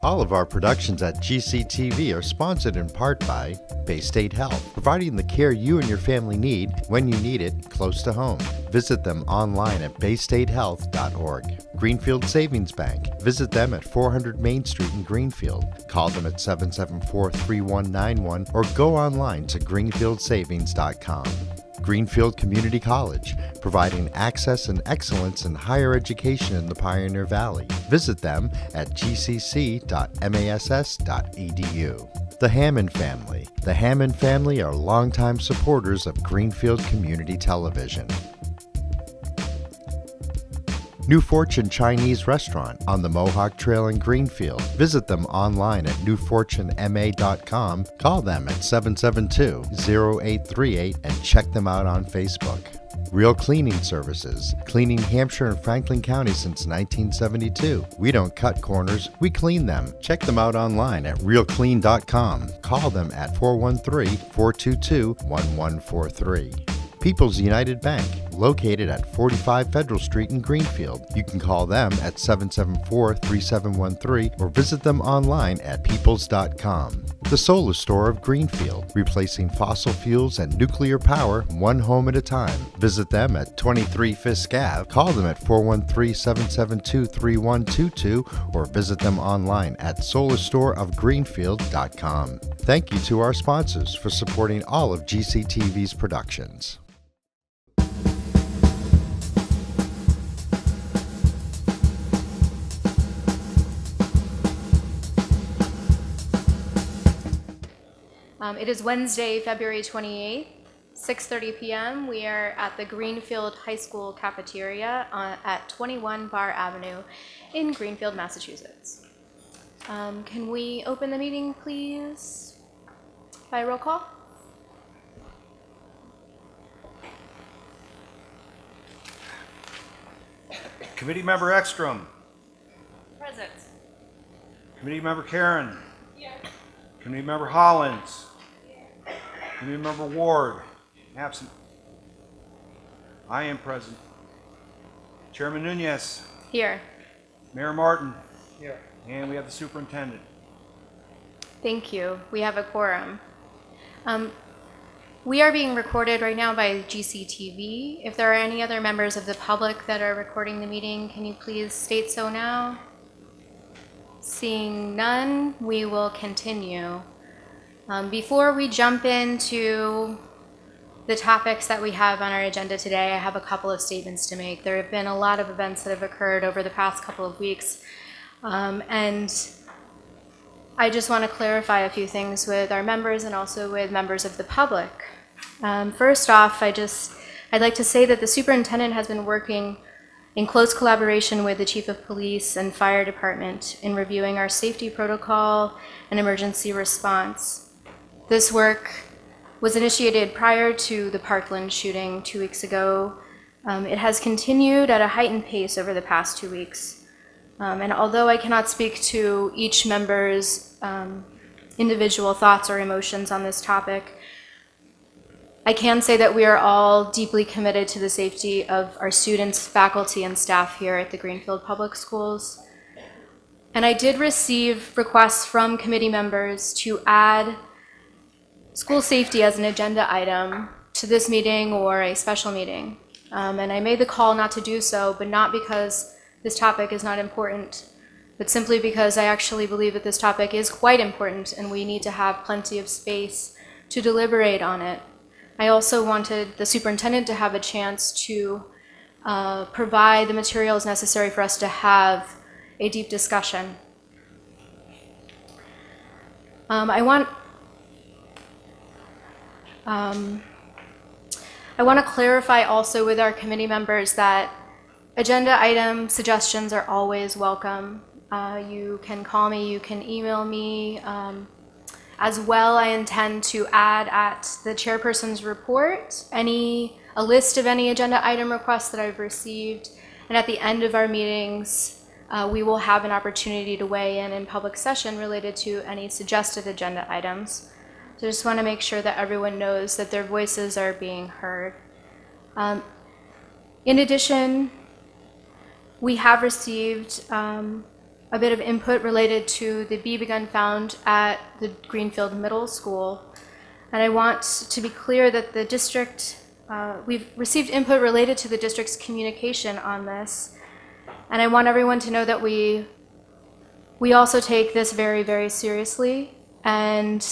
All of our productions at GCTV are sponsored in part by Bay State Health, providing the care you and your family need when you need it close to home. Visit them online at baystatehealth.org. Greenfield Savings Bank. Visit them at 400 Main Street in Greenfield. Call them at 774-3191 or go online to greenfieldsavings.com. Greenfield Community College, providing access and excellence in higher education in the Pioneer Valley. Visit them at gcc.mass.edu. The Hammond Family. The Hammond family are longtime supporters of Greenfield Community Television. New Fortune Chinese Restaurant on the Mohawk Trail in Greenfield. Visit them online at newfortunema.com. Call them at 772-0838 and check them out on Facebook. Real Cleaning Services, cleaning Hampshire and Franklin County since 1972. We don't cut corners, we clean them. Check them out online at realclean.com. Call them at 413-422-1143. People's United Bank, located at 45 Federal Street in Greenfield. You can call them at 774-3713 or visit them online at peoples.com. The Solar Store of Greenfield, replacing fossil fuels and nuclear power one home at a time. Visit them at 23 Fisk Ave. Call them at 413-772-3122 or visit them online at solarstoreofgreenfield.com. Thank you to our sponsors for supporting all of GCTV's productions. It is Wednesday, February 28th, 6:30 p.m. We are at the Greenfield High School cafeteria at 21 Bar Avenue in Greenfield, Massachusetts. Can we open the meeting, please, by roll call? Committee Member Ekstrom. Present. Committee Member Karen. Here. Committee Member Hollins. Committee Member Ward. Absent. I am present. Chairman Nunez. Here. Mayor Martin. Here. And we have the superintendent. Thank you. We have a quorum. We are being recorded right now by GCTV. If there are any other members of the public that are recording the meeting, can you please state so now? Seeing none, we will continue. Before we jump into the topics that we have on our agenda today, I have a couple of statements to make. There have been a lot of events that have occurred over the past couple of weeks, and I just want to clarify a few things with our members and also with members of the public. First off, I'd like to say that the superintendent has been working in close collaboration with the Chief of Police and Fire Department in reviewing our safety protocol and emergency response. This work was initiated prior to the Parkland shooting 2 weeks ago. It has continued at a heightened pace over the past 2 weeks. And although I cannot speak to each member's individual thoughts or emotions on this topic, I can say that we are all deeply committed to the safety of our students, faculty, and staff here at the Greenfield Public Schools. And I did receive requests from committee members to add school safety as an agenda item to this meeting or a special meeting. And I made the call not to do so, but not because this topic is not important, but simply because I actually believe that this topic is quite important and we need to have plenty of space to deliberate on it. I also wanted the superintendent to have a chance to provide the materials necessary for us to have a deep discussion. I want to clarify also with our committee members that agenda item suggestions are always welcome. You can call me, you can email me. As well, I intend to add at the chairperson's report a list of any agenda item requests that I've received. And at the end of our meetings, we will have an opportunity to weigh in public session related to any suggested agenda items. So I just want to make sure that everyone knows that their voices are being heard. In addition, we have received a a bit of input related to the Be Begun found at the Greenfield Middle School. And I want to be clear that the district, we've received input related to the district's communication on this. And I want everyone to know that we also take this very, very seriously. And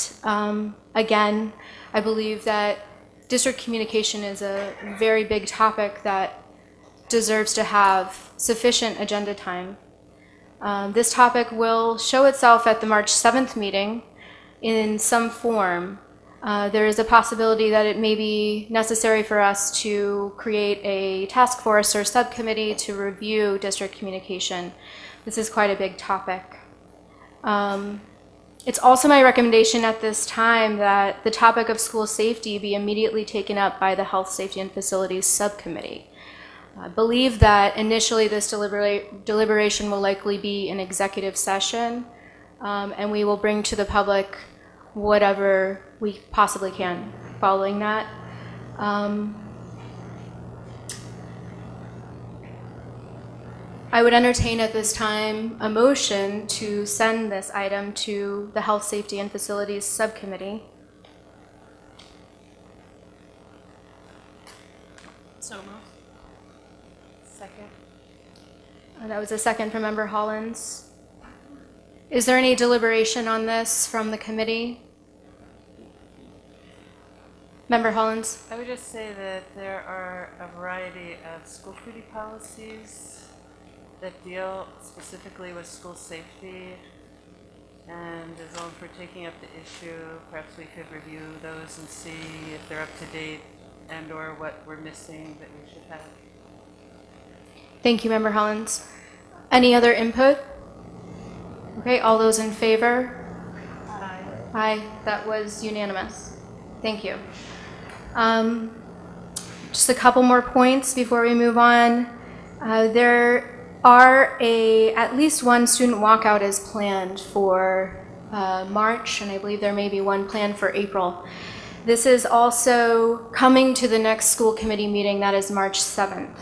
again, I believe that district communication is a very big topic that deserves to have sufficient agenda time. This topic will show itself at the March 7th meeting in some form. There is a possibility that it may be necessary for us to create a task force or subcommittee to review district communication. This is quite a big topic. It's also my recommendation at this time that the topic of school safety be immediately taken up by the Health, Safety, and Facilities Subcommittee. I believe that initially this deliberation will likely be an executive session, and we will bring to the public whatever we possibly can following that. I would entertain at this time a motion to send this item to the Health, Safety, and Facilities Subcommittee. So moved. Second. That was a second from Member Hollins. Is there any deliberation on this from the committee? Member Hollins? I would just say that there are a variety of school committee policies that deal specifically with school safety, and as long as we're taking up the issue, perhaps we could review those and see if they're up to date and or what we're missing that we should have. Thank you, Member Hollins. Any other input? Okay, all those in favor? Aye. Aye, that was unanimous. Thank you. Just a couple more points before we move on. There are at least one student walkout is planned for March, and I believe there may be one planned for April. This is also coming to the next school committee meeting, that is March 7th.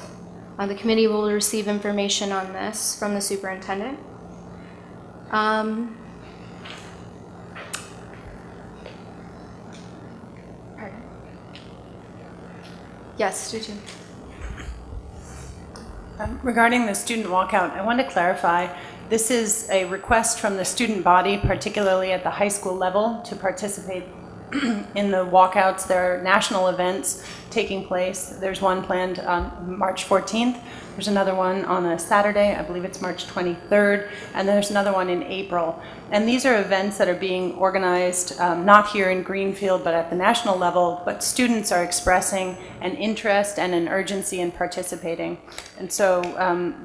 The committee will receive information on this from the superintendent. Pardon? Yes, Juju. Regarding the student walkout, I want to clarify, this is a request from the student body, particularly at the high school level, to participate in the walkouts. There are national events taking place. There's one planned on March 14th. There's another one on a Saturday, I believe it's March 23rd, and then there's another one in April. And these are events that are being organized not here in Greenfield, but at the national level, but students are expressing an interest and an urgency in participating. And so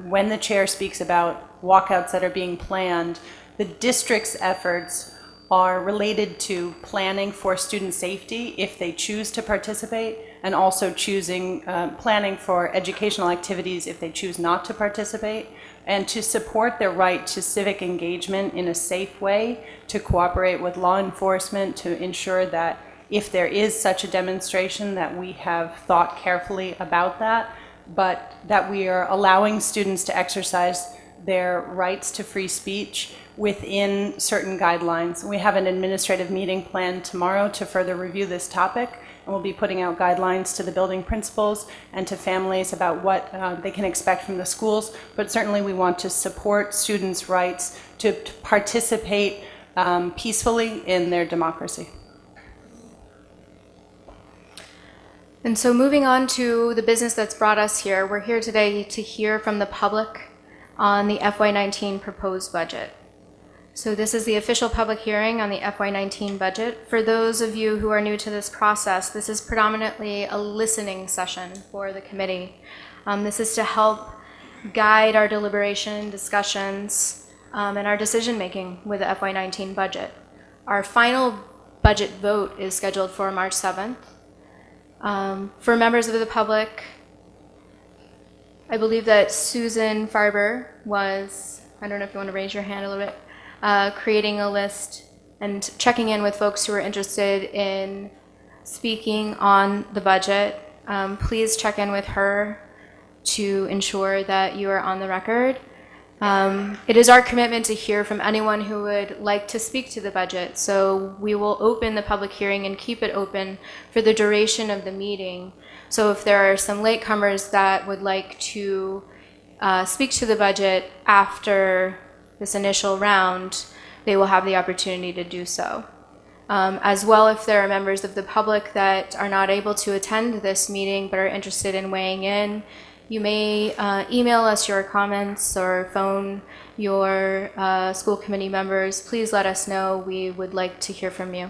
when the chair speaks about walkouts that are being planned, the district's efforts are related to planning for student safety if they choose to participate, and also planning for educational activities if they choose not to participate, and to support their right to civic engagement in a safe way, to cooperate with law enforcement, to ensure that if there is such a demonstration that we have thought carefully about that, but that we are allowing students to exercise their rights to free speech within certain guidelines. We have an administrative meeting planned tomorrow to further review this topic, and we'll be putting out guidelines to the building principals and to families about what they can expect from the schools. But certainly we want to support students' rights to participate peacefully in their democracy. And so moving on to the business that's brought us here, we're here today to hear from the public on the FY19 proposed budget. So this is the official public hearing on the FY19 budget. For those of you who are new to this process, this is predominantly a listening session for the committee. This is to help guide our deliberation, discussions, and our decision-making with the FY19 budget. Our final budget vote is scheduled for March 7th. For members of the public, I believe that Susan Farber was, I don't know if you want to raise your hand a little bit, creating a list and checking in with folks who are interested in speaking on the budget. Please check in with her to ensure that you are on the record. It is our commitment to hear from anyone who would like to speak to the budget. So we will open the public hearing and keep it open for the duration of the meeting. So if there are some latecomers that would like to speak to the budget after this initial round, they will have the opportunity to do so. As well, if there are members of the public that are not able to attend this meeting but are interested in weighing in, you may email us your comments or phone your school committee members. Please let us know. We would like to hear from you.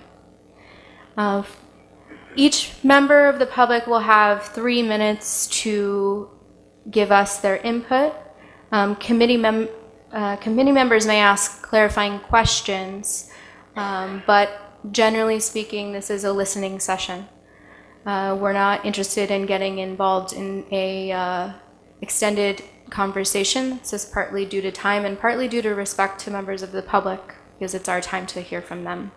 Each member of the public will have 3 minutes to give us their input. Committee members may ask clarifying questions, but generally speaking, this is a listening session. We're not interested in getting involved in a extended conversation. This is partly due to time and partly due to respect to members of the public, because it's our time to hear from them.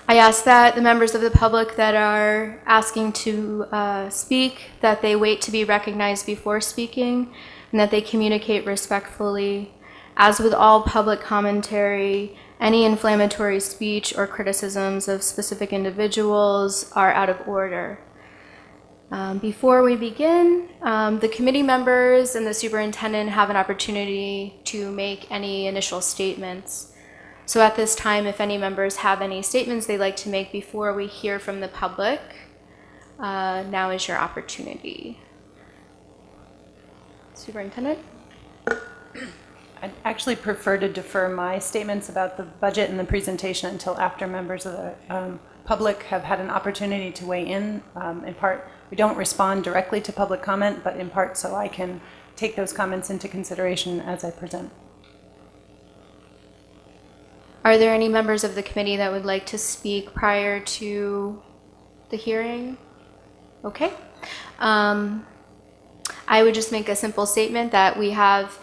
I ask that the members of the public that are asking to speak, that they wait to be recognized before speaking, and that they communicate respectfully. As with all public commentary, any inflammatory speech or criticisms of specific individuals are out of order. Before we begin, the committee members and the superintendent have an opportunity to make any initial statements. So at this time, if any members have any statements they'd like to make before we hear from the public, now is your opportunity. Superintendent? I'd actually prefer to defer my statements about the budget and the presentation until after members of the public have had an opportunity to weigh in. In part, we don't respond directly to public comment, but in part so I can take those comments into consideration as I present. Are there any members of the committee that would like to speak prior to the hearing? Okay. I would just make a simple statement that we have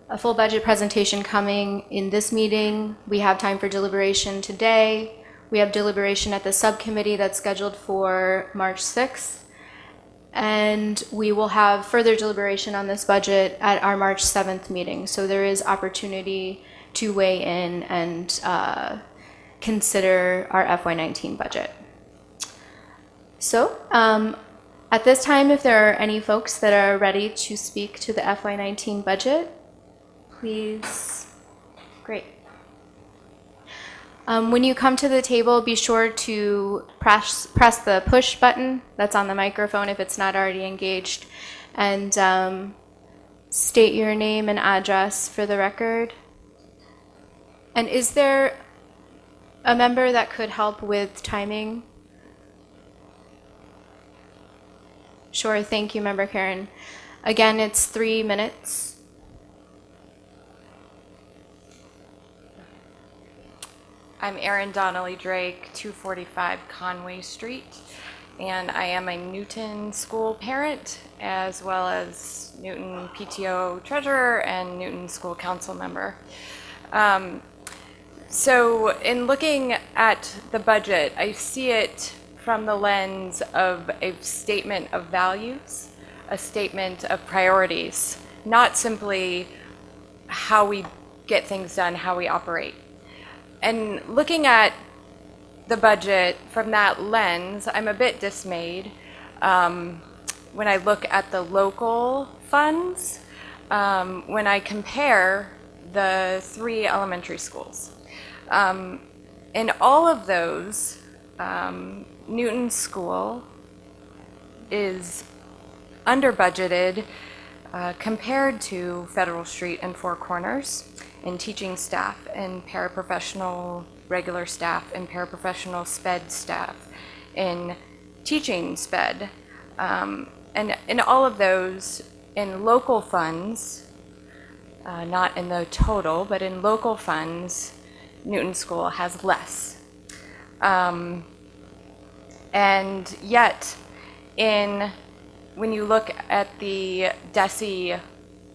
a full budget presentation coming in this meeting. We have time for deliberation today. We have deliberation at the subcommittee that's scheduled for March 6th. And we will have further deliberation on this budget at our March 7th meeting. So there is opportunity to weigh in and consider our FY19 budget. So at this time, if there are any folks that are ready to speak to the FY19 budget, please. Great. When you come to the table, be sure to press the push button that's on the microphone if it's not already engaged, and state your name and address for the record. And is there a member that could help with timing? Sure, thank you, Member Karen. Again, it's 3 minutes. I'm Erin Donnelly Drake, 245 Conway Street, and I am a Newton school parent as well as Newton PTO treasurer and Newton school council member. So in looking at the budget, I see it from the lens of a statement of values, a statement of priorities, not simply how we get things done, how we operate. And looking at the budget from that lens, I'm a bit dismayed when I look at the local funds, when I compare the 3 elementary schools. In all of those, Newton School is under budgeted compared to Federal Street and Four Corners in teaching staff and paraprofessional regular staff and paraprofessional SPED staff in teaching SPED. And in all of those, in local funds, not in the total, but in local funds, Newton School has less. And yet, when you look at the DESE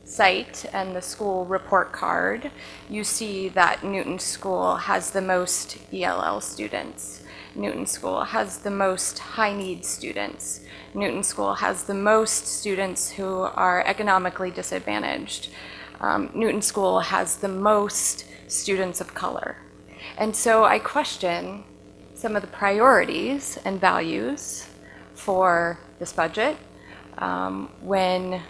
site and the school report card, you see that Newton School has the most ELL students. Newton School has the most high-need students. Newton School has the most students who are economically disadvantaged. Newton School has the most students of color. And so I question some of the priorities and values for this budget when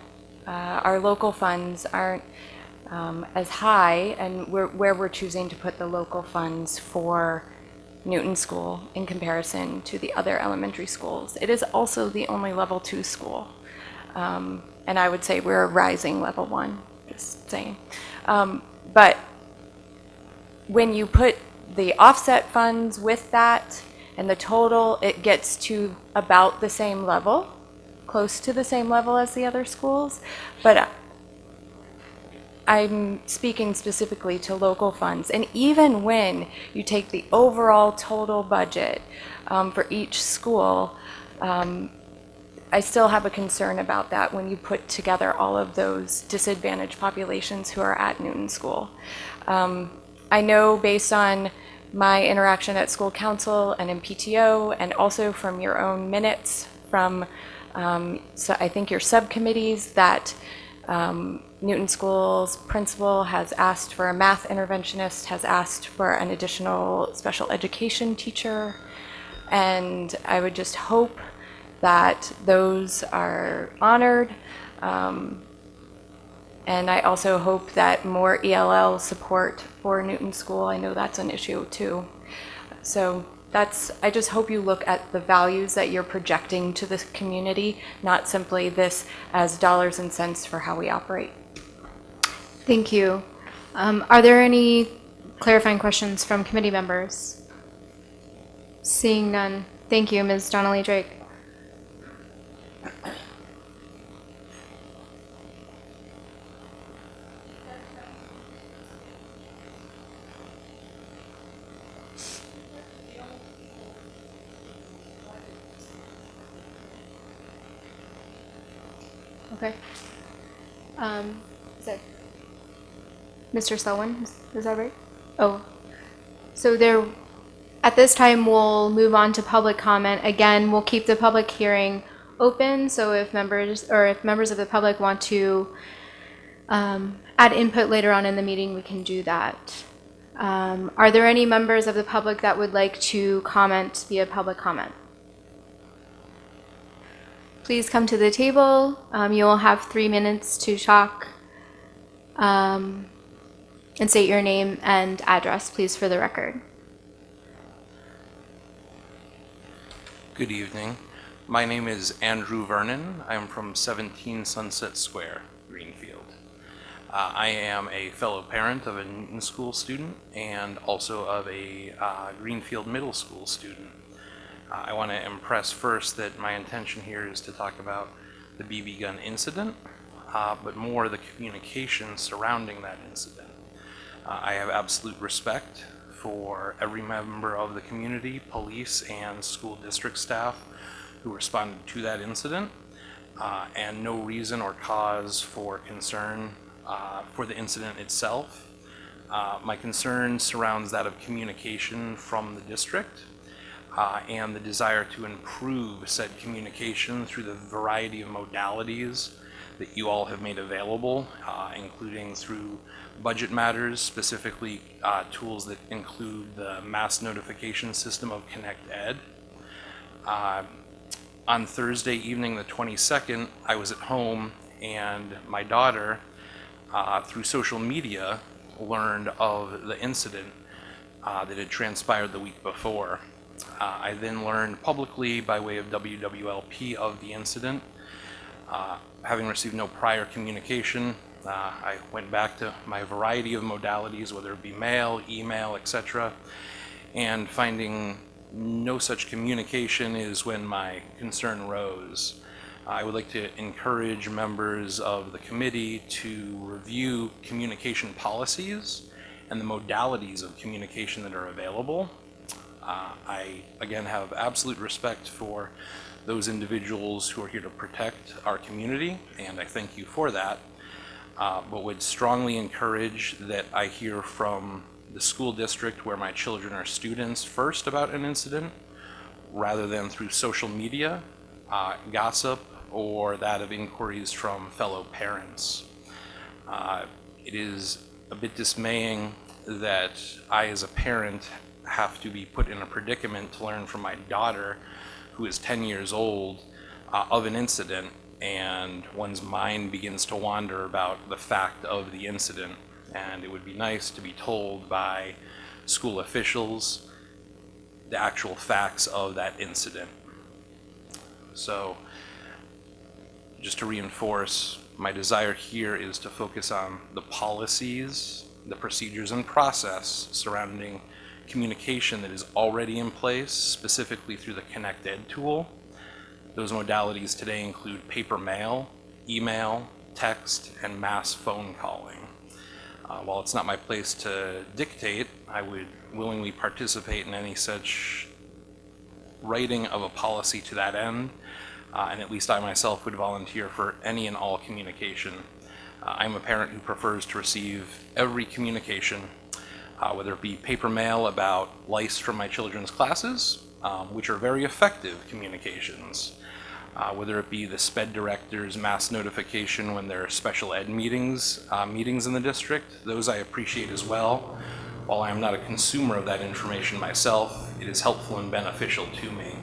our local funds aren't as high, and where we're choosing to put the local funds for Newton School in comparison to the other elementary schools. It is also the only level 2 school. And I would say we're a rising level 1, just saying. But when you put the offset funds with that and the total, it gets to about the same level, close to the same level as the other schools. But I'm speaking specifically to local funds. And even when you take the overall total budget for each school, I still have a concern about that when you put together all of those disadvantaged populations who are at Newton School. I know based on my interaction at school council and in PTO, and also from your own minutes from, so I think your subcommittees, that Newton School's principal has asked for a math interventionist, has asked for an additional special education teacher, and I would just hope that those are honored. And I also hope that more ELL support for Newton School. I know that's an issue too. So I just hope you look at the values that you're projecting to this community, not simply this as dollars and cents for how we operate. Thank you. Are there any clarifying questions from committee members? Seeing none. Thank you, Ms. Donnelly Drake. Okay. Is that Mr. Selwyn? Is that right? Oh, so at this time, we'll move on to public comment. Again, we'll keep the public hearing open. So if members of the public want to add input later on in the meeting, we can do that. Are there any members of the public that would like to comment via public comment? Please come to the table. You will have 3 minutes to talk and state your name and address, please, for the record. Good evening. My name is Andrew Vernon. I'm from 17 Sunset Square, Greenfield. I am a fellow parent of a Newton School student and also of a Greenfield Middle School student. I want to impress first that my intention here is to talk about the BB gun incident, but more the communication surrounding that incident. I have absolute respect for every member of the community, police and school district staff who responded to that incident, and no reason or cause for concern for the incident itself. My concern surrounds that of communication from the district and the desire to improve said communication through the variety of modalities that you all have made available, including through budget matters, specifically tools that include the mass notification system of Connect Ed. On Thursday evening, the 22nd, I was at home and my daughter, through social media, learned of the incident that had transpired the week before. I then learned publicly by way of WWLP of the incident. Having received no prior communication, I went back to my variety of modalities, whether it be mail, email, etc., and finding no such communication is when my concern rose. I would like to encourage members of the committee to review communication policies and the modalities of communication that are available. I, again, have absolute respect for those individuals who are here to protect our community, and I thank you for that. but would strongly encourage that I hear from the school district where my children are students first about an incident, rather than through social media, gossip, or that of inquiries from fellow parents. It is a bit dismaying that I, as a parent, have to be put in a predicament to learn from my daughter, who is 10 years old, of an incident, and one's mind begins to wander about the fact of the incident. And it would be nice to be told by school officials the actual facts of that incident. So, just to reinforce, my desire here is to focus on the policies, the procedures and process surrounding communication that is already in place, specifically through the Connect Ed tool. Those modalities today include paper mail, email, text, and mass phone calling. While it's not my place to dictate, I would willingly participate in any such writing of a policy to that end, and at least I myself would volunteer for any and all communication. I'm a parent who prefers to receive every communication, whether it be paper mail about lice from my children's classes, which are very effective communications, whether it be the SPED director's mass notification when there are special ed meetings in the district. Those I appreciate as well. While I am not a consumer of that information myself, it is helpful and beneficial to me.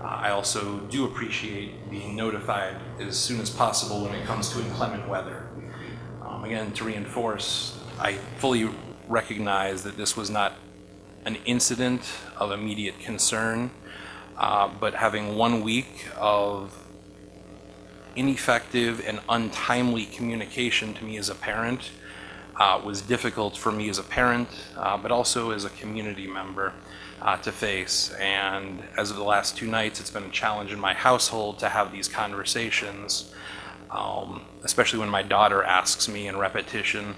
I also do appreciate being notified as soon as possible when it comes to inclement weather. Again, to reinforce, I fully recognize that this was not an incident of immediate concern, but having 1 week of ineffective and untimely communication to me as a parent was difficult for me as a parent, but also as a community member to face. And as of the last 2 nights, it's been a challenge in my household to have these conversations, especially when my daughter asks me in repetition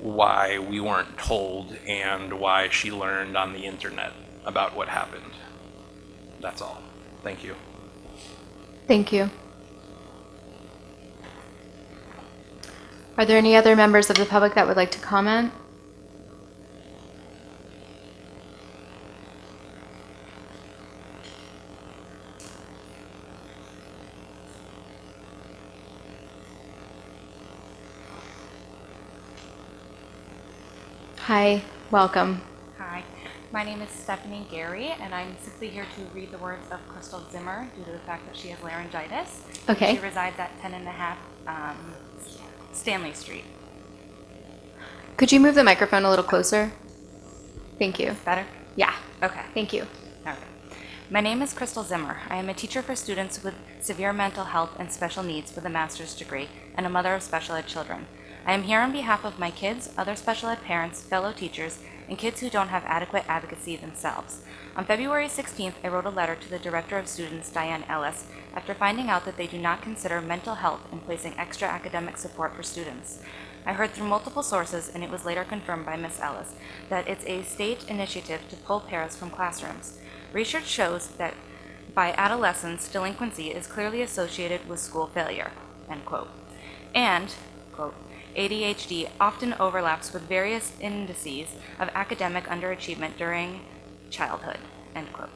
why we weren't told and why she learned on the internet about what happened. That's all. Thank you. Thank you. Are there any other members of the public that would like to comment? Hi, welcome. Hi, my name is Stephanie Gary, and I'm simply here to read the words of Crystal Zimmer due to the fact that she has laryngitis. Okay. She resides at 10.5 Stanley Street. Could you move the microphone a little closer? Thank you. Better? Yeah, Okay. thank you. Okay. My name is Crystal Zimmer. I am a teacher for students with severe mental health and special needs with a master's degree and a mother of special ed children. I am here on behalf of my kids, other special ed parents, fellow teachers, and kids who don't have adequate advocacy themselves. On February 16th, I wrote a letter to the Director of Students, Diane Ellis, after finding out that they do not consider mental health in placing extra academic support for students. I heard through multiple sources, and it was later confirmed by Ms. Ellis, that it's a state initiative to pull paras from classrooms. Research shows that by adolescence, delinquency is clearly associated with school failure, end quote. And, quote, ADHD often overlaps with various indices of academic underachievement during childhood, end quote.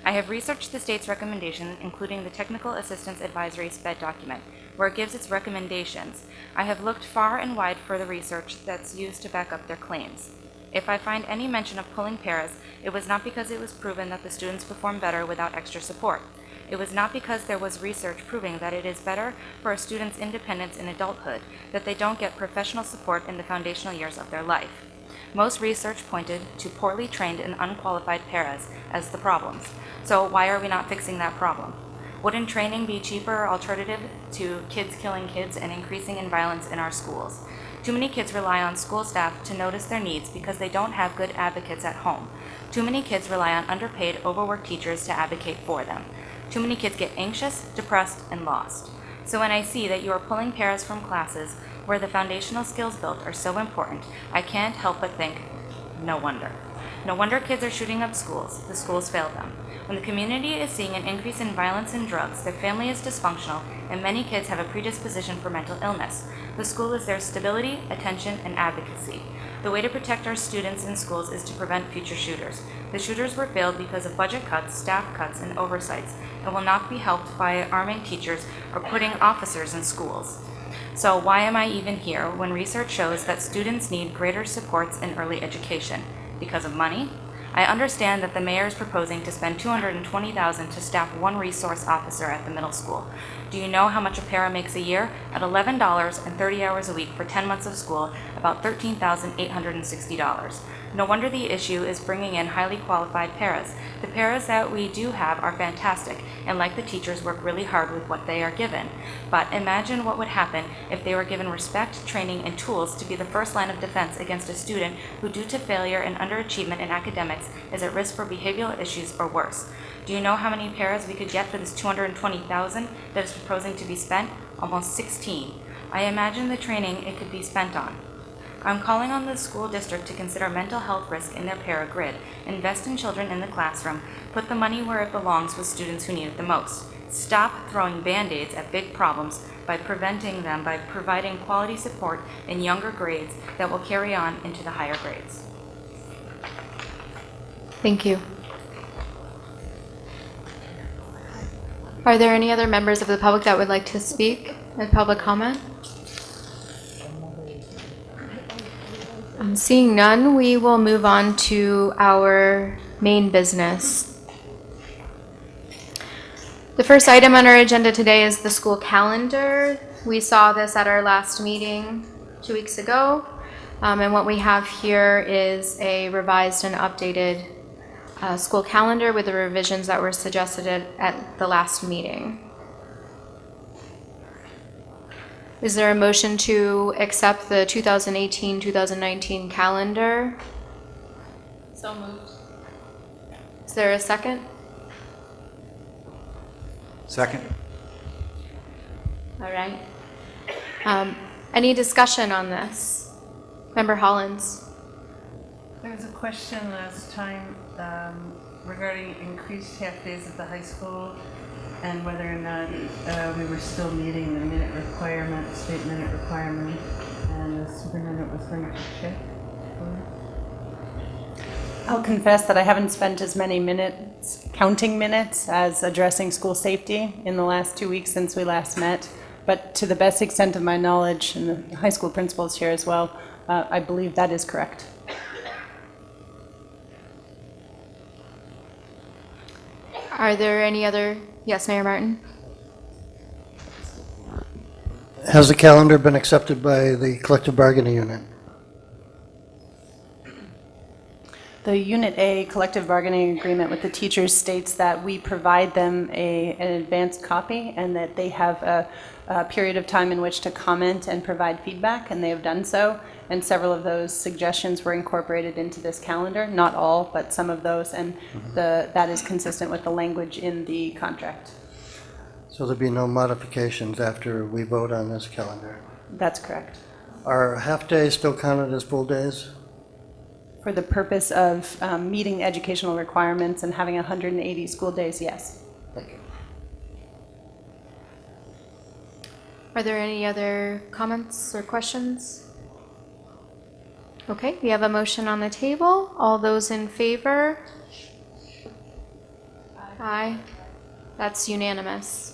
I have researched the state's recommendations, including the Technical Assistance Advisory SPED document, where it gives its recommendations. I have looked far and wide for the research that's used to back up their claims. If I find any mention of pulling paras, it was not because it was proven that the students perform better without extra support. It was not because there was research proving that it is better for a student's independence in adulthood that they don't get professional support in the foundational years of their life. Most research pointed to poorly trained and unqualified paras as the problems. So why are we not fixing that problem? Wouldn't training be a cheaper alternative to kids killing kids and increasing in violence in our schools? Too many kids rely on school staff to notice their needs because they don't have good advocates at home. Too many kids rely on underpaid, overworked teachers to advocate for them. Too many kids get anxious, depressed, and lost. So when I see that you are pulling paras from classes where the foundational skills built are so important, I can't help but think, No wonder. No wonder kids are shooting up schools. The schools failed them. When the community is seeing an increase in violence and drugs, their family is dysfunctional, and many kids have a predisposition for mental illness. The school is their stability, attention, and advocacy. The way to protect our students in schools is to prevent future shooters. The shooters were failed because of budget cuts, staff cuts, and oversights, and will not be helped by arming teachers or putting officers in schools. So why am I even here when research shows that students need greater supports in early education? Because of money? I understand that the mayor is proposing to spend $220,000 to staff one resource officer at the middle school. Do you know how much a para makes a year? At $11 and 30 hours a week for 10 months of school, about $13,860. No wonder the issue is bringing in highly qualified paras. The paras that we do have are fantastic, and like the teachers, work really hard with what they are given. But imagine what would happen if they were given respect, training, and tools to be the first line of defense against a student who, due to failure and underachievement in academics, is at risk for behavioral issues or worse. Do you know how many paras we could get for this $220,000 that is proposing to be spent? Almost 16. I imagine the training it could be spent on. I'm calling on the school district to consider mental health risk in their para grid, invest in children in the classroom, put the money where it belongs with students who need it the most. Stop throwing Band-Aids at big problems by preventing them by providing quality support in younger grades that will carry on into the higher grades. Thank you. Are there any other members of the public that would like to speak at public comment? Seeing none, we will move on to our main business. The first item on our agenda today is the school calendar. We saw this at our last meeting 2 weeks ago, and what we have here is a revised and updated school calendar with the revisions that were suggested at the last meeting. Is there a motion to accept the 2018-2019 calendar? So moved. Is there a second? Second. All right. Any discussion on this? Member Hollins? There was a question last time regarding increased half days at the high school and whether or not we were still meeting the minute requirement, state minute requirement, and the superintendent was going to check. I'll confess that I haven't spent as many minutes, counting minutes, as addressing school safety in the last 2 weeks since we last met. But to the best extent of my knowledge, and the high school principal is here as well, I believe that is correct. Are there any other? Yes, Mayor Martin? Has the calendar been accepted by the collective bargaining unit? The Unit A collective bargaining agreement with the teachers states that we provide them an advanced copy and that they have a period of time in which to comment and provide feedback, and they have done so. And several of those suggestions were incorporated into this calendar, not all, but some of those, and that is consistent with the language in the contract. So there'll be no modifications after we vote on this calendar? That's correct. Are half-days still counted as full days? For the purpose of meeting educational requirements and having 180 school days, yes. Thank you. Are there any other comments or questions? Okay, we have a motion on the table. All those in favor? Aye. That's unanimous.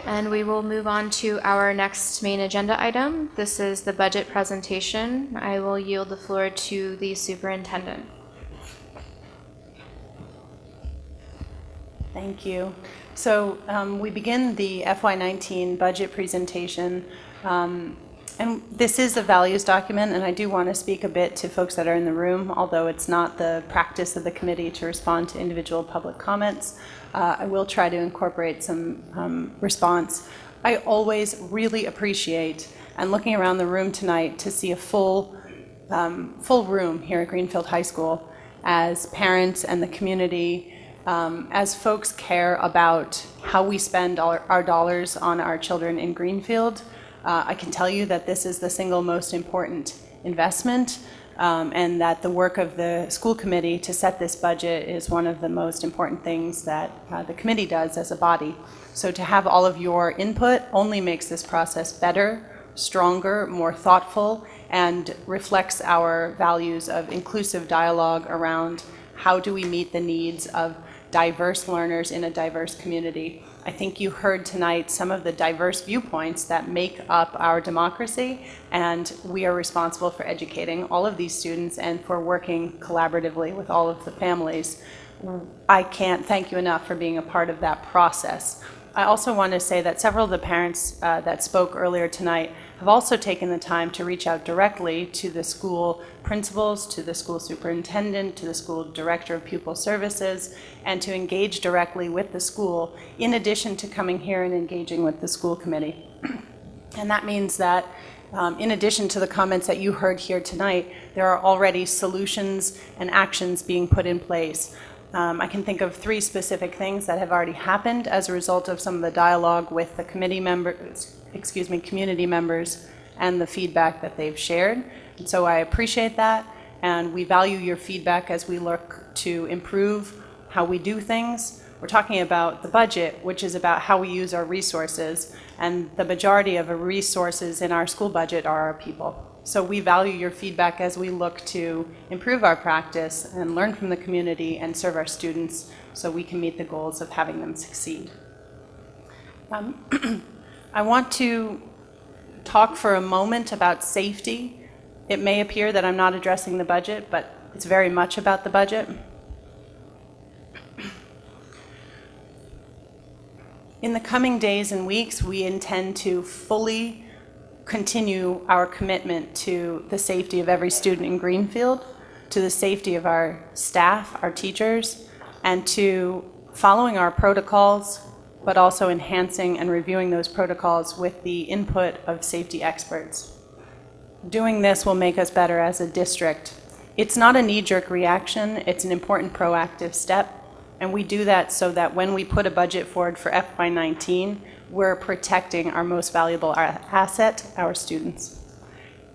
And we will move on to our next main agenda item. This is the budget presentation. I will yield the floor to the superintendent. Thank you. So we begin the FY19 budget presentation. And this is a values document, and I do want to speak a bit to folks that are in the room, although it's not the practice of the committee to respond to individual public comments. I will try to incorporate some response. I always really appreciate, and looking around the room tonight, to see a full room here at Greenfield High School as parents and the community, as folks care about how we spend our dollars on our children in Greenfield. I can tell you that this is the single most important investment, and that the work of the school committee to set this budget is one of the most important things that the committee does as a body. So to have all of your input only makes this process better, stronger, more thoughtful, and reflects our values of inclusive dialogue around how do we meet the needs of diverse learners in a diverse community. I think you heard tonight some of the diverse viewpoints that make up our democracy, and we are responsible for educating all of these students and for working collaboratively with all of the families. I can't thank you enough for being a part of that process. I also want to say that several of the parents that spoke earlier tonight have also taken the time to reach out directly to the school principals, to the school superintendent, to the school director of pupil services, and to engage directly with the school, in addition to coming here and engaging with the school committee. And that means that in addition to the comments that you heard here tonight, there are already solutions and actions being put in place. I can think of 3 specific things that have already happened as a result of some of the dialogue with the community members and the feedback that they've shared. And so I appreciate that, and we value your feedback as we look to improve how we do things. We're talking about the budget, which is about how we use our resources, and the majority of the resources in our school budget are our people. So we value your feedback as we look to improve our practice and learn from the community and serve our students so we can meet the goals of having them succeed. I want to talk for a moment about safety. It may appear that I'm not addressing the budget, but it's very much about the budget. In the coming days and weeks, we intend to fully continue our commitment to the safety of every student in Greenfield, to the safety of our staff, our teachers, and to following our protocols, but also enhancing and reviewing those protocols with the input of safety experts. Doing this will make us better as a district. It's not a knee-jerk reaction, it's an important proactive step, and we do that so that when we put a budget forward for FY19, we're protecting our most valuable asset, our students.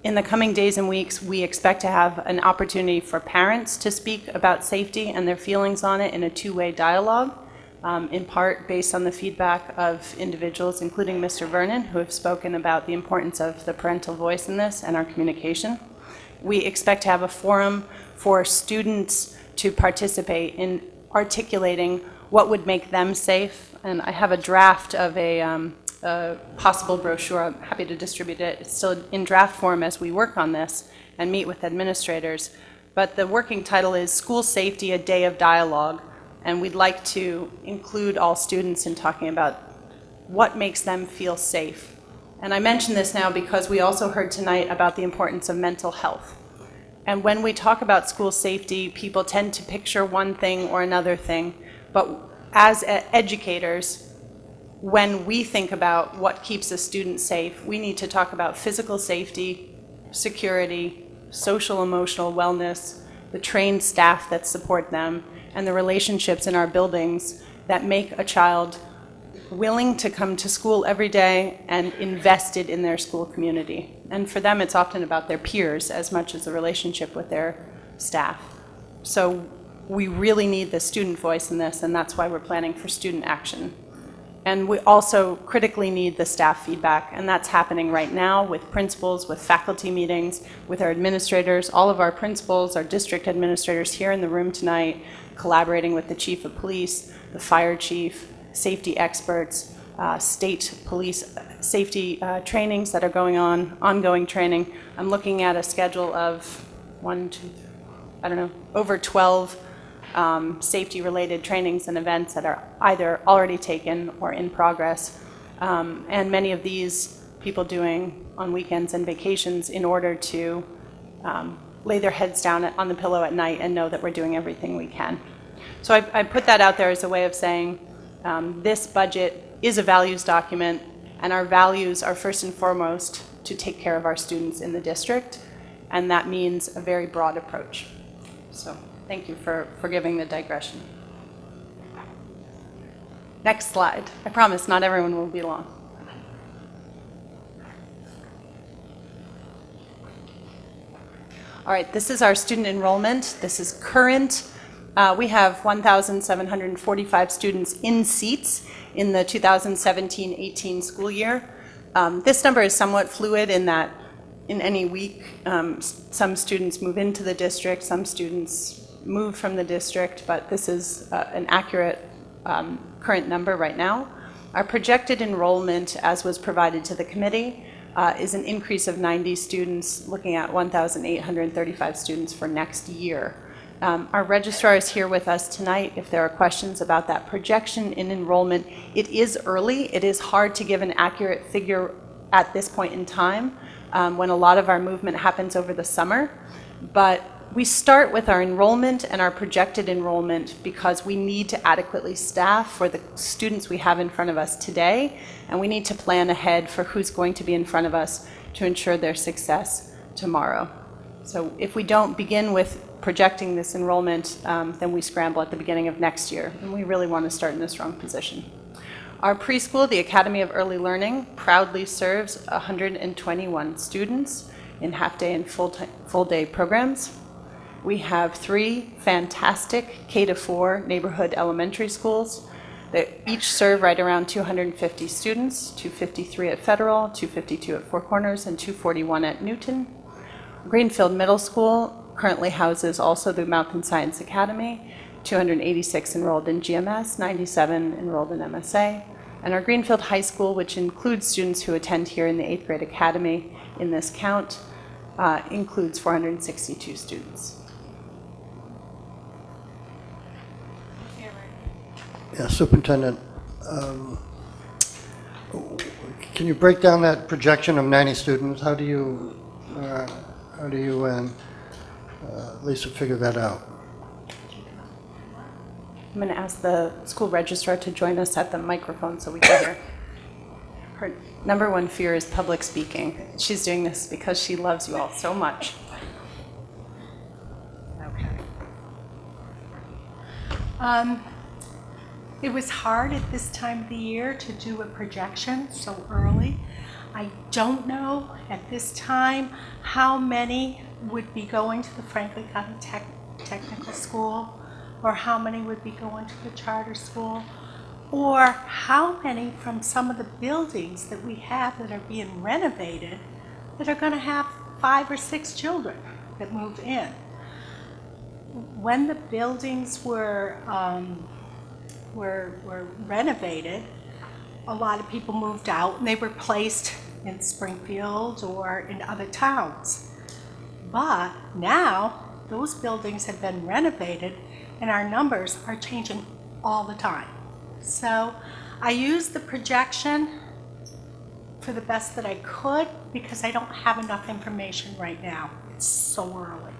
In the coming days and weeks, we expect to have an opportunity for parents to speak about safety and their feelings on it in a 2-way dialogue, in part based on the feedback of individuals, including Mr. Vernon, who have spoken about the importance of the parental voice in this and our communication. We expect to have a forum for students to participate in articulating what would make them safe. And I have a draft of a possible brochure. I'm happy to distribute it. It's still in draft form as we work on this and meet with administrators. But the working title is School Safety, a Day of Dialogue. And we'd like to include all students in talking about what makes them feel safe. And I mention this now because we also heard tonight about the importance of mental health. And when we talk about school safety, people tend to picture one thing or another thing. But as educators, when we think about what keeps a student safe, we need to talk about physical safety, security, social emotional wellness, the trained staff that support them, and the relationships in our buildings that make a child willing to come to school every day and invested in their school community. And for them, it's often about their peers as much as the relationship with their staff. So we really need the student voice in this, and that's why we're planning for student action. And we also critically need the staff feedback, and that's happening right now with principals, with faculty meetings, with our administrators. All of our principals, our district administrators here in the room tonight, collaborating with the chief of police, the fire chief, safety experts, state police safety trainings that are going on, ongoing training. I'm looking at a schedule of over 12 safety-related trainings and events that are either already taken or in progress. And many of these people doing on weekends and vacations in order to lay their heads down on the pillow at night and know that we're doing everything we can. So I put that out there as a way of saying this budget is a values document, and our values are first and foremost to take care of our students in the district, and that means a very broad approach. So thank you for giving the digression. Next slide. I promise not everyone will be long. All right, this is our student enrollment. This is current. We have 1,745 students in seats in the 2017-18 school year. This number is somewhat fluid in that in any week, some students move into the district, some students move from the district, but this is an accurate current number right now. Our projected enrollment, as was provided to the committee, is an increase of 90 students, looking at 1,835 students for next year. Our registrar is here with us tonight. If there are questions about that projection in enrollment, it is early. It is hard to give an accurate figure at this point in time when a lot of our movement happens over the summer. But we start with our enrollment and our projected enrollment because we need to adequately staff for the students we have in front of us today, and we need to plan ahead for who's going to be in front of us to ensure their success tomorrow. So if we don't begin with projecting this enrollment, then we scramble at the beginning of next year, and we really want to start in a strong position. Our preschool, the Academy of Early Learning, proudly serves 121 students in half-day and full-day programs. We have 3 fantastic K-4 neighborhood elementary schools that each serve right around 250 students, 253 at Federal, 252 at Four Corners, and 241 at Newton. Greenfield Middle School currently houses also the Mountain Science Academy, 286 enrolled in GMS, 97 enrolled in MSA. And our Greenfield High School, which includes students who attend here in the 8th grade academy in this count, includes 462 students. Yeah, Superintendent, can you break down that projection of 90 students? How do you Lisa, figure that out? I'm going to ask the school registrar to join us at the microphone so we can hear. Her number one fear is public speaking. She's doing this because she loves you all so much. Okay. It was hard at this time of the year to do a projection so early. I don't know at this time how many would be going to the Franklin County Technical School, or how many would be going to the charter school, or how many from some of the buildings that we have that are being renovated that are going to have 5 or 6 children that move in. When the buildings were renovated, a lot of people moved out and they were placed in Springfield or in other towns. But now those buildings have been renovated and our numbers are changing all the time. So I used the projection for the best that I could because I don't have enough information right now. It's so early.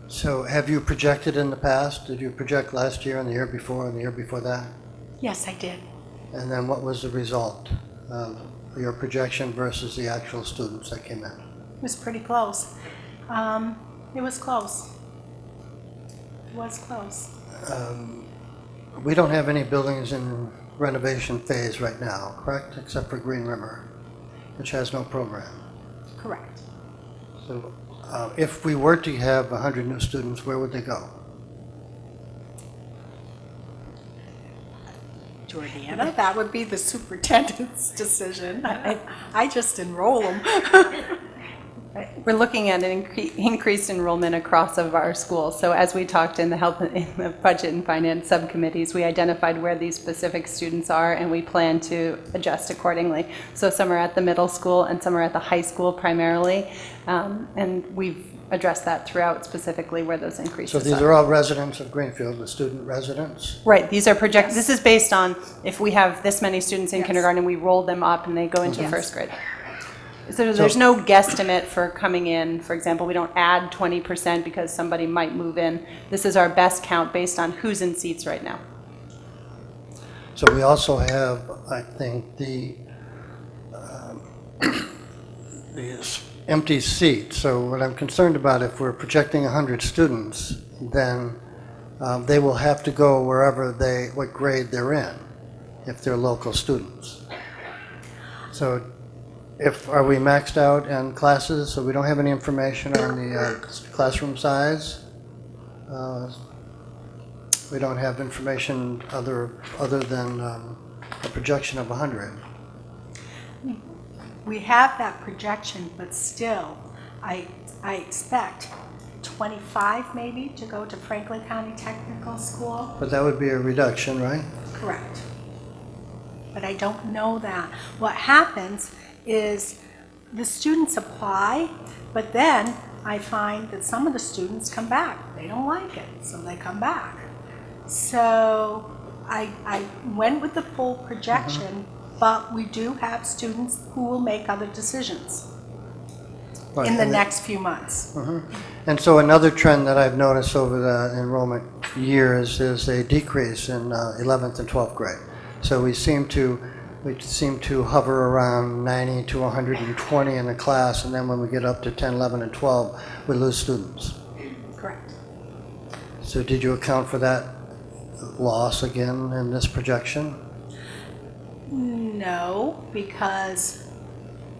So have you projected in the past? Did you project last year and the year before and the year before that? Yes, I did. And then what was the result of your projection versus the actual students that came in? It was pretty close. It was close. It was close. We don't have any buildings in renovation phase right now, correct? Except for Green River, which has no program. Correct. So if we were to have 100 new students, where would they go? Georgiana, that would be the superintendent's decision. I just enroll them. We're looking at an increased enrollment across of our schools. So as we talked in the budget and finance subcommittees, we identified where these specific students are and we plan to adjust accordingly. So some are at the middle school and some are at the high school primarily. And we've addressed that throughout specifically where those increases are. So these are all residents of Greenfield, the student residents? Right, these are projected. This is based on if we have this many students in Yes. kindergarten, we roll them up and they go into Yes. first grade. So there's no guesstimate for coming in. For example, we don't add 20% because somebody might move in. This is our best count based on who's in seats right now. So we also have, I think, the empty seats. So what I'm concerned about, if we're projecting 100 students, then they will have to go wherever what grade they're in, if they're local students. So are we maxed out in classes, so we don't have any information on the classroom size? We don't have information other than a projection of 100. We have that projection, but still, I expect 25 maybe to go to Franklin County Technical School. But that would be a reduction, right? Correct. But I don't know that. What happens is the students apply, but then I find that some of the students come back. They don't like it, so they come back. So I went with the full projection, but we do have students who will make other decisions Right, in the and next few months. And so another trend that I've noticed over the enrollment years is a decrease in 11th and 12th grade. So we seem to hover around 90 to 120 in the class, and then when we get up to 10, 11, and 12, we lose students. Correct. So did you account for that loss again in this projection? No, because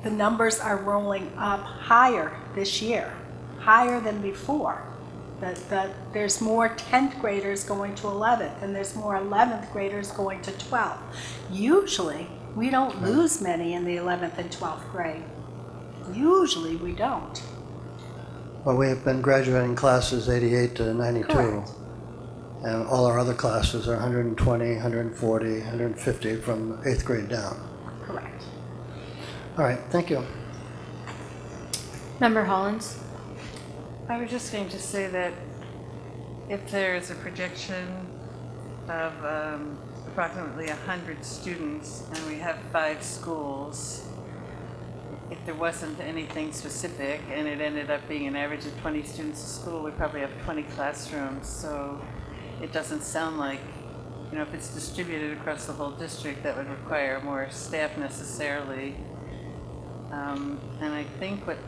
the numbers are rolling up higher this year, higher than before. There's more 10th graders going to 11th, and there's more 11th graders going to 12th. Usually, we don't lose many in the 11th and 12th grade. Usually, we don't. Well, we have been graduating classes 88 to 92. Correct. And all our other classes are 120, 140, 150 from 8th grade down. Correct. All right, thank you. Member Hollins? I was just going to say that if there is a projection of approximately 100 students and we have 5 schools, if there wasn't anything specific and it ended up being an average of 20 students a school, we probably have 20 classrooms. So it doesn't sound like, you know, if it's distributed across the whole district, that would require more staff necessarily. And I think what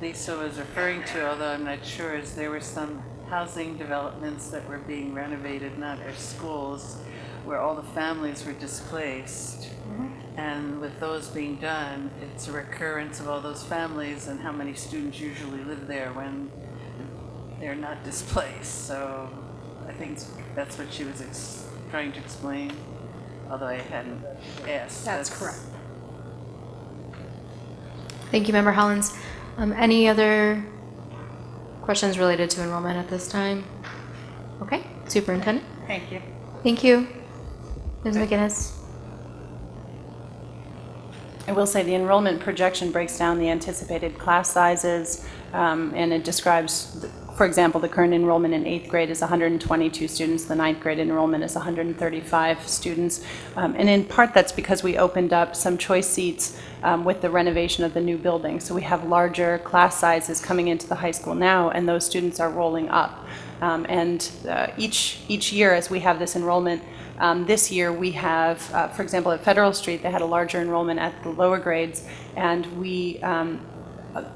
Lisa was referring to, although I'm not sure, is there were some housing developments that were being renovated, not our schools, where all the families were displaced. And with those being done, it's a recurrence of all those families and how many students usually live there when they're not displaced. So I think that's what she was trying to explain, although I hadn't asked. That's correct. Thank you, Member Hollins. Any other questions related to enrollment at this time? Okay, Superintendent? Thank you. Thank you. Ms. McGinnis? I will say the enrollment projection breaks down the anticipated class sizes, and it describes, for example, the current enrollment in 8th grade is 122 students, the 9th grade enrollment is 135 students, and in part that's because we opened up some choice seats with the renovation of the new building. So we have larger class sizes coming into the high school now, and those students are rolling up. Each year as we have this enrollment, this year we have, for example, at Federal Street, they had a larger enrollment at the lower grades, and we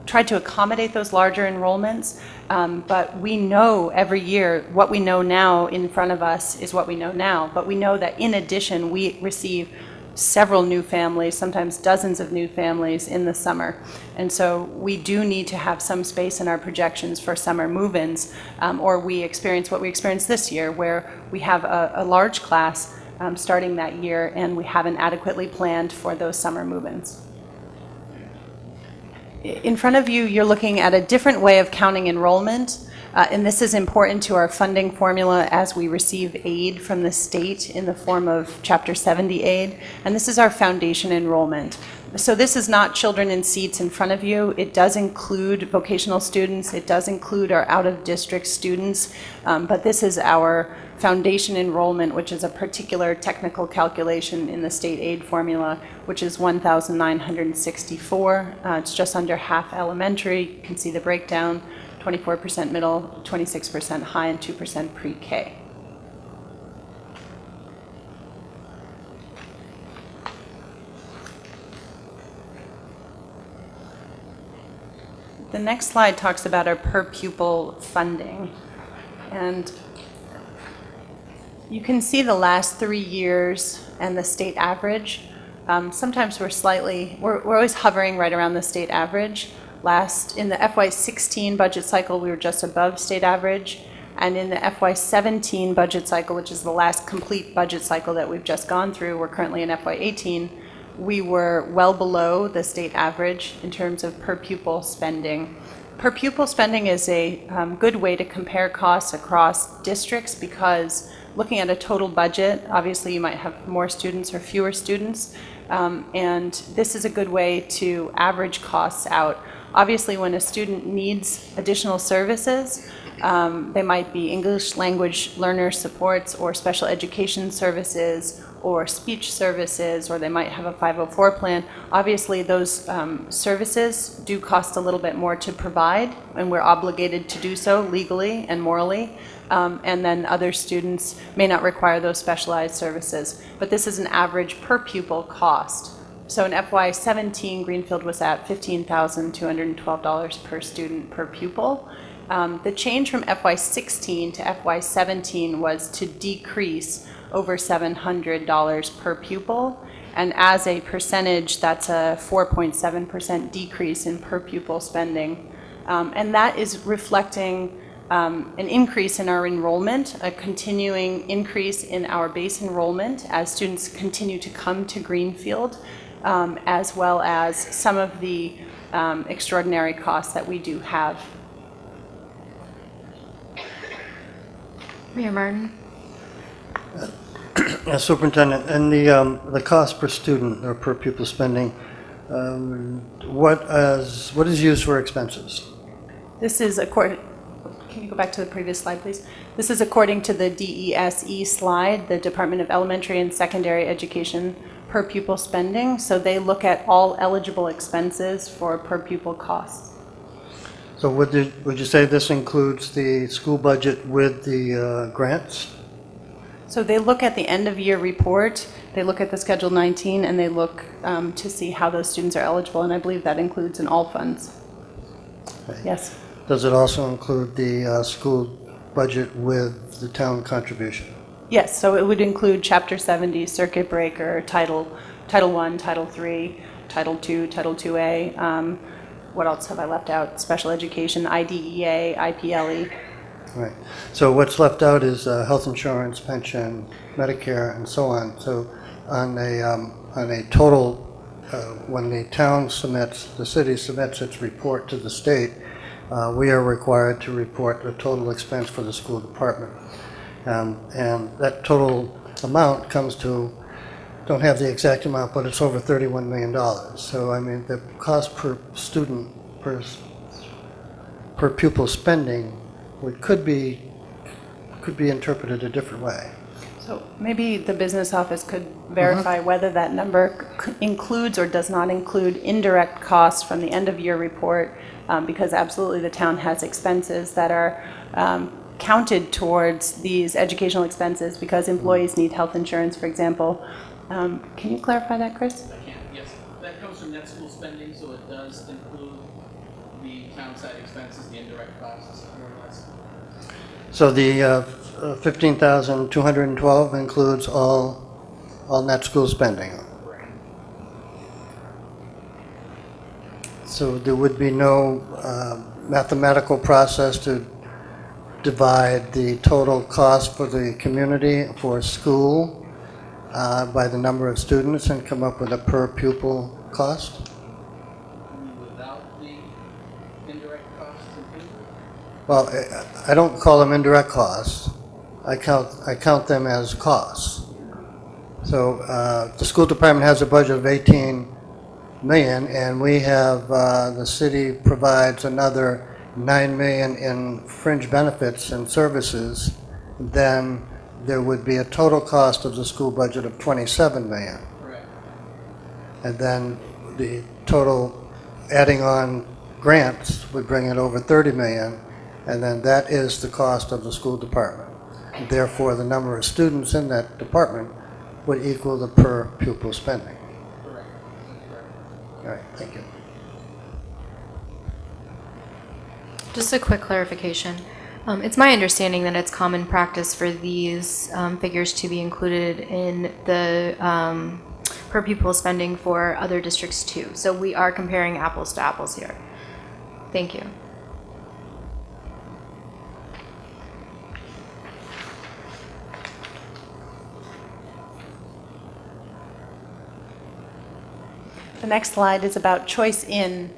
tried to accommodate those larger enrollments, but we know every year what we know now in front of us is what we know now, but we know that in addition we receive several new families, sometimes dozens of new families in the summer. And so we do need to have some space in our projections for summer move-ins, or we experience what we experienced this year, where we have a large class starting that year and we haven't adequately planned for those summer move-ins. In front of you, you're looking at a different way of counting enrollment. And this is important to our funding formula as we receive aid from the state in the form of Chapter 70 aid. And this is our foundation enrollment. So this is not children in seats in front of you. It does include vocational students. It does include our out-of-district students. But this is our foundation enrollment, which is a particular technical calculation in the state aid formula, which is 1,964. It's just under half elementary. You can see the breakdown. 24% middle, 26% high, and 2% pre-K. The next slide talks about our per pupil funding. And you can see the last 3 years and the state average. sometimes we're always hovering right around the state average. In the FY16 budget cycle, we were just above state average. And in the FY17 budget cycle, which is the last complete budget cycle that we've just gone through, we're currently in FY18, we were well below the state average in terms of per pupil spending. Per pupil spending is a good way to compare costs across districts because looking at a total budget, obviously you might have more students or fewer students, and this is a good way to average costs out. Obviously, when a student needs additional services, they might be English language learner supports or special education services or speech services, or they might have a 504 plan. Obviously, those services do cost a little bit more to provide, and we're obligated to do so legally and morally. And then other students may not require those specialized services. But this is an average per pupil cost. So in FY17, Greenfield was at $15,212 per student per pupil. The change from FY16 to FY17 was to decrease over $700 per pupil. And as a percentage, that's a 4.7% decrease in per pupil spending. And that is reflecting an increase in our enrollment, a continuing increase in our base enrollment as students continue to come to Greenfield, as well as some of the extraordinary costs that we do have. Mayor Martin? Superintendent, and the cost per student or per pupil spending, what is used for expenses? This is can you go back to the previous slide, please? This is according to the DESE slide, the Department of Elementary and Secondary Education per pupil spending. So they look at all eligible expenses for per pupil costs. So would you say this includes the school budget with the grants? So they look at the end of year report, they look at the Schedule 19, and they look to see how those students are eligible, and I believe that includes in all funds. Okay. Yes. Does it also include the school budget with the town contribution? Yes, so it would include Chapter 70, Circuit Breaker, Title I, Title III, Title II, Title IIA. What else have I left out? Special education, IDEA, IPLE. Right. So what's left out is health insurance, pension, Medicare, and so on. So on a total, when the city submits its report to the state, we are required to report the total expense for the school department. And that total amount comes to, don't have the exact amount, but it's over $31 million. So I mean, the cost per student, per pupil spending could be interpreted a different way. So maybe the business office could verify whether that number includes or does not include indirect costs from the end of year report, because absolutely the town has expenses that are counted towards these educational expenses because employees need health insurance, for example. Can you clarify that, Chris? I can, yes. That comes from net school spending, so it does include the town side expenses, the indirect costs, more or less. So the 15,212 includes all net school spending. So there would be no mathematical process to divide the total cost for the community for school by the number of students and come up with a per pupil cost? Without the indirect costs included? Well, I don't call them indirect costs. I count them as costs. So the school department has a budget of 18 million, and we have the city provides another 9 million in fringe benefits and services. Then there would be a total cost of the school budget of 27 million. Correct. And then the total adding on grants would bring it over 30 million, and then that is the cost of the school department. Therefore, the number of students in that department would equal the per pupil spending. Correct. All right, thank you. Just a quick clarification. It's my understanding that it's common practice for these figures to be included in the per pupil spending for other districts too. So we are comparing apples to apples here. Thank you. The next slide is about choice in.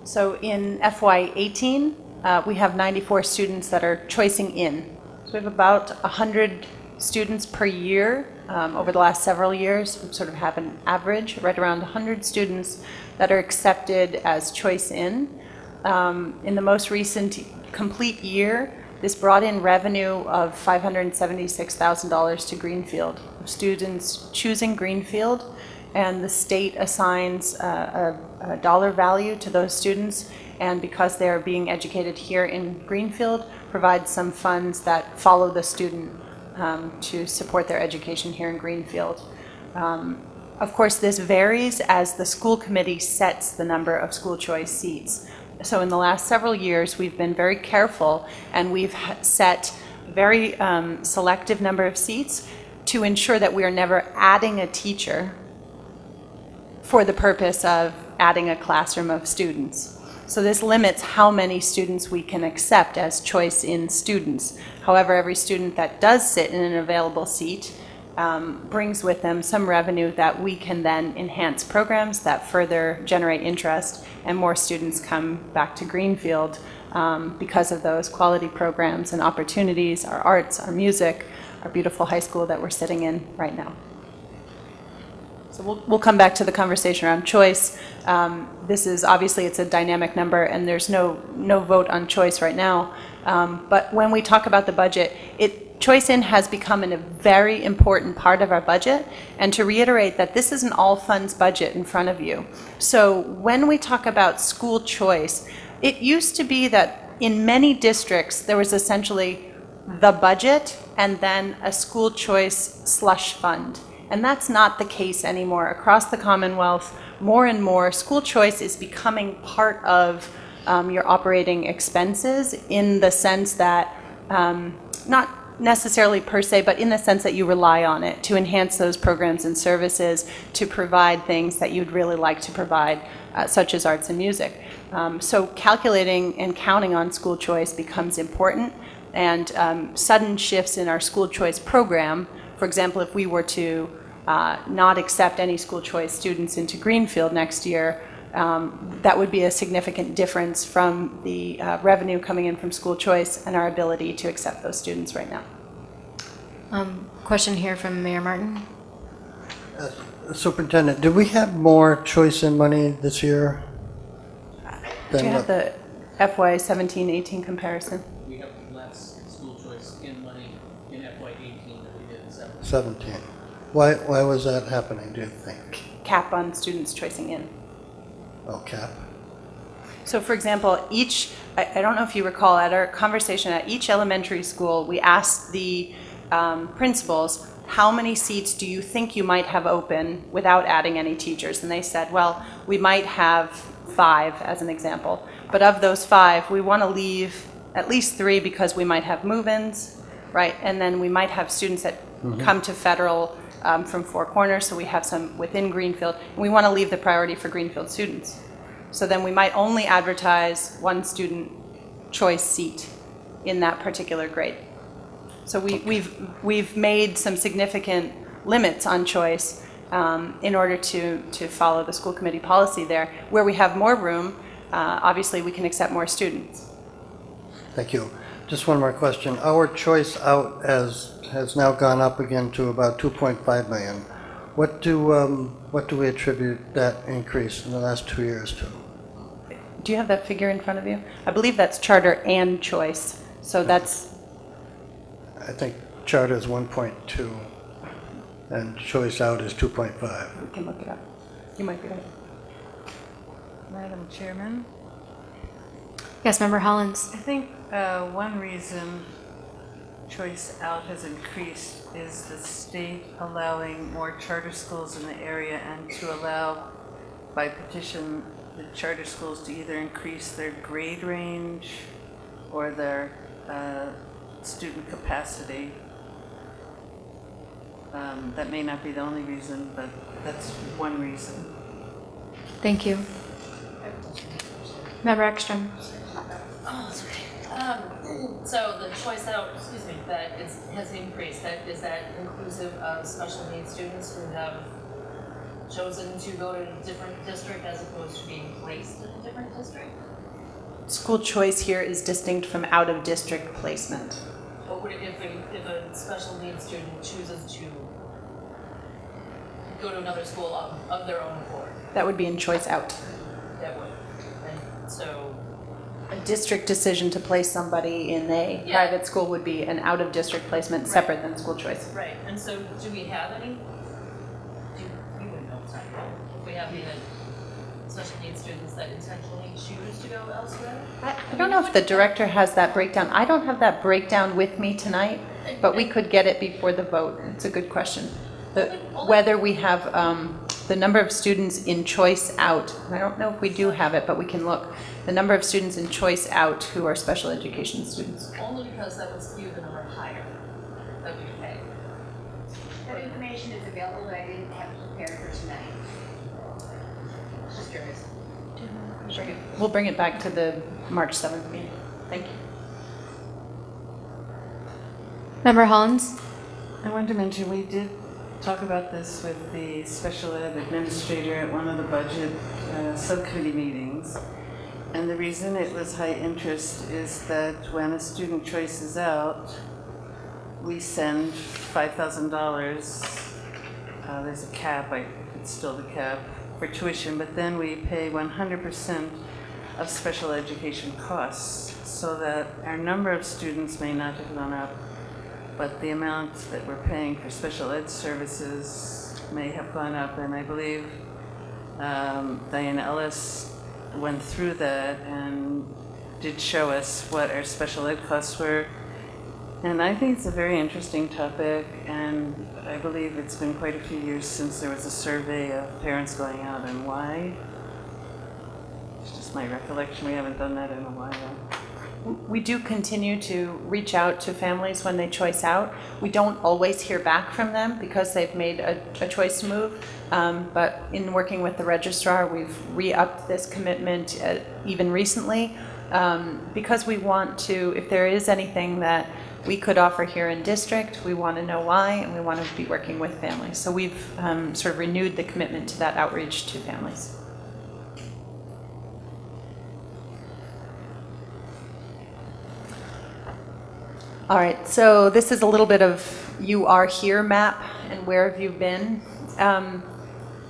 So in FY18, we have 94 students that are choicing in. So we have about 100 students per year over the last several years. We sort of have an average, right around 100 students that are accepted as choice in. In the most recent complete year, this brought in revenue of $576,000 to Greenfield. Students choosing Greenfield, and the state assigns a dollar value to those students, and because they're being educated here in Greenfield, provides some funds that follow the student to support their education here in Greenfield. Of course, this varies as the school committee sets the number of school choice seats. So in the last several years, we've been very careful, and we've set very selective number of seats to ensure that we are never adding a teacher for the purpose of adding a classroom of students. So this limits how many students we can accept as choice in students. However, every student that does sit in an available seat brings with them some revenue that we can then enhance programs that further generate interest, and more students come back to Greenfield because of those quality programs and opportunities, our arts, our music, our beautiful high school that we're sitting in right now. So we'll come back to the conversation around choice. This is obviously, it's a dynamic number, and there's no vote on choice right now. But when we talk about the budget, choice in has become a very important part of our budget. And to reiterate that this is an all funds budget in front of you. So when we talk about school choice, it used to be that in many districts there was essentially the budget and then a school choice slush fund. And that's not the case anymore. Across the Commonwealth, more and more, school choice is becoming part of your operating expenses, in the sense that, not necessarily per se, but in the sense that you rely on it to enhance those programs and services, to provide things that you'd really like to provide, such as arts and music. So calculating and counting on school choice becomes important, and sudden shifts in our school choice program. For example, if we were to not accept any school choice students into Greenfield next year, that would be a significant difference from the revenue coming in from school choice and our ability to accept those students right now. Question here from Mayor Martin. Superintendent, did we have more choice in money this year? Do you have the FY17-18 comparison? We have less school choice in money in FY18 than we did in 17. 17. Why was that happening, do you think? Cap on students choicing in. Oh, cap. So for example, I don't know if you recall, at our conversation at each elementary school, we asked the principals, how many seats do you think you might have open without adding any teachers? And they said, well, we might have 5 as an example. But of those 5, we want to leave at least 3 because we might have move-ins, right? And then we might have students that come to federal from Four Corners, so we have some within Greenfield. And we want to leave the priority for Greenfield students. So then we might only advertise 1 student choice seat in that particular grade. So we've made some significant limits on choice in order to follow the school committee policy there. Where we have more room, obviously we can accept more students. Thank you. Just one more question. Our choice out has now gone up again to about 2.5 million. What do we attribute that increase in the last 2 years to? Do you have that figure in front of you? I believe that's charter and choice. So that's... I think charter is 1.2 and choice out is 2.5. We can look it up. You might be right. Madam Chairman, Yes, Member Hollins. I think one reason choice out has increased is the state allowing more charter schools in the area, and to allow by petition the charter schools to either increase their grade range or their student capacity. That may not be the only reason, but that's one reason. Thank you. Member Ekstrom. Oh, it's okay. So the choice out, that has increased. Is that inclusive of special needs students who have chosen to go to a different district as opposed to being placed in a different district? School choice here is distinct from out-of-district placement. But would if a special needs student chooses to go to another school of their own accord, That would be in choice out. that would, and so. A district decision to place somebody in a Yeah. private school would be an out-of-district placement separate than school choice. Right, and so do we have any? You wouldn't know, sorry. If we have any special needs students that intentionally choose to go elsewhere? I don't know if the director has that breakdown. I don't have that breakdown with me tonight, but we could get it before the vote. It's a good question. Whether we have the number of students in choice out, I don't know if we do have it, but we can look. The number of students in choice out who are special education students. Only because that would skew the number higher that we pay. That information is available, but I didn't have it prepared for tonight. Just curious. We'll bring it back to the March 7th meeting. Thank you. Member Hollins. I wanted to mention, we did talk about this with the special ed administrator at one of the budget subcommittee meetings. And the reason it was high interest is that when a student choice is out, we send $5,000. There's a cap, it's still the cap, for tuition, but then we pay 100% of special education costs, so that our number of students may not have gone up, but the amount that we're paying for special ed services may have gone up. And I believe Diane Ellis went through that and did show us what our special ed costs were. And I think it's a very interesting topic, and I believe it's been quite a few years since there was a survey of parents going out and why. It's just my recollection, we haven't done that in a while. We do continue to reach out to families when they choice out. We don't always hear back from them because they've made a choice to move. But in working with the registrar, we've re-upped this commitment even recently because we want to, if there is anything that we could offer here in district, we want to know why, and we want to be working with families. So we've sort of renewed the commitment to that outreach to families. All right, so this is a little bit of you are here map and where have you been.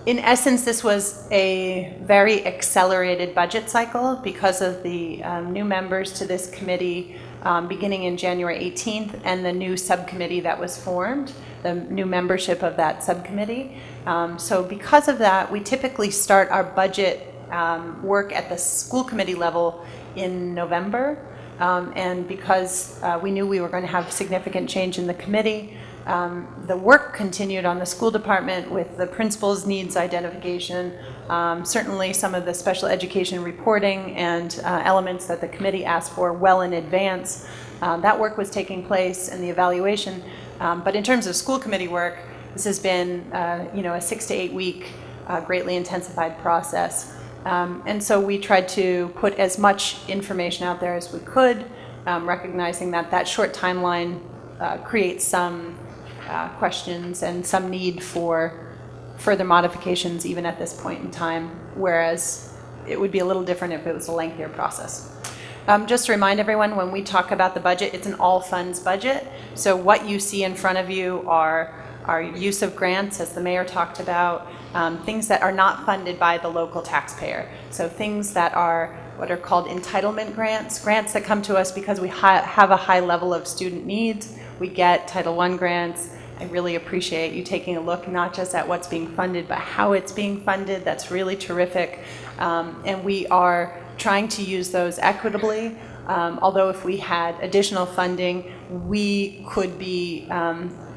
In essence, this was a very accelerated budget cycle because of the new members to this committee beginning in January 18th and the new subcommittee that was formed, the new membership of that subcommittee. So because of that, we typically start our budget work at the school committee level in November. And because we knew we were going to have significant change in the committee, the work continued on the school department with the principal's needs identification, certainly some of the special education reporting and elements that the committee asked for well in advance. That work was taking place and the evaluation. But in terms of school committee work, this has been a 6 to 8 week greatly intensified process. And so we tried to put as much information out there as we could, recognizing that that short timeline creates some questions and some need for further modifications even at this point in time, whereas it would be a little different if it was a lengthier process. Just to remind everyone, when we talk about the budget, it's an all funds budget. So what you see in front of you are our use of grants, as the mayor talked about, things that are not funded by the local taxpayer. So things that are what are called entitlement grants, grants that come to us because we have a high level of student needs. We get Title I grants. I really appreciate you taking a look not just at what's being funded, but how it's being funded. That's really terrific. And we are trying to use those equitably. Although if we had additional funding, we could be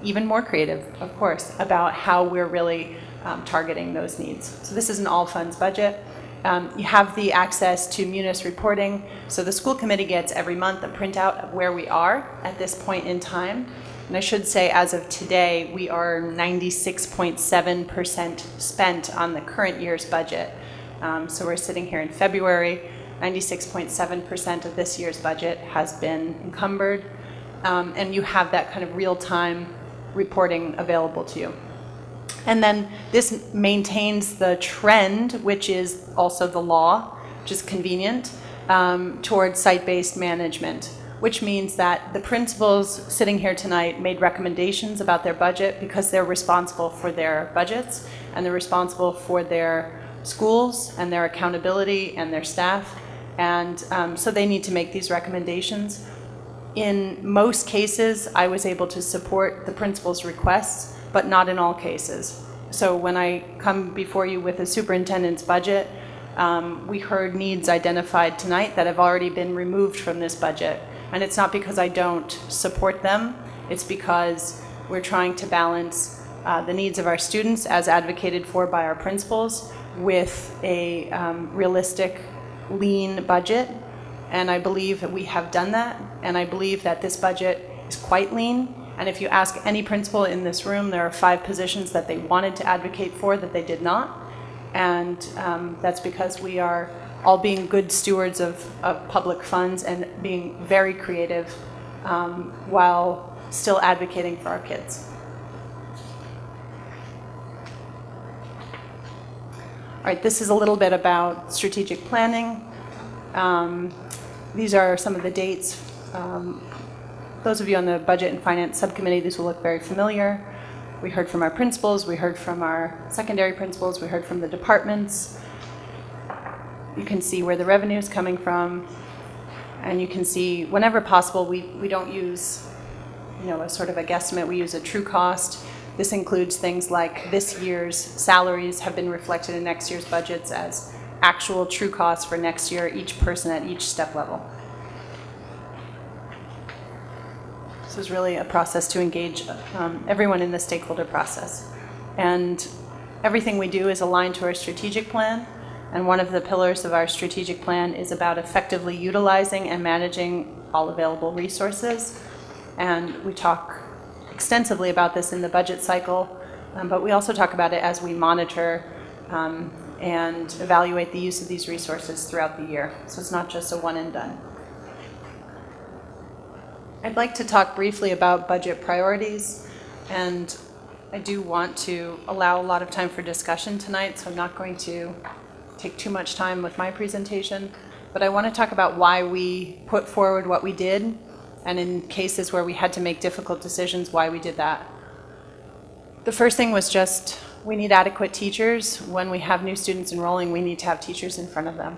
even more creative, of course, about how we're really targeting those needs. So this is an all funds budget. You have the access to Munis reporting. So the school committee gets every month a printout of where we are at this point in time. And I should say, as of today, we are 96.7% spent on the current year's budget. So we're sitting here in February, 96.7% of this year's budget has been encumbered, and you have that kind of real-time reporting available to you. And then this maintains the trend, which is also the law, which is convenient, towards site-based management, which means that the principals sitting here tonight made recommendations about their budget because they're responsible for their budgets and they're responsible for their schools and their accountability and their staff. And so they need to make these recommendations. In most cases, I was able to support the principal's requests, but not in all cases. So when I come before you with a superintendent's budget, we heard needs identified tonight that have already been removed from this budget. And it's not because I don't support them, it's because we're trying to balance the needs of our students as advocated for by our principals with a realistic, lean budget. And I believe that we have done that, and I believe that this budget is quite lean. And if you ask any principal in this room, there are 5 positions that they wanted to advocate for that they did not. And that's because we are all being good stewards of public funds and being very creative while still advocating for our kids. All right, this is a little bit about strategic planning. These are some of the dates. Those of you on the Budget and Finance Subcommittee, these will look very familiar. We heard from our principals, we heard from our secondary principals, we heard from the departments. You can see where the revenue is coming from, and you can see whenever possible, we don't use, a sort of a guesstimate, we use a true cost. This includes things like this year's salaries have been reflected in next year's budgets as actual true costs for next year, each person at each step level. This is really a process to engage everyone in the stakeholder process. And everything we do is aligned to our strategic plan. And one of the pillars of our strategic plan is about effectively utilizing and managing all available resources. And we talk extensively about this in the budget cycle, but we also talk about it as we monitor and evaluate the use of these resources throughout the year. So it's not just a one and done. I'd like to talk briefly about budget priorities, and I do want to allow a lot of time for discussion tonight, so I'm not going to take too much time with my presentation, but I want to talk about why we put forward what we did, and in cases where we had to make difficult decisions, why we did that. The first thing was just, we need adequate teachers. When we have new students enrolling, we need to have teachers in front of them.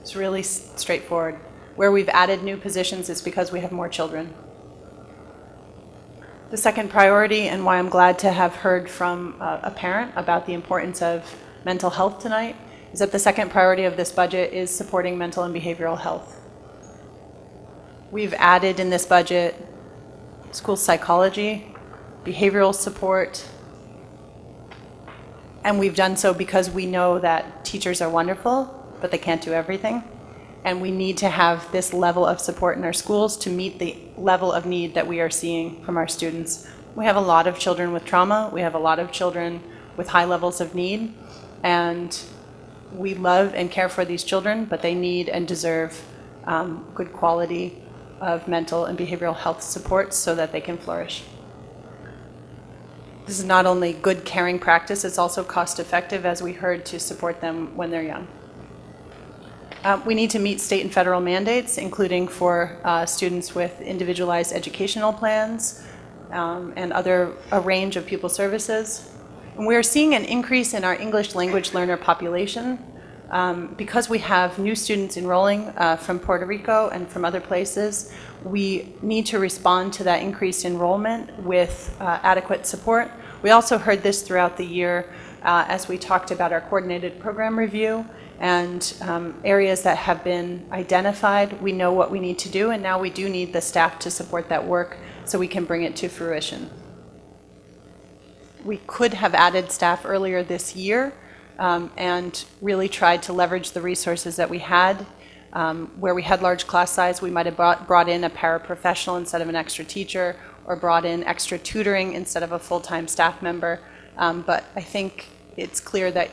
It's really straightforward. Where we've added new positions, it's because we have more children. The second priority, and why I'm glad to have heard from a parent about the importance of mental health tonight, is that the second priority of this budget is supporting mental and behavioral health. We've added in this budget school psychology, behavioral support, and we've done so because we know that teachers are wonderful, but they can't do everything. And we need to have this level of support in our schools to meet the level of need that we are seeing from our students. We have a lot of children with trauma, we have a lot of children with high levels of need, and we love and care for these children, but they need and deserve good quality of mental and behavioral health supports so that they can flourish. This is not only good caring practice, it's also cost effective, as we heard, to support them when they're young. We need to meet state and federal mandates, including for students with individualized educational plans and a range of pupil services. And we're seeing an increase in our English language learner population because we have new students enrolling from Puerto Rico and from other places. We need to respond to that increased enrollment with adequate support. We also heard this throughout the year as we talked about our coordinated program review and areas that have been identified. We know what we need to do, and now we do need the staff to support that work so we can bring it to fruition. We could have added staff earlier this year and really tried to leverage the resources that we had. Where we had large class size, we might have brought in a paraprofessional instead of an extra teacher, or brought in extra tutoring instead of a full-time staff member. But I think it's clear that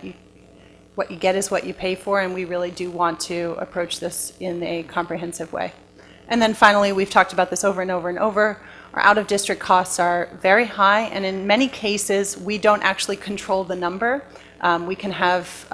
what you get is what you pay for, and we really do want to approach this in a comprehensive way. And then finally, we've talked about this over and over and over. Our out-of-district costs are very high, and in many cases, we don't actually control the number. We can have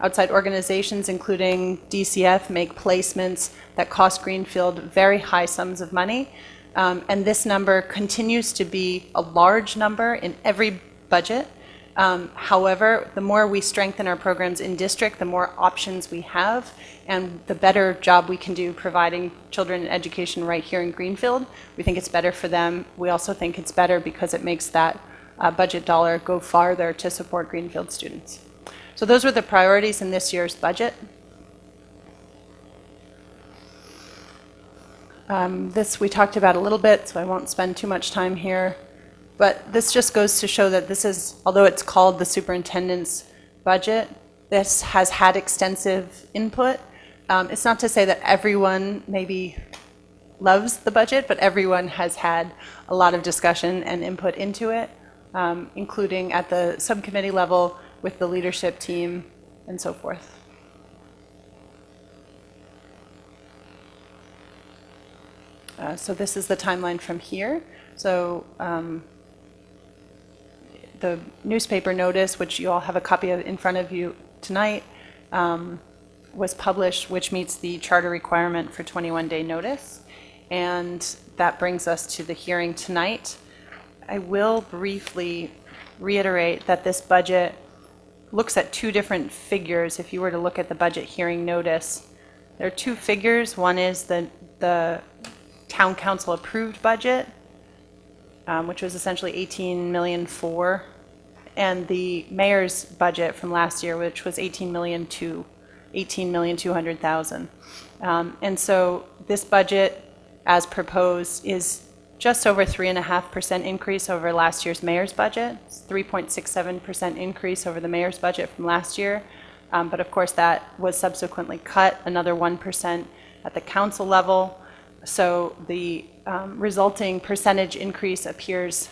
outside organizations, including DCF, make placements that cost Greenfield very high sums of money. And this number continues to be a large number in every budget. However, the more we strengthen our programs in district, the more options we have, and the better job we can do providing children education right here in Greenfield. We think it's better for them. We also think it's better because it makes that budget dollar go farther to support Greenfield students. So those were the priorities in this year's budget. This we talked about a little bit, so I won't spend too much time here. But this just goes to show that this is, although it's called the superintendent's budget, this has had extensive input. It's not to say that everyone maybe loves the budget, but everyone has had a lot of discussion and input into it, including at the subcommittee level with the leadership team and so forth. So this is the timeline from here. So the newspaper notice, which you all have a copy of in front of you tonight, was published, which meets the charter requirement for 21-day notice. And that brings us to the hearing tonight. I will briefly reiterate that this budget looks at two different figures. If you were to look at the budget hearing notice, there are two figures. One is the town council approved budget, which was essentially $18,000,004, and the mayor's budget from last year, which was $18,200,000. And so this budget, as proposed, is just over 3.5% increase over last year's mayor's budget. It's 3.67% increase over the mayor's budget from last year. But of course, that was subsequently cut another 1% at the council level. So the resulting percentage increase appears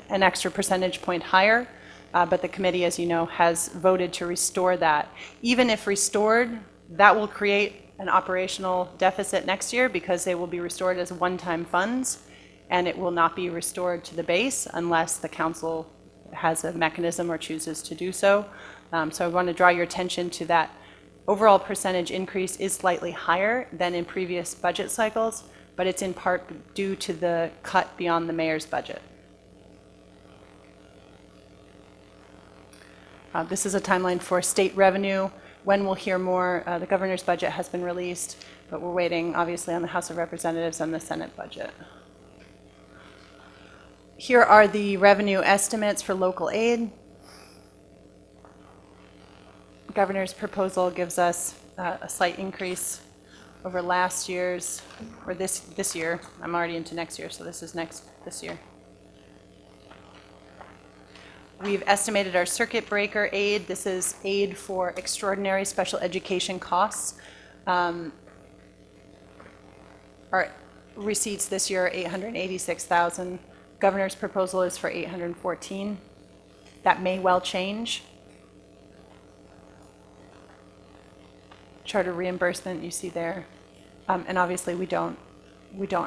an extra percentage point higher, but the committee, as you know, has voted to restore that. Even if restored, that will create an operational deficit next year because they will be restored as one-time funds, and it will not be restored to the base unless the council has a mechanism or chooses to do so. So I want to draw your attention to that. Overall percentage increase is slightly higher than in previous budget cycles, but it's in part due to the cut beyond the mayor's budget. This is a timeline for state revenue. When we'll hear more, the governor's budget has been released, but we're waiting obviously on the House of Representatives and the Senate budget. Here are the revenue estimates for local aid. Governor's proposal gives us a slight increase over last year's, or this year. I'm already into next year, so this is this year. We've estimated our circuit breaker aid. This is aid for extraordinary special education costs. Our receipts this year are $886,000. Governor's proposal is for $814,000. That may well change. Charter reimbursement you see there, and obviously we don't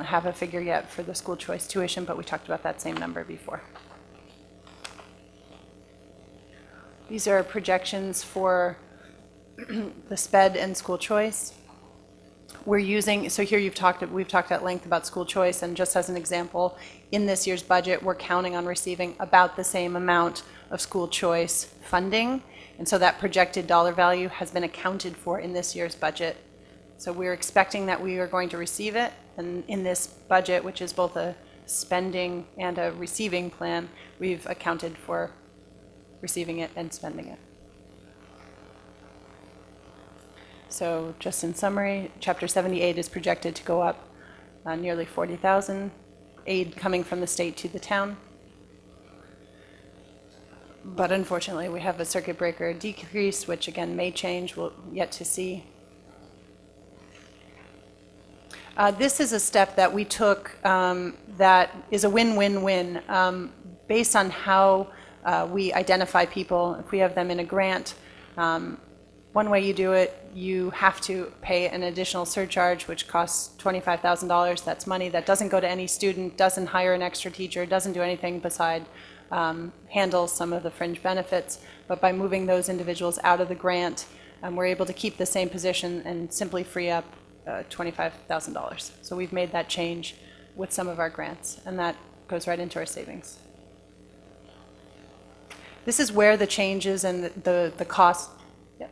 have a figure yet for the school choice tuition, but we talked about that same number before. These are projections for the SPED and school choice. We're using, so here we've talked at length about school choice, and just as an example, in this year's budget, we're counting on receiving about the same amount of school choice funding, and so that projected dollar value has been accounted for in this year's budget. So we're expecting that we are going to receive it, and in this budget, which is both a spending and a receiving plan, we've accounted for receiving it and spending it. So just in summary, Chapter 78 is projected to go up nearly $40,000, aid coming from the state to the town. But unfortunately, we have a circuit breaker decrease, which again may change, we'll yet to see. This is a step that we took that is a win-win-win based on how we identify people. If we have them in a grant, one way you do it, you have to pay an additional surcharge, which costs $25,000. That's money that doesn't go to any student, doesn't hire an extra teacher, doesn't do anything beside handle some of the fringe benefits. But by moving those individuals out of the grant, we're able to keep the same position and simply free up $25,000. So we've made that change with some of our grants, and that goes right into our savings. This is where the changes and the cost. Yep.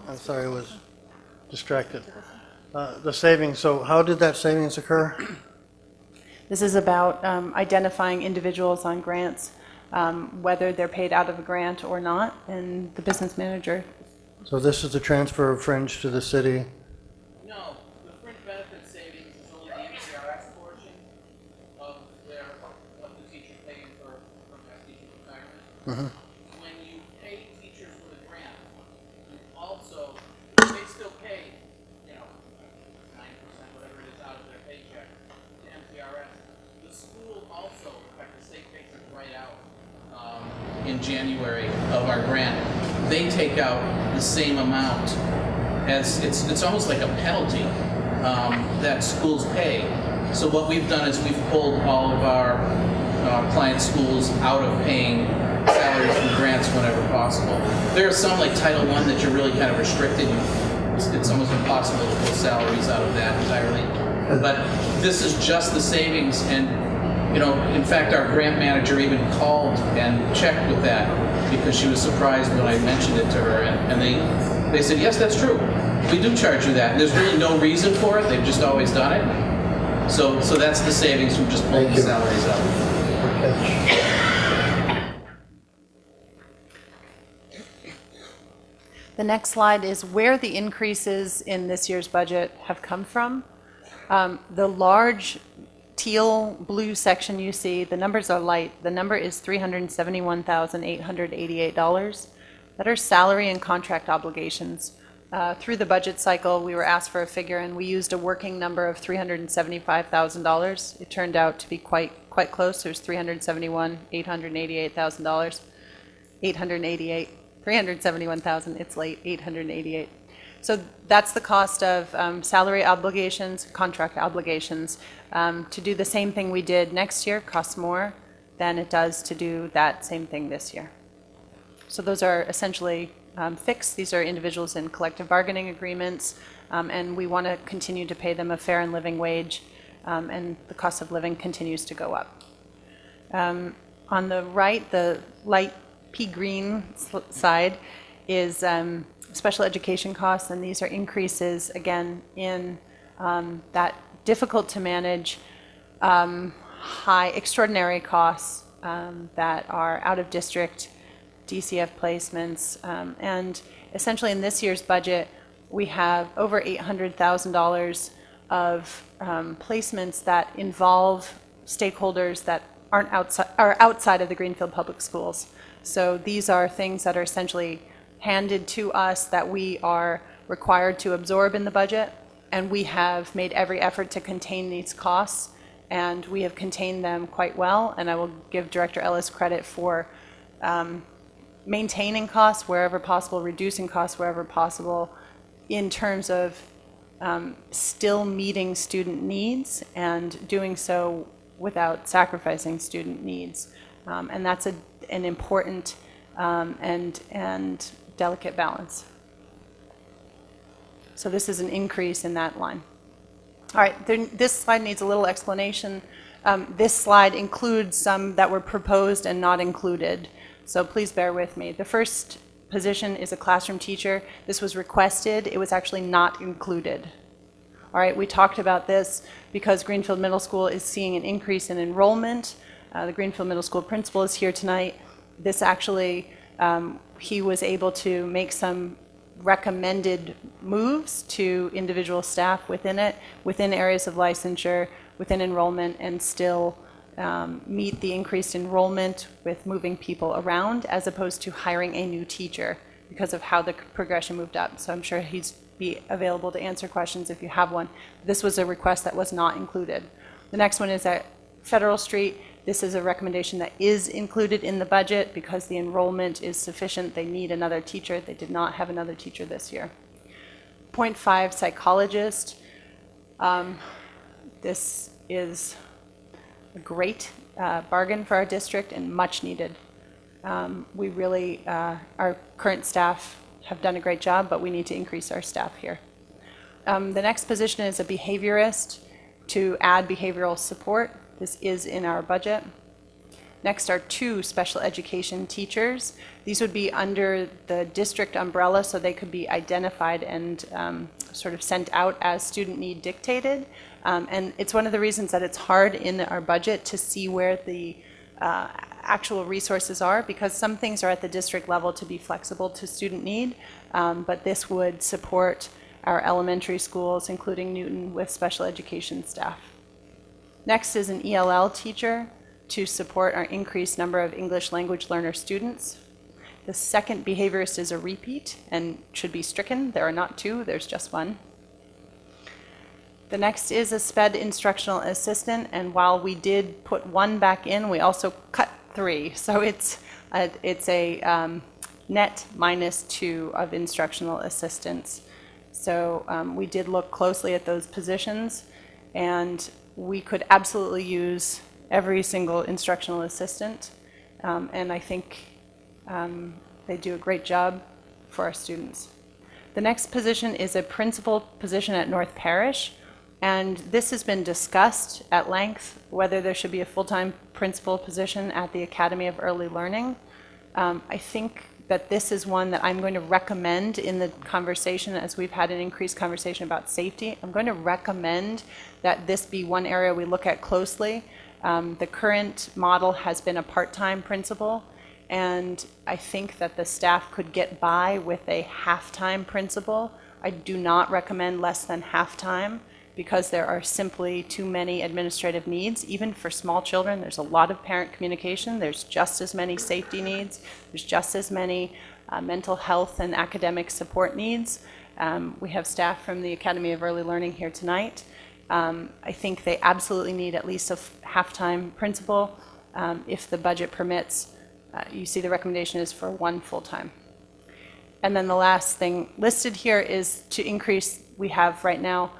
I'm sorry, I was distracted. The savings, so how did that savings occur? This is about identifying individuals on grants, whether they're paid out of a grant or not, and the business manager. So this is the transfer of fringe to the city? No, the fringe benefit savings is only the MCRS portion of what the teacher paid for past teacher retirement. Mm-hmm. When you pay teachers with a grant, you also, they still pay, 9%, whatever it is out of their paycheck to MCRS. The school also, in fact, the state takes it right out in January of our grant. They take out the same amount as, it's almost like a penalty that schools pay. So what we've done is we've pulled all of our client schools out of paying salaries from grants whenever possible. There are some like Title I that you're really kind of restricted. It's almost impossible to pull salaries out of that entirely. But this is just the savings, and in fact, our grant manager even called and checked with that because she was surprised when I mentioned it to her, and they said, yes, that's true. We do charge you that. And there's really no reason for it. They've just always done it. So that's the savings from just pulling the salaries out. The next slide is where the increases in this year's budget have come from. The large teal blue section you see, the numbers are light. The number is $371,888. That are salary and contract obligations. Through the budget cycle, we were asked for a figure, and we used a working number of $375,000. It turned out to be quite close. There's $371,888. 371,000. It's late. 888. So that's the cost of salary obligations, contract obligations. To do the same thing we did next year costs more than it does to do that same thing this year. So those are essentially fixed. These are individuals in collective bargaining agreements, and we want to continue to pay them a fair and living wage, and the cost of living continues to go up. On the right, the light pea green side is special education costs, and these are increases, again, in that difficult to manage, high, extraordinary costs that are out of district, DCF placements, and essentially in this year's budget, we have over $800,000 of placements that involve stakeholders that are outside of the Greenfield Public Schools. So these are things that are essentially handed to us that we are required to absorb in the budget, and we have made every effort to contain these costs, and we have contained them quite well, and I will give Director Ellis credit for maintaining costs wherever possible, reducing costs wherever possible, in terms of still meeting student needs and doing so without sacrificing student needs. And that's an important and delicate balance. So this is an increase in that line. All right, this slide needs a little explanation. This slide includes some that were proposed and not included, so please bear with me. The first position is a classroom teacher. This was requested. It was actually not included. All right, we talked about this because Greenfield Middle School is seeing an increase in enrollment. The Greenfield Middle School principal is here tonight. This actually, he was able to make some recommended moves to individual staff within it, within areas of licensure, within enrollment, and still meet the increased enrollment with moving people around as opposed to hiring a new teacher because of how the progression moved up. So I'm sure he'd be available to answer questions if you have one. This was a request that was not included. The next one is at Federal Street. This is a recommendation that is included in the budget because the enrollment is sufficient. They need another teacher. They did not have another teacher this year. 0.5 psychologist. This is a great bargain for our district and much needed. We really, our current staff have done a great job, but we need to increase our staff here. The next position is a behaviorist to add behavioral support. This is in our budget. Next are 2 special education teachers. These would be under the district umbrella, so they could be identified and sort of sent out as student need dictated. And it's one of the reasons that it's hard in our budget to see where the actual resources are, because some things are at the district level to be flexible to student need, but this would support our elementary schools, including Newton, with special education staff. Next is an ELL teacher to support our increased number of English language learner students. The second behaviorist is a repeat and should be stricken. There are not 2, there's just 1. The next is a SPED instructional assistant, and while we did put 1 back in, we also cut 3. So it's a net -2 of instructional assistants. So we did look closely at those positions, and we could absolutely use every single instructional assistant, and I think they do a great job for our students. The next position is a principal position at North Parish, and this has been discussed at length, whether there should be a full-time principal position at the Academy of Early Learning. I think that this is one that I'm going to recommend in the conversation, as we've had an increased conversation about safety. I'm going to recommend that this be one area we look at closely. The current model has been a part-time principal, and I think that the staff could get by with a half-time principal. I do not recommend less than half-time because there are simply too many administrative needs. Even for small children, there's a lot of parent communication. There's just as many safety needs. There's just as many mental health and academic support needs. We have staff from the Academy of Early Learning here tonight. I think they absolutely need at least a half-time principal. If the budget permits, you see the recommendation is for 1 full-time. And then the last thing listed here is to increase, we have right now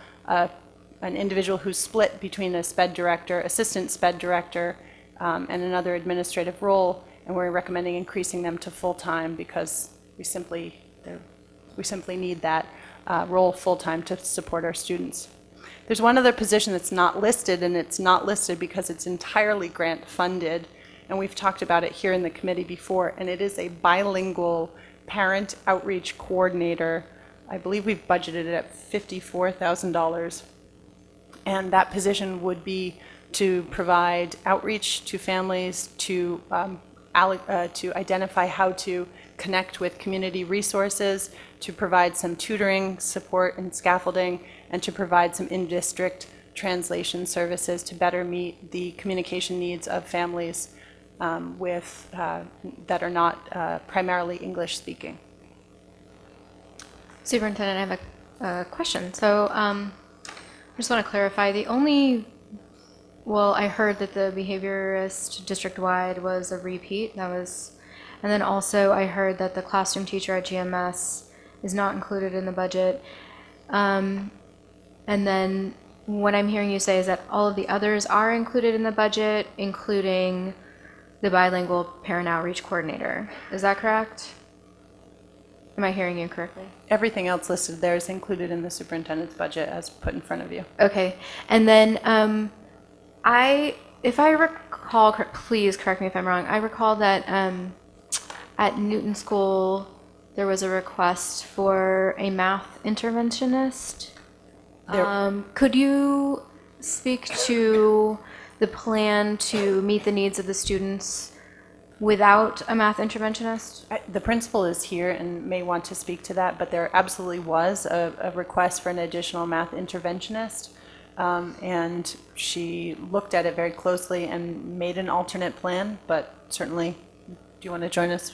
an individual who's split between a SPED director, assistant SPED director, and another administrative role, and we're recommending increasing them to full-time because we simply need that role full-time to support our students. There's one other position that's not listed, and it's not listed because it's entirely grant funded, and we've talked about it here in the committee before, and it is a bilingual parent outreach coordinator. I believe we've budgeted it at $54,000. And that position would be to provide outreach to families, to identify how to connect with community resources, to provide some tutoring, support, and scaffolding, and to provide some in-district translation services to better meet the communication needs of families that are not primarily English speaking. Superintendent, I have a question. So I just want to clarify, I heard that the behaviorist district-wide was a repeat. And then also I heard that the classroom teacher at GMS is not included in the budget. And then what I'm hearing you say is that all of the others are included in the budget, including the bilingual parent outreach coordinator. Is that correct? Am I hearing you correctly? Everything else listed there is included in the superintendent's budget as put in front of you. Okay. And then if I recall, please correct me if I'm wrong, I recall that at Newton School there was a request for a math interventionist. Could you speak to the plan to meet the needs of the students without a math interventionist? The principal is here and may want to speak to that, but there absolutely was a request for an additional math interventionist, and she looked at it very closely and made an alternate plan, but certainly, do you want to join us?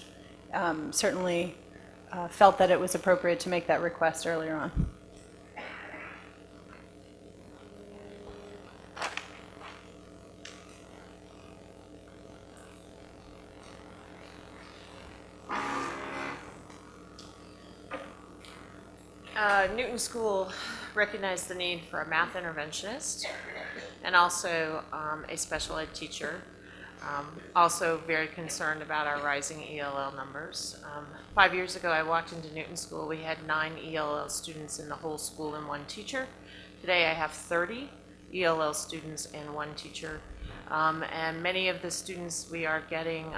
Certainly felt that it was appropriate to make that request earlier on. Newton School recognized the need for a math interventionist and also a special ed teacher. Also very concerned about our rising ELL numbers. 5 years ago, I walked into Newton School. We had 9 ELL students in the whole school and 1 teacher. Today, I have 30 ELL students and 1 teacher. And many of the students we are getting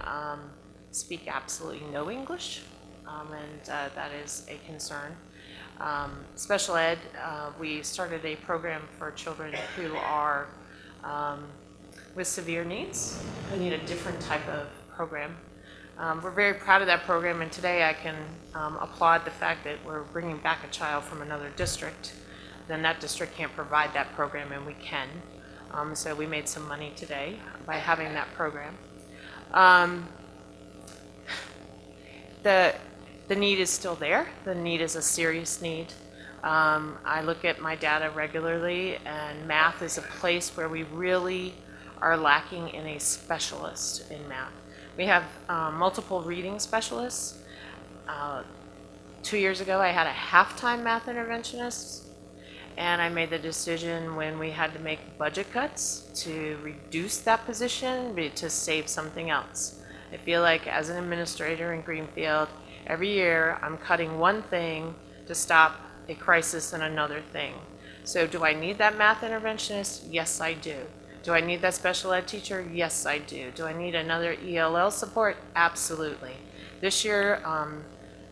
speak absolutely no English, and that is a concern. Special ed, we started a program for children who are with severe needs, who need a different type of program. We're very proud of that program, and today I can applaud the fact that we're bringing back a child from another district. Then that district can't provide that program, and we can. So we made some money today by having that program. The need is still there. The need is a serious need. I look at my data regularly, and math is a place where we really are lacking in a specialist in math. We have multiple reading specialists. 2 years ago, I had a half-time math interventionist, and I made the decision when we had to make budget cuts to reduce that position to save something else. I feel like as an administrator in Greenfield, every year I'm cutting one thing to stop a crisis in another thing. So do I need that math interventionist? Yes, I do. Do I need that special ed teacher? Yes, I do. Do I need another ELL support? Absolutely. This year,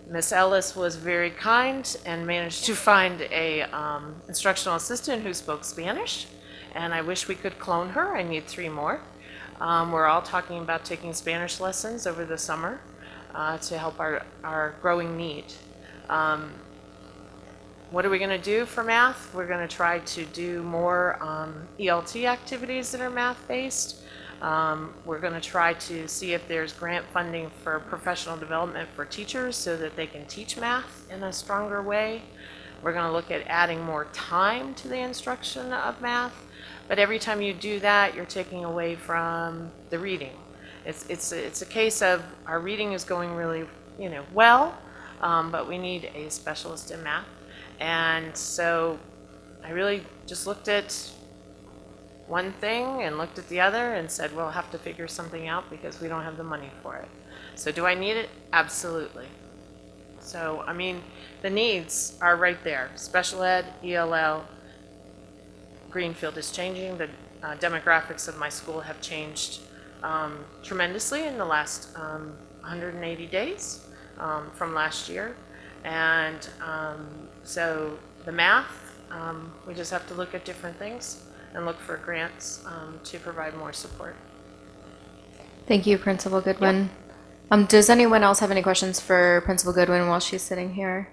Miss Ellis was very kind and managed to find a instructional assistant who spoke Spanish, and I wish we could clone her. I need 3 more. We're all talking about taking Spanish lessons over the summer to help our growing need. What are we going to do for math? We're going to try to do more ELT activities that are math-based. We're going to try to see if there's grant funding for professional development for teachers so that they can teach math in a stronger way. We're going to look at adding more time to the instruction of math. But every time you do that, you're taking away from the reading. It's a case of our reading is going really, well, but we need a specialist in math. And so I really just looked at one thing and looked at the other and said, we'll have to figure something out because we don't have the money for it. So do I need it? Absolutely. So, I mean, the needs are right there. Special ed, ELL, Greenfield is changing. The demographics of my school have changed tremendously in the last 180 days from last year. And so the math, we just have to look at different things and look for grants to provide more support. Thank you, Principal Goodwin. Does anyone else have any questions for Principal Goodwin while she's sitting here?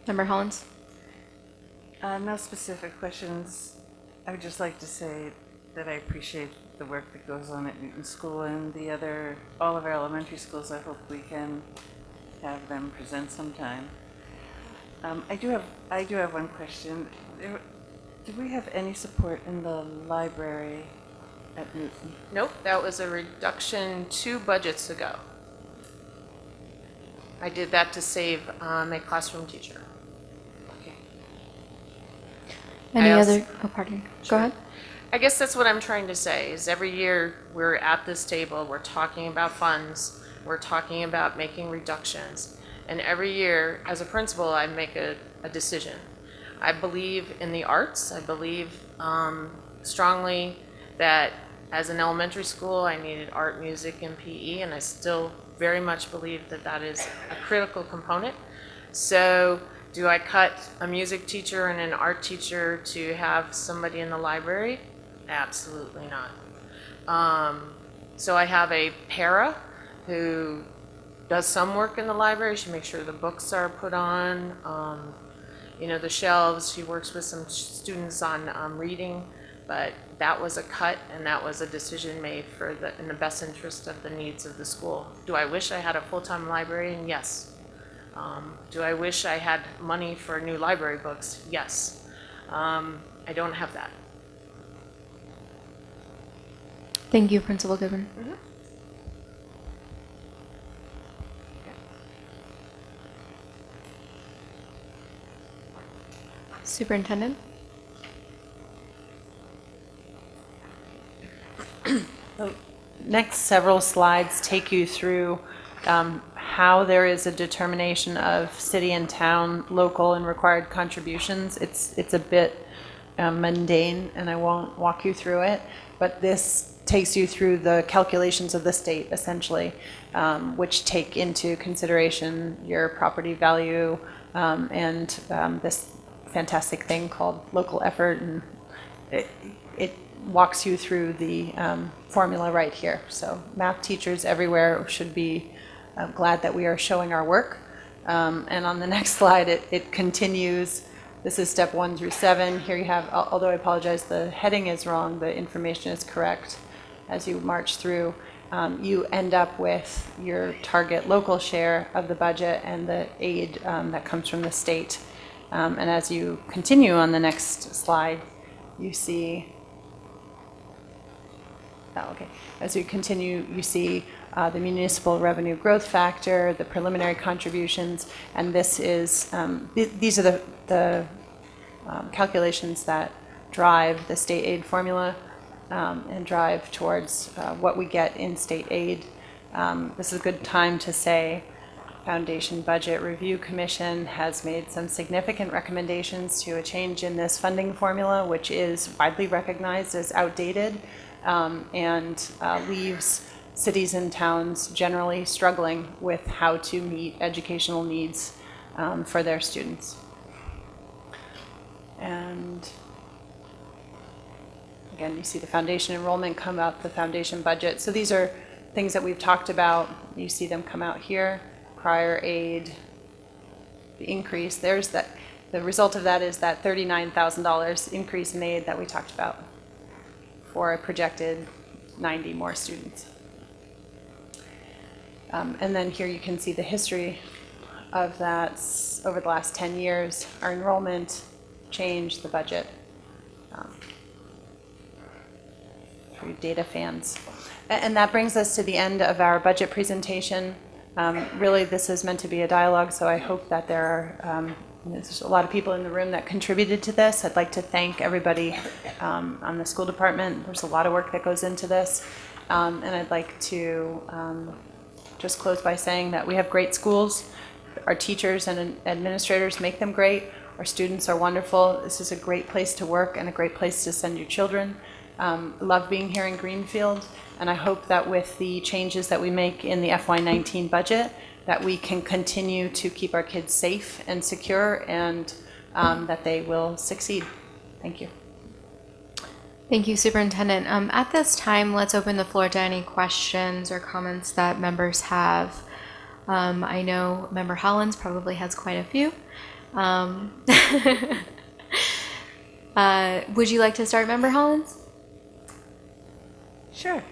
Member Hollins? No specific questions. I would just like to say that I appreciate the work that goes on at Newton School and all of our elementary schools. I hope we can have them present sometime. I do have one question. Do we have any support in the library at Newton? Nope, that was a reduction 2 budgets ago. I did that to save a classroom teacher. Okay. Any other? Oh, pardon. Go ahead. I guess that's what I'm trying to say, is every year we're at this table, we're talking about funds, we're talking about making reductions. And every year, as a principal, I make a decision. I believe in the arts. I believe strongly that as an elementary school, I needed art, music, and PE, and I still very much believe that that is a critical component. So do I cut a music teacher and an art teacher to have somebody in the library? Absolutely not. So I have a para who does some work in the library. She makes sure the books are put on, the shelves. She works with some students on reading, but that was a cut, and that was a decision made in the best interest of the needs of the school. Do I wish I had a full-time librarian? Yes. Do I wish I had money for new library books? Yes. I don't have that. Thank you, Principal Goodwin. Mm-hmm. Superintendent? The next several slides take you through how there is a determination of city and town, local and required contributions. It's a bit mundane, and I won't walk you through it, but this takes you through the calculations of the state, essentially, which take into consideration your property value and this fantastic thing called local effort, and it walks you through the formula right here. So math teachers everywhere should be glad that we are showing our work. And on the next slide, it continues. This is step 1 through 7. Here you have, although I apologize, the heading is wrong, the information is correct. As you march through, you end up with your target local share of the budget and the aid that comes from the state. And as you continue on the next slide, you see, as you continue, you see the municipal revenue growth factor, the preliminary contributions, and this is, these are the calculations that drive the state aid formula and drive towards what we get in state aid. This is a good time to say Foundation Budget Review Commission has made some significant recommendations to a change in this funding formula, which is widely recognized as outdated and leaves cities and towns generally struggling with how to meet educational needs for their students. And again, you see the foundation enrollment come out, the foundation budget. So these are things that we've talked about. You see them come out here. Prior aid, the increase. There's that. The result of that is that $39,000 increase in aid that we talked about for a projected 90 more students. And then here you can see the history of that over the last 10 years. Our enrollment changed, the budget. For you data fans. And that brings us to the end of our budget presentation. Really, this is meant to be a dialogue, so I hope that there are there's a lot of people in the room that contributed to this. I'd like to thank everybody on the school department. There's a lot of work that goes into this. And I'd like to just close by saying that we have great schools. Our teachers and administrators make them great. Our students are wonderful. This is a great place to work and a great place to send your children. Love being here in Greenfield, and I hope that with the changes that we make in the FY19 budget, that we can continue to keep our kids safe and secure, and that they will succeed. Thank you. Thank you, Superintendent. At this time, let's open the floor to any questions or comments that members have. I know Member Hollins probably has quite a few. Would you like to start, Member Hollins? Sure.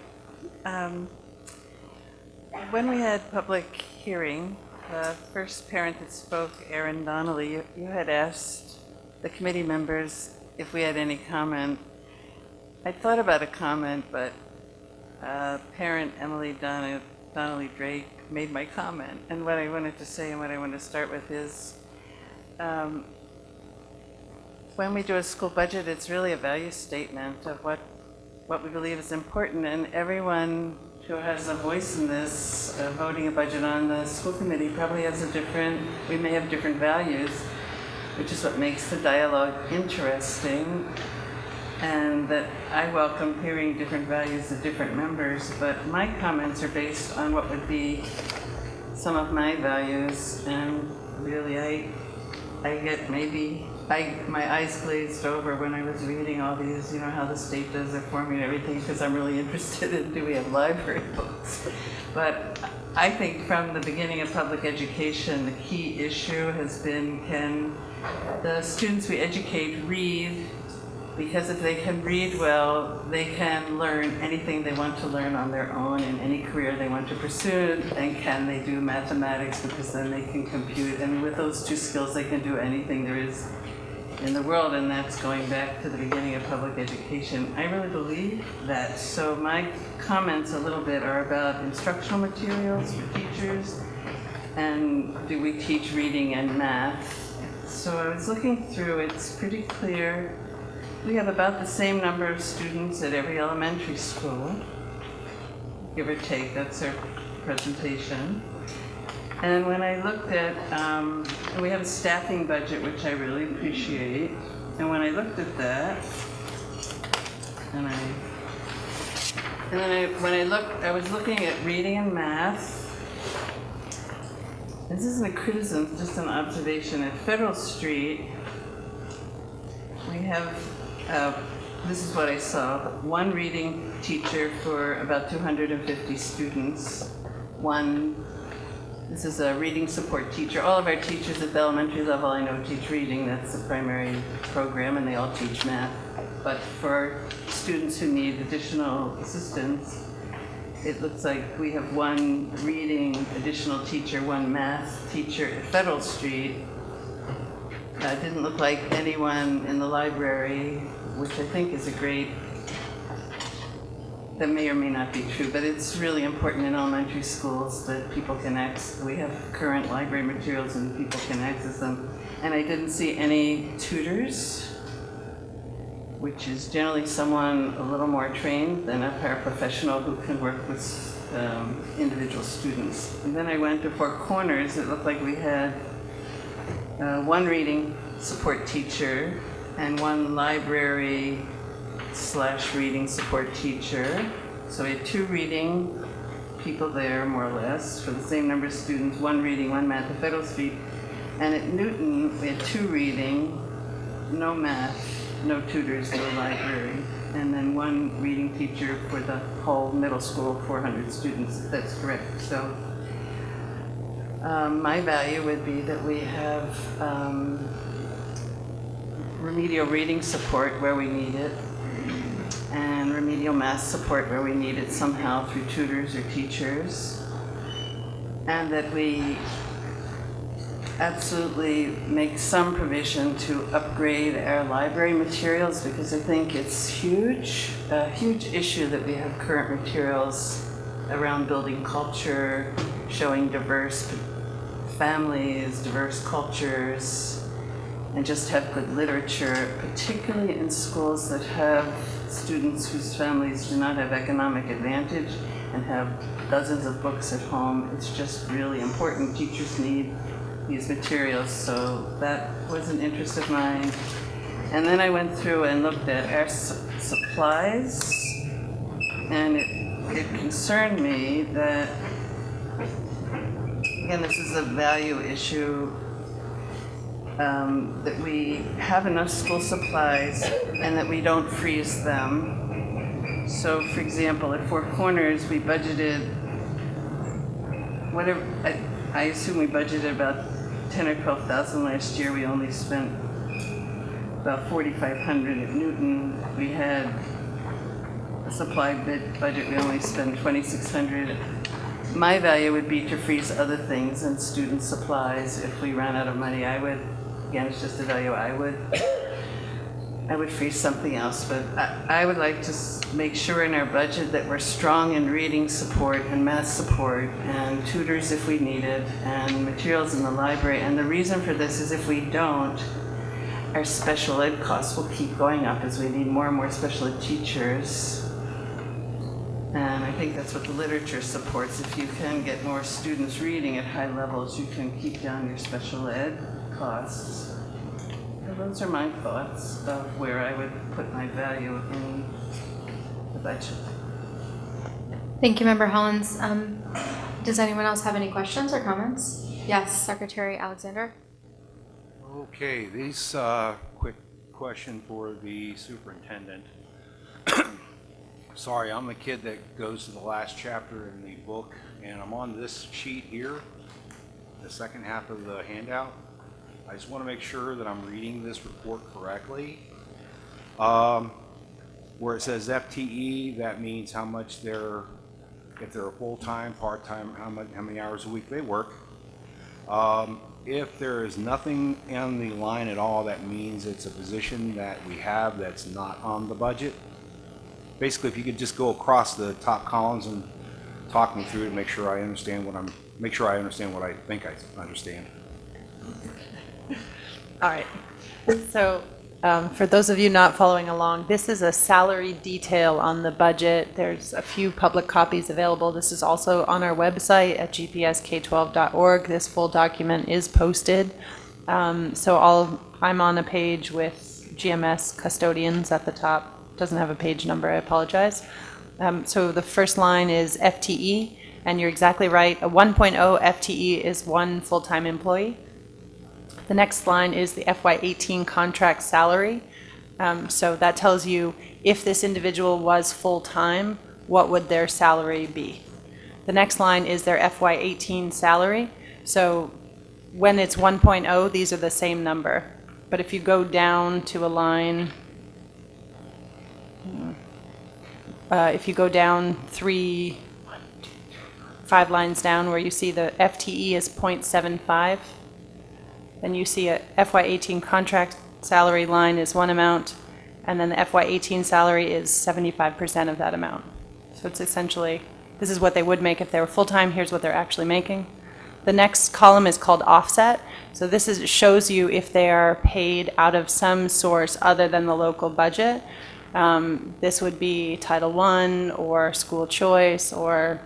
When we had public hearing, the first parent that spoke, Erin Donnelly, you had asked the committee members if we had any comment. I thought about a comment, but parent Emily Donnelly Drake made my comment. And what I wanted to say and what I want to start with is when we do a school budget, it's really a value statement of what we believe is important, and everyone who has a voice in this, voting a budget on the school committee probably has we may have different values, which is what makes the dialogue interesting, and that I welcome hearing different values of different members, but my comments are based on what would be some of my values, and really I get my eyes glazed over when I was reading all these, how the state does their forming and everything, because I'm really interested in, do we have library books? But I think from the beginning of public education, the key issue has been, can the students we educate read? Because if they can read well, they can learn anything they want to learn on their own in any career they want to pursue. And can they do mathematics? Because then they can compute. And with those two skills, they can do anything there is in the world. And that's going back to the beginning of public education. I really believe that. So my comments a little bit are about instructional materials for teachers. And do we teach reading and math? So I was looking through, it's pretty clear. We have about the same number of students at every elementary school, give or take, that's our presentation. And when I looked at, we have a staffing budget, which I really appreciate. And when I looked at that, I was looking at reading and math. This isn't a criticism, it's just an observation. At Federal Street, we have, this is what I saw, one reading teacher for about 250 students, this is a reading support teacher. All of our teachers at the elementary level I know teach reading, that's the primary program, and they all teach math. But for students who need additional assistance, it looks like we have one reading additional teacher, one math teacher at Federal Street. It didn't look like anyone in the library, which I think is a great, that may or may not be true, but it's really important in elementary schools that people can access, we have current library materials and people can access them. And I didn't see any tutors, which is generally someone a little more trained than a paraprofessional who can work with individual students. And then I went to Four Corners. It looked like we had one reading support teacher and one library/reading support teacher. So we had two reading people there, more or less, for the same number of students, one reading, one math at Federal Street. And at Newton, we had two reading, no math, no tutors, no library, and then one reading teacher for the whole middle school, 400 students. That's correct. So my value would be that we have remedial reading support where we need it, and remedial math support where we need it somehow through tutors or teachers, and that we absolutely make some provision to upgrade our library materials, because I think it's a huge issue that we have current materials around building culture, showing diverse families, diverse cultures, and just have good literature, particularly in schools that have students whose families do not have economic advantage and have dozens of books at home. It's just really important. Teachers need these materials, so that was an interest of mine. And then I went through and looked at our supplies, and it concerned me that, again, this is a value issue, that we have enough school supplies and that we don't freeze them. So, for example, at Four Corners, we budgeted whatever, I assume we budgeted about 10 or 12,000 last year. We only spent about 4,500 at Newton. We had a supply budget, we only spent 2,600. My value would be to freeze other things and student supplies. If we ran out of money, I would, again, it's just a value, I would freeze something else. But I would like to make sure in our budget that we're strong in reading support and math support and tutors if we need it and materials in the library. And the reason for this is if we don't, our special ed costs will keep going up as we need more and more special ed teachers. And I think that's what the literature supports. If you can get more students reading at high levels, you can keep down your special ed costs. So those are my thoughts of where I would put my value in the budget. Thank you, Member Hollins. Does anyone else have any questions or comments? Yes, Secretary Alexander. Okay, this quick question for the superintendent. Sorry, I'm the kid that goes to the last chapter in the book, and I'm on this sheet here, the second half of the handout. I just want to make sure that I'm reading this report correctly. Where it says FTE, that means how much they're, if they're a full-time, part-time, how many hours a week they work. If there is nothing in the line at all, that means it's a position that we have that's not on the budget. Basically, if you could just go across the top columns and talk me through it, make sure I understand what I think I understand. All right. So for those of you not following along, this is a salary detail on the budget. There's a few public copies available. This is also on our website at gpsk12.org. This full document is posted. I'm on a page with GMS custodians at the top. Doesn't have a page number, I apologize. So the first line is FTE, and you're exactly right. A 1.0 FTE is one full-time employee. The next line is the FY18 contract salary. So that tells you if this individual was full-time, what would their salary be? The next line is their FY18 salary. So when it's 1.0, these are the same number. But if you go down to a line, if you go down 5 lines down where you see the FTE is 0.75, then you see a FY18 contract salary line is one amount, and then the FY18 salary is 75% of that amount. So it's essentially, this is what they would make if they were full-time, here's what they're actually making. The next column is called offset. So this shows you if they are paid out of some source other than the local budget. This would be Title I or school choice or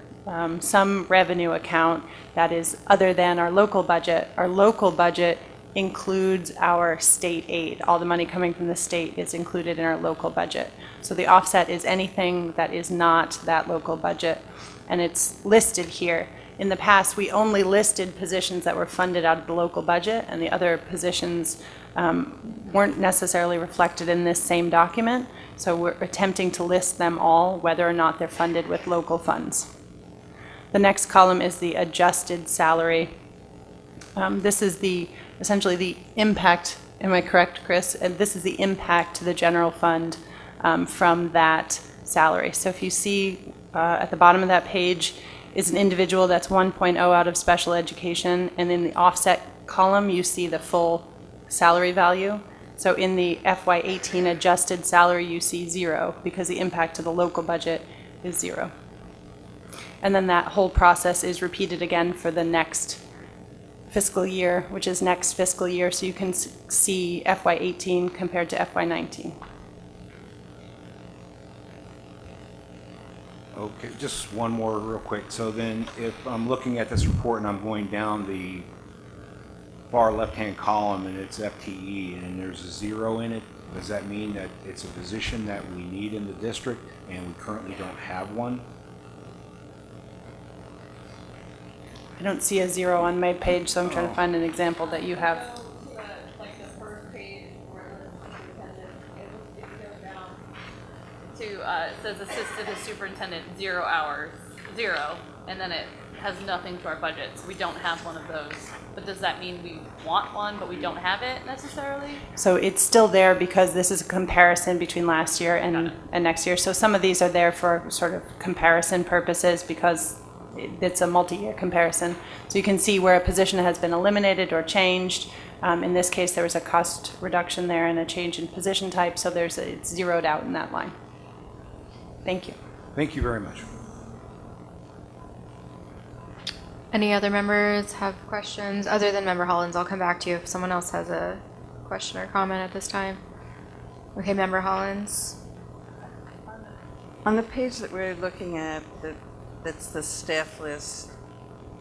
some revenue account that is other than our local budget. Our local budget includes our state aid. All the money coming from the state is included in our local budget. So the offset is anything that is not that local budget, and it's listed here. In the past, we only listed positions that were funded out of the local budget, and the other positions weren't necessarily reflected in this same document. So we're attempting to list them all, whether or not they're funded with local funds. The next column is the adjusted salary. This is essentially the impact, am I correct, Chris? And this is the impact to the general fund from that salary. So if you see at the bottom of that page is an individual that's 1.0 out of special education, and in the offset column you see the full salary value. So in the FY18 adjusted salary you see 0 because the impact to the local budget is 0. And then that whole process is repeated again for the next fiscal year, which is next fiscal year, so you can see FY18 compared to FY19. Okay, just one more real quick. So then if I'm looking at this report and I'm going down the far left-hand column and it's FTE and there's a 0 in it, does that mean that it's a position that we need in the district and we currently don't have one? I don't see a 0 on my page, so I'm trying to find an example that you have. Like the first page where the superintendent, if you go down to, it says assistant to superintendent 0 hours, 0, and then it has nothing to our budget, so we don't have one of those. But does that mean we want one, but we don't have it necessarily? So it's still there because this is a comparison between last year and next year. So some of these are there for sort of comparison purposes because it's a multi-year comparison. So you can see where a position has been eliminated or changed. In this case, there was a cost reduction there and a change in position type, so it's zeroed out in that line. Thank you. Thank you very much. Any other members have questions? Other than Member Hollins, I'll come back to you if someone else has a question or comment at this time. Okay, Member Hollins. On the page that we're looking at, that's the staff list,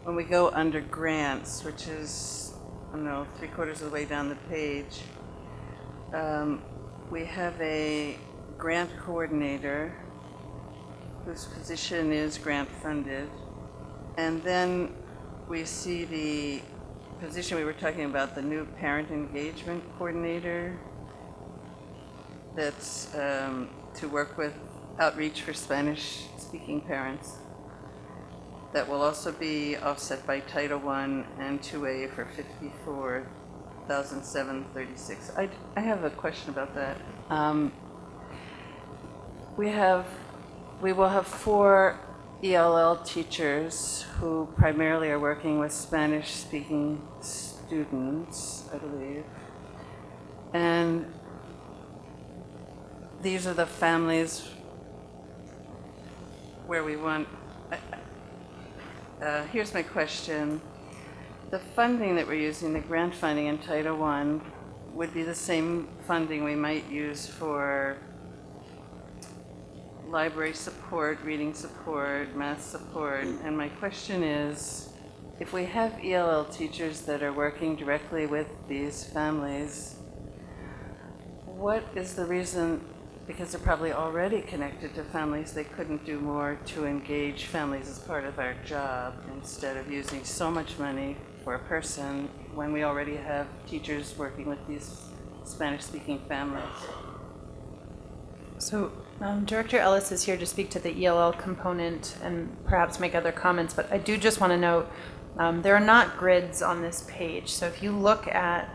when we go under grants, which is, I don't know, 3/4 of the way down the page, we have a grant coordinator whose position is grant funded, and then we see the position we were talking about, the new parent engagement coordinator, that's to work with outreach for Spanish-speaking parents. That will also be offset by Title I and 2A for $54,736. I have a question about that. We will have 4 ELL teachers who primarily are working with Spanish-speaking students, I believe. And these are the families where we want. Here's my question. The funding that we're using, the grant funding in Title I, would be the same funding we might use for library support, reading support, math support. And my question is, if we have ELL teachers that are working directly with these families, what is the reason, because they're probably already connected to families, they couldn't do more to engage families as part of our job instead of using so much money for a person when we already have teachers working with these Spanish-speaking families? So Director Ellis is here to speak to the ELL component and perhaps make other comments, but I do just want to note there are not grids on this page. So if you look at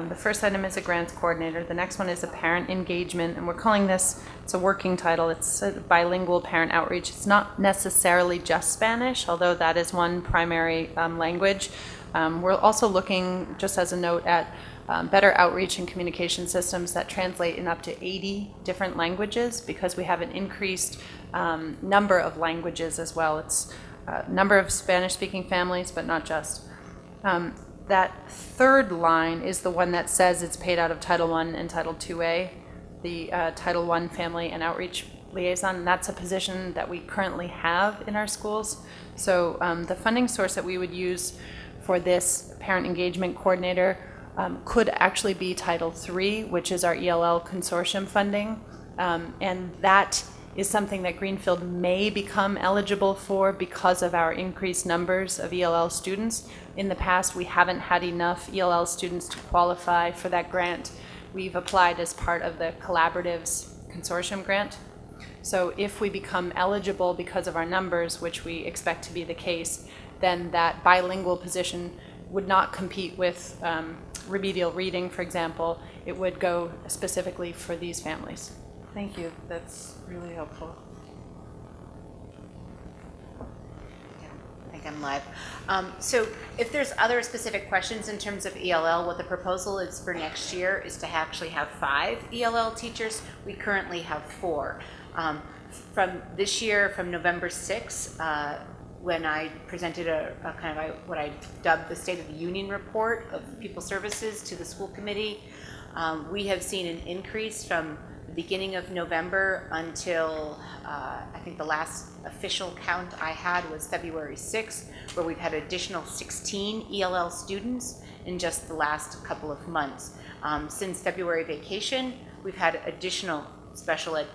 the first item is a grants coordinator, the next one is a parent engagement, and we're calling this, it's a working title, it's a bilingual parent outreach. It's not necessarily just Spanish, although that is one primary language. We're also looking, just as a note, at better outreach and communication systems that translate in up to 80 different languages, because we have an increased number of languages as well. It's a number of Spanish-speaking families, but not just. That third line is the one that says it's paid out of Title I and Title IIA, the Title I Family and Outreach Liaison, and that's a position that we currently have in our schools. So the funding source that we would use for this parent engagement coordinator could actually be Title III, which is our ELL consortium funding, and that is something that Greenfield may become eligible for because of our increased numbers of ELL students. In the past, we haven't had enough ELL students to qualify for that grant. We've applied as part of the Collaboratives Consortium grant. So if we become eligible because of our numbers, which we expect to be the case, then that bilingual position would not compete with remedial reading, for example. It would go specifically for these families. Thank you. That's really helpful. I think I'm live. So if there's other specific questions in terms of ELL, what the proposal is for next year is to actually have 5 ELL teachers. We currently have 4. From this year, from November 6th, when I presented a kind of what I dubbed the State of the Union report of Pupil Services to the school committee, we have seen an increase from the beginning of November until I think the last official count I had was February 6th, where we've had additional 16 ELL students in just the last couple of months. Since February vacation, we've had additional special ed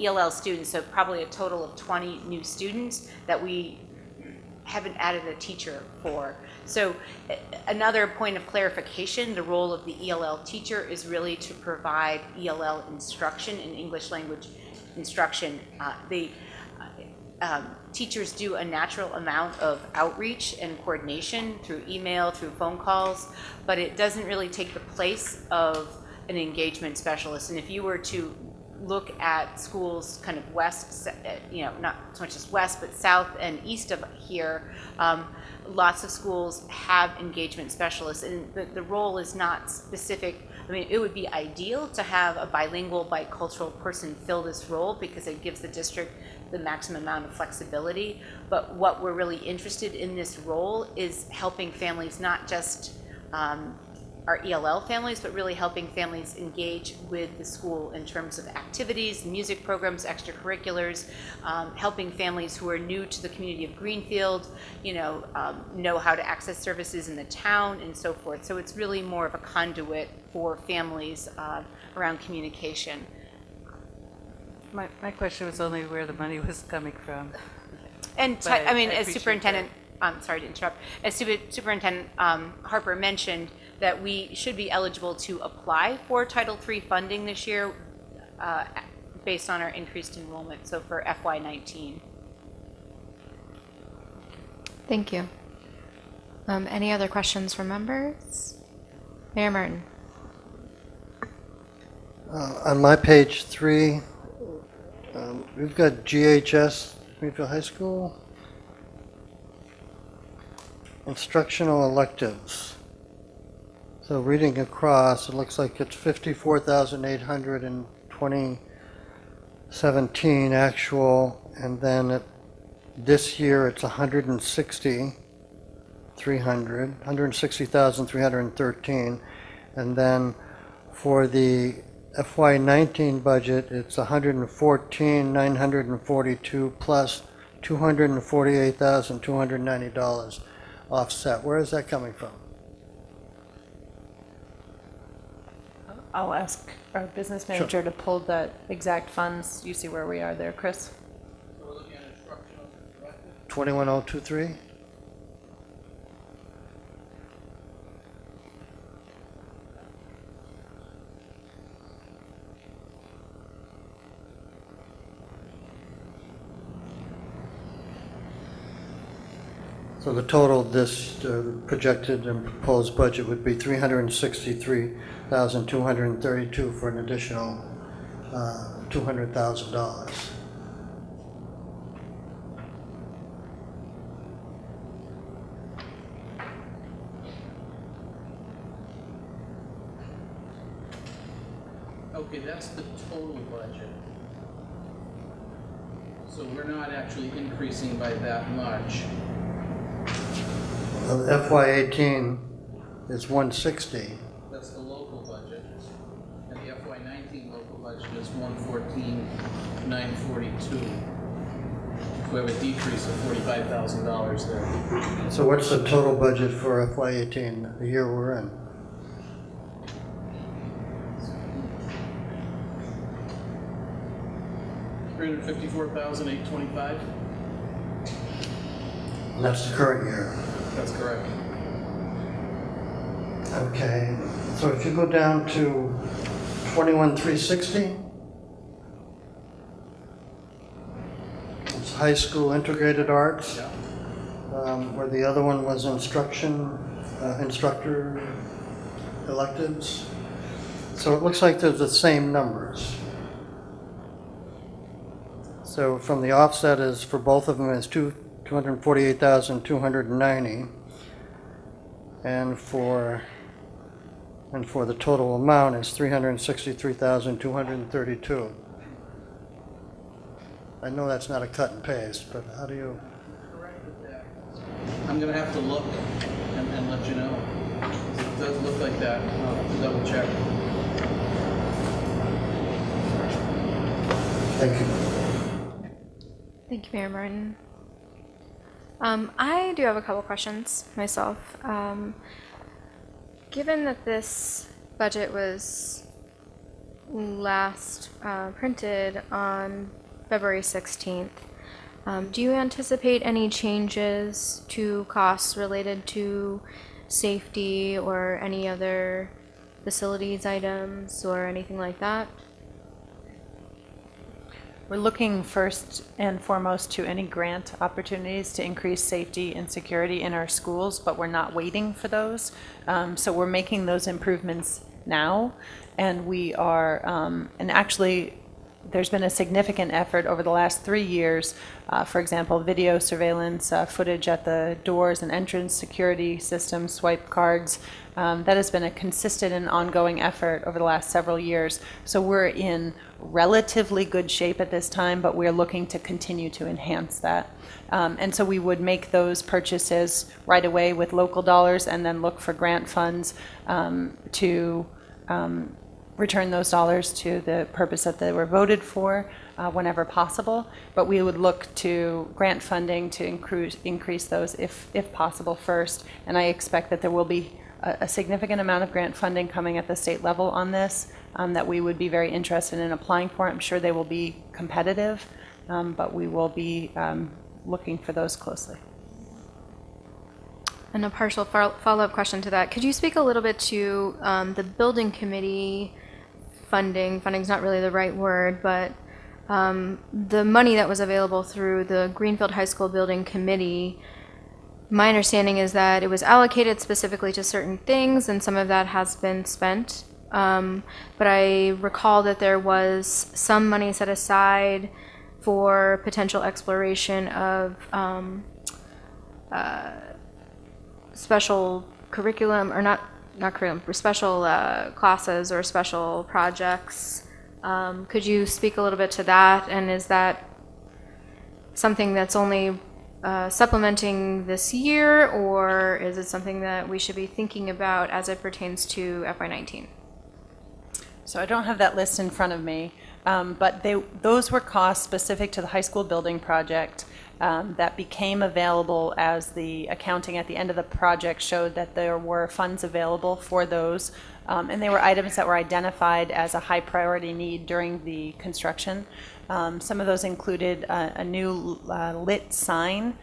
ELL students, so probably a total of 20 new students that we haven't added a teacher for. So another point of clarification, the role of the ELL teacher is really to provide ELL instruction and English language instruction. Teachers do a natural amount of outreach and coordination through email, through phone calls, but it doesn't really take the place of an engagement specialist. And if you were to look at schools kind of west, not so much as west, but south and east of here, lots of schools have engagement specialists, and the role is not specific. I mean, it would be ideal to have a bilingual, bicultural person fill this role because it gives the district the maximum amount of flexibility. But what we're really interested in this role is helping families, not just our ELL families, but really helping families engage with the school in terms of activities, music programs, extracurriculars, helping families who are new to the community of Greenfield, know how to access services in the town and so forth. So it's really more of a conduit for families around communication. My question was only where the money was coming from. And I as Superintendent, I'm sorry to interrupt, as Superintendent Harper mentioned, that we should be eligible to apply for Title III funding this year based on our increased enrollment, so for FY19. Thank you. Any other questions from members? Mayor Martin. On my page 3, we've got GHS, Greenfield High School, instructional electives. So reading across, it looks like it's 54,800 in 2017 actual, and then this year it's 160,313, And then for the FY19 budget, it's 114,942 plus $248,290 offset. Where is that coming from? I'll ask our business manager to pull the exact funds. You see where we are there, Chris? 21023? So the total of this projected and proposed budget would be $363,232 for an additional $200,000. Okay, that's the total budget. So we're not actually increasing by that much. FY18 is 160. That's the local budget. And the FY19 local budget is 114,942. We have a decrease of $45,000 there. So what's the total budget for FY18, the year we're in? $354,825. And that's the current year. That's correct. Okay, so if you go down to 21,360, it's high school integrated arts, where the other one was instructor electives. So it looks like they're the same numbers. So from the offset is for both of them is 248,290, and for the total amount is 363,232. I know that's not a cut and paste, but how do you? I'm going to have to look and let you know. It does look like that. I'll have to double check. Thank you. Thank you, Mayor Martin. I do have a couple questions myself. Given that this budget was last printed on February 16th, do you anticipate any changes to costs related to safety or any other facilities items or anything like that? We're looking first and foremost to any grant opportunities to increase safety and security in our schools, but we're not waiting for those. So we're making those improvements now, and we are, and actually there's been a significant effort over the last 3 years, for example, video surveillance, footage at the doors and entrance, security systems, swipe cards. That has been a consistent and ongoing effort over the last several years. So we're in relatively good shape at this time, but we're looking to continue to enhance that. And so we would make those purchases right away with local dollars and then look for grant funds to return those dollars to the purpose that they were voted for whenever possible. But we would look to grant funding to increase those if possible first. And I expect that there will be a significant amount of grant funding coming at the state level on this that we would be very interested in applying for. I'm sure they will be competitive, but we will be looking for those closely. And a partial follow-up question to that. Could you speak a little bit to the building committee funding? Funding's not really the right word, but the money that was available through the Greenfield High School Building Committee. My understanding is that it was allocated specifically to certain things, and some of that has been spent. But I recall that there was some money set aside for potential exploration of special curriculum, or not curriculum, for special classes or special projects. Could you speak a little bit to that? And is that something that's only supplementing this year, or is it something that we should be thinking about as it pertains to FY19? So I don't have that list in front of me, but those were costs specific to the high school building project that became available as the accounting at the end of the project showed that there were funds available for those. And they were items that were identified as a high priority need during the construction. Some of those included a new lit sign,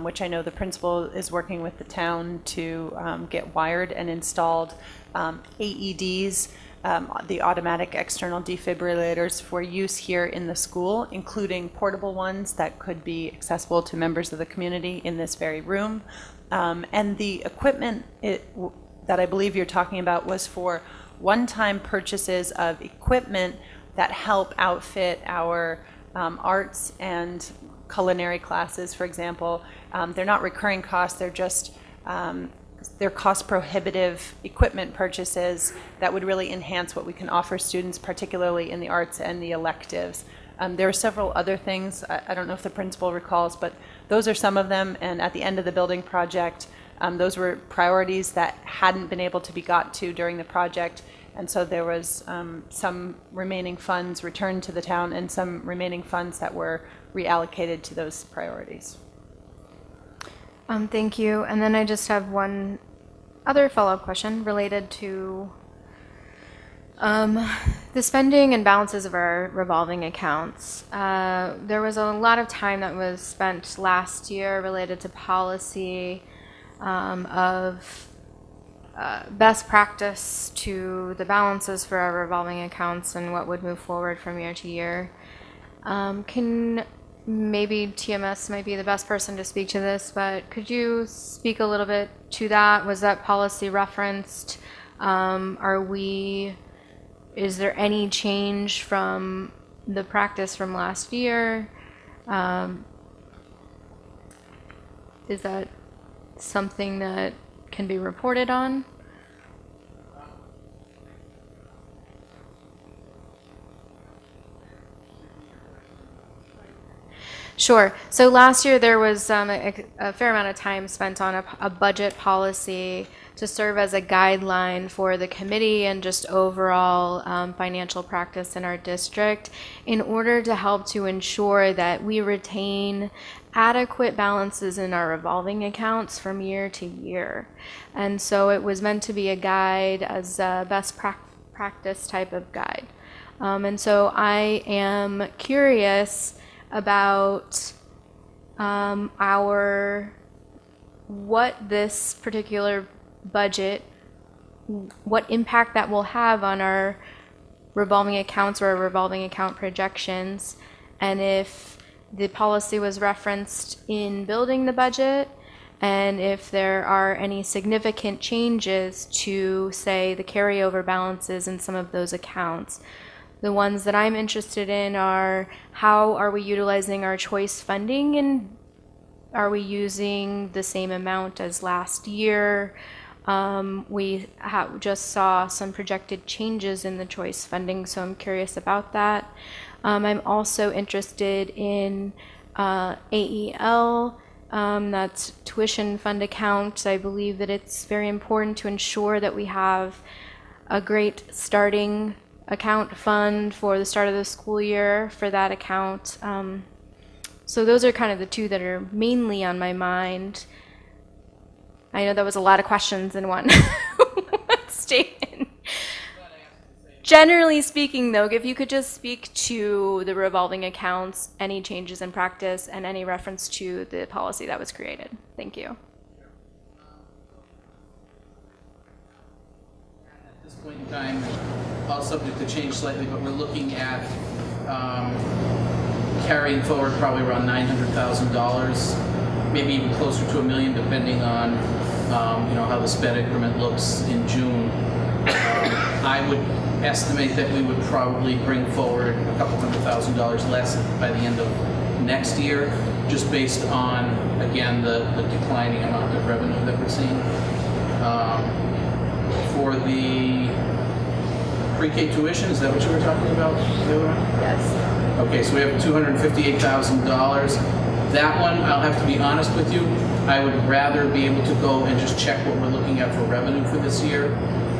which I know the principal is working with the town to get wired and installed. AEDs, the automatic external defibrillators for use here in the school, including portable ones that could be accessible to members of the community in this very room. And the equipment that I believe you're talking about was for one-time purchases of equipment that help outfit our arts and culinary classes, for example. They're not recurring costs, they're just they're cost prohibitive equipment purchases that would really enhance what we can offer students, particularly in the arts and the electives. There are several other things, I don't know if the principal recalls, but those are some of them, and at the end of the building project, those were priorities that hadn't been able to be got to during the project, and so there was some remaining funds returned to the town and some remaining funds that were reallocated to those priorities. Thank you. And then I just have one other follow-up question related to the spending and balances of our revolving accounts. There was a lot of time that was spent last year related to policy of best practice to the balances for our revolving accounts and what would move forward from year to year. Maybe TMS might be the best person to speak to this, but could you speak a little bit to that? Was that policy referenced? Is there any change from the practice from last year? Is that something that can be reported on? Sure. So last year there was a fair amount of time spent on a budget policy to serve as a guideline for the committee and just overall financial practice in our district in order to help to ensure that we retain adequate balances in our revolving accounts from year to year. And so it was meant to be a guide as a best practice type of guide. And so I am curious about what this particular budget, what impact that will have on our revolving accounts or our revolving account projections, and if the policy was referenced in building the budget, and if there are any significant changes to, say, the carryover balances in some of those accounts. The ones that I'm interested in are how are we utilizing our choice funding, and are we using the same amount as last year? We just saw some projected changes in the choice funding, so I'm curious about that. I'm also interested in AEL, that's tuition fund account. I believe that it's very important to ensure that we have a great starting account fund for the start of the school year for that account. So those are kind of the two that are mainly on my mind. I know that was a lot of questions in one statement. Generally speaking, though, if you could just speak to the revolving accounts, any changes in practice, and any reference to the policy that was created. Thank you. At this point in time, all subject to change slightly, but we're looking at carrying forward probably around $900,000, maybe even closer to $1 million, depending on how the sped increment looks in June. I would estimate that we would probably bring forward a couple $100,000 less by the end of next year, just based on, again, the declining amount of revenue that we're seeing. For the pre-K tuition, is that what you were talking about, Leora? Yes. Okay, so we have $258,000 That one, I'll have to be honest with you, I would rather be able to go and just check what we're looking at for revenue for this year,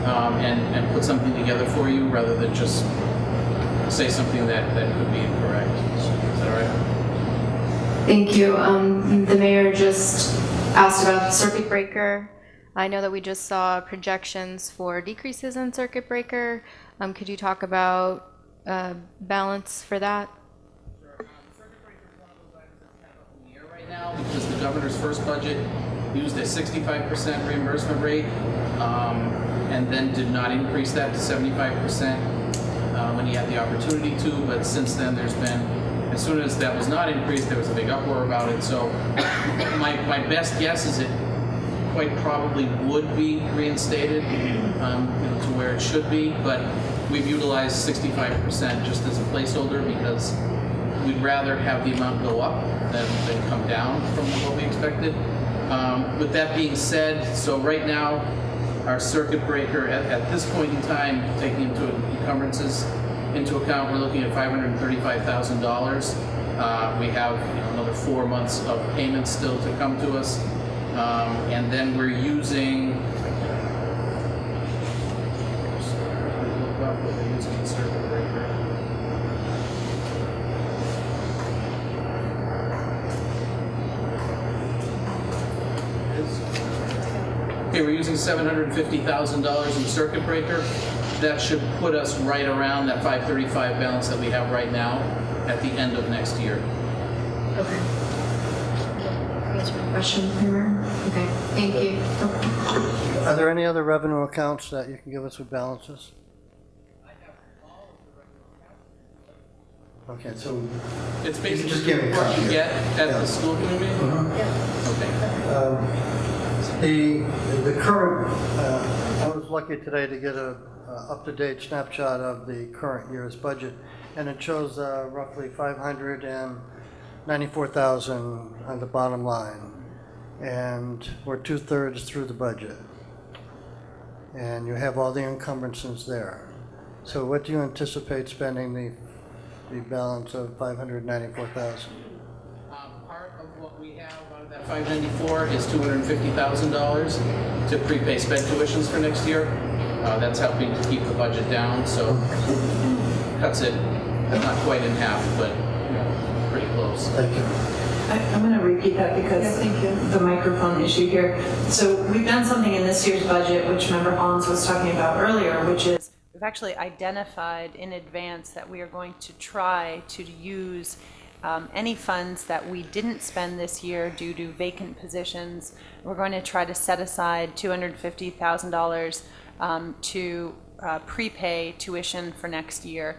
and put something together for you, rather than just say something that could be incorrect. Is that all right? Thank you. The mayor just asked about circuit breaker. I know that we just saw projections for decreases in circuit breaker. Could you talk about balance for that? Right now, because the governor's first budget used a 65% reimbursement rate, and then did not increase that to 75% when he had the opportunity to, but since then there's been, as soon as that was not increased, there was a big uproar about it. So my best guess is it quite probably would be reinstated to where it should be, but we've utilized 65% just as a placeholder because we'd rather have the amount go up than come down from what we expected. With that being said, so right now, our circuit breaker at this point in time, taking into encumbrances into account, we're looking at $535,000. We have another 4 months of payments still to come to us, and then we're using. Look up what they're using the circuit breaker. Okay, we're using $750,000 in circuit breaker. That should put us right around that 535 balance that we have right now at the end of next year. Okay. Answer my question, Mayor? Okay, thank you. Okay. Are there any other revenue accounts that you can give us with balances? Okay, so It's you basically just give me a what copy. you get at the school committee meeting? Okay. The current, I was lucky today to get a up-to-date snapshot of the current year's budget, and it shows roughly $594,000 on the bottom line, and we're 2/3 through the budget, and you have all the encumbrances there. So what do you anticipate spending the balance of $594,000? Part of what we have out of that 594 is $250,000 to prepay sped tuitions for next year. That's helping to keep the budget down, so cuts it not quite in half, but pretty close. Thank you. I'm going to repeat that because the microphone issue here. So we've done something in this year's budget, which Member Hollins was talking about earlier, which is we've actually identified in advance that we are going to try to use any funds that we didn't spend this year due to vacant positions. We're going to try to set aside $250,000 to prepay tuition for next year.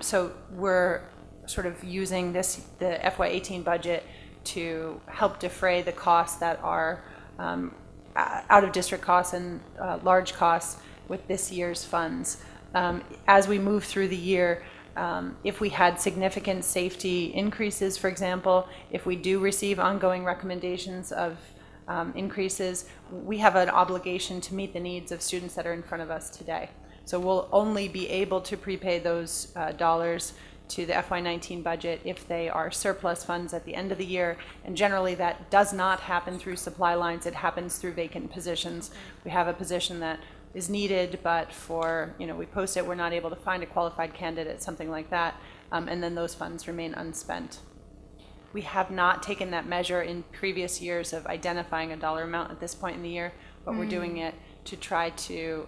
So we're sort of using the FY18 budget to help defray the costs that are out-of-district costs and large costs with this year's funds. As we move through the year, if we had significant safety increases, for example, if we do receive ongoing recommendations of increases, we have an obligation to meet the needs of students that are in front of us today. So we'll only be able to prepay those dollars to the FY19 budget if they are surplus funds at the end of the year. And generally that does not happen through supply lines, it happens through vacant positions. We have a position that is needed, but for, we post it, we're not able to find a qualified candidate, something like that, and then those funds remain unspent. We have not taken that measure in previous years of identifying a dollar amount at this point in the year, but we're doing it to try to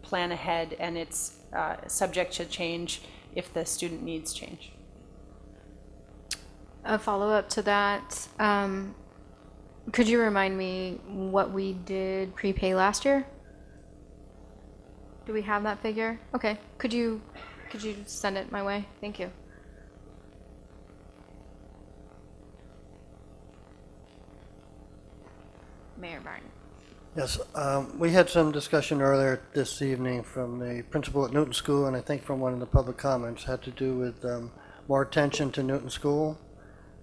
plan ahead, and it's subject to change if the student needs change. A follow-up to that, could you remind me what we did prepay last year? Do we have that figure? Okay, could you send it my way? Thank you. Mayor Martin. Yes, we had some discussion earlier this evening from the principal at Newton School, and I think from one of the public comments had to do with more attention to Newton School.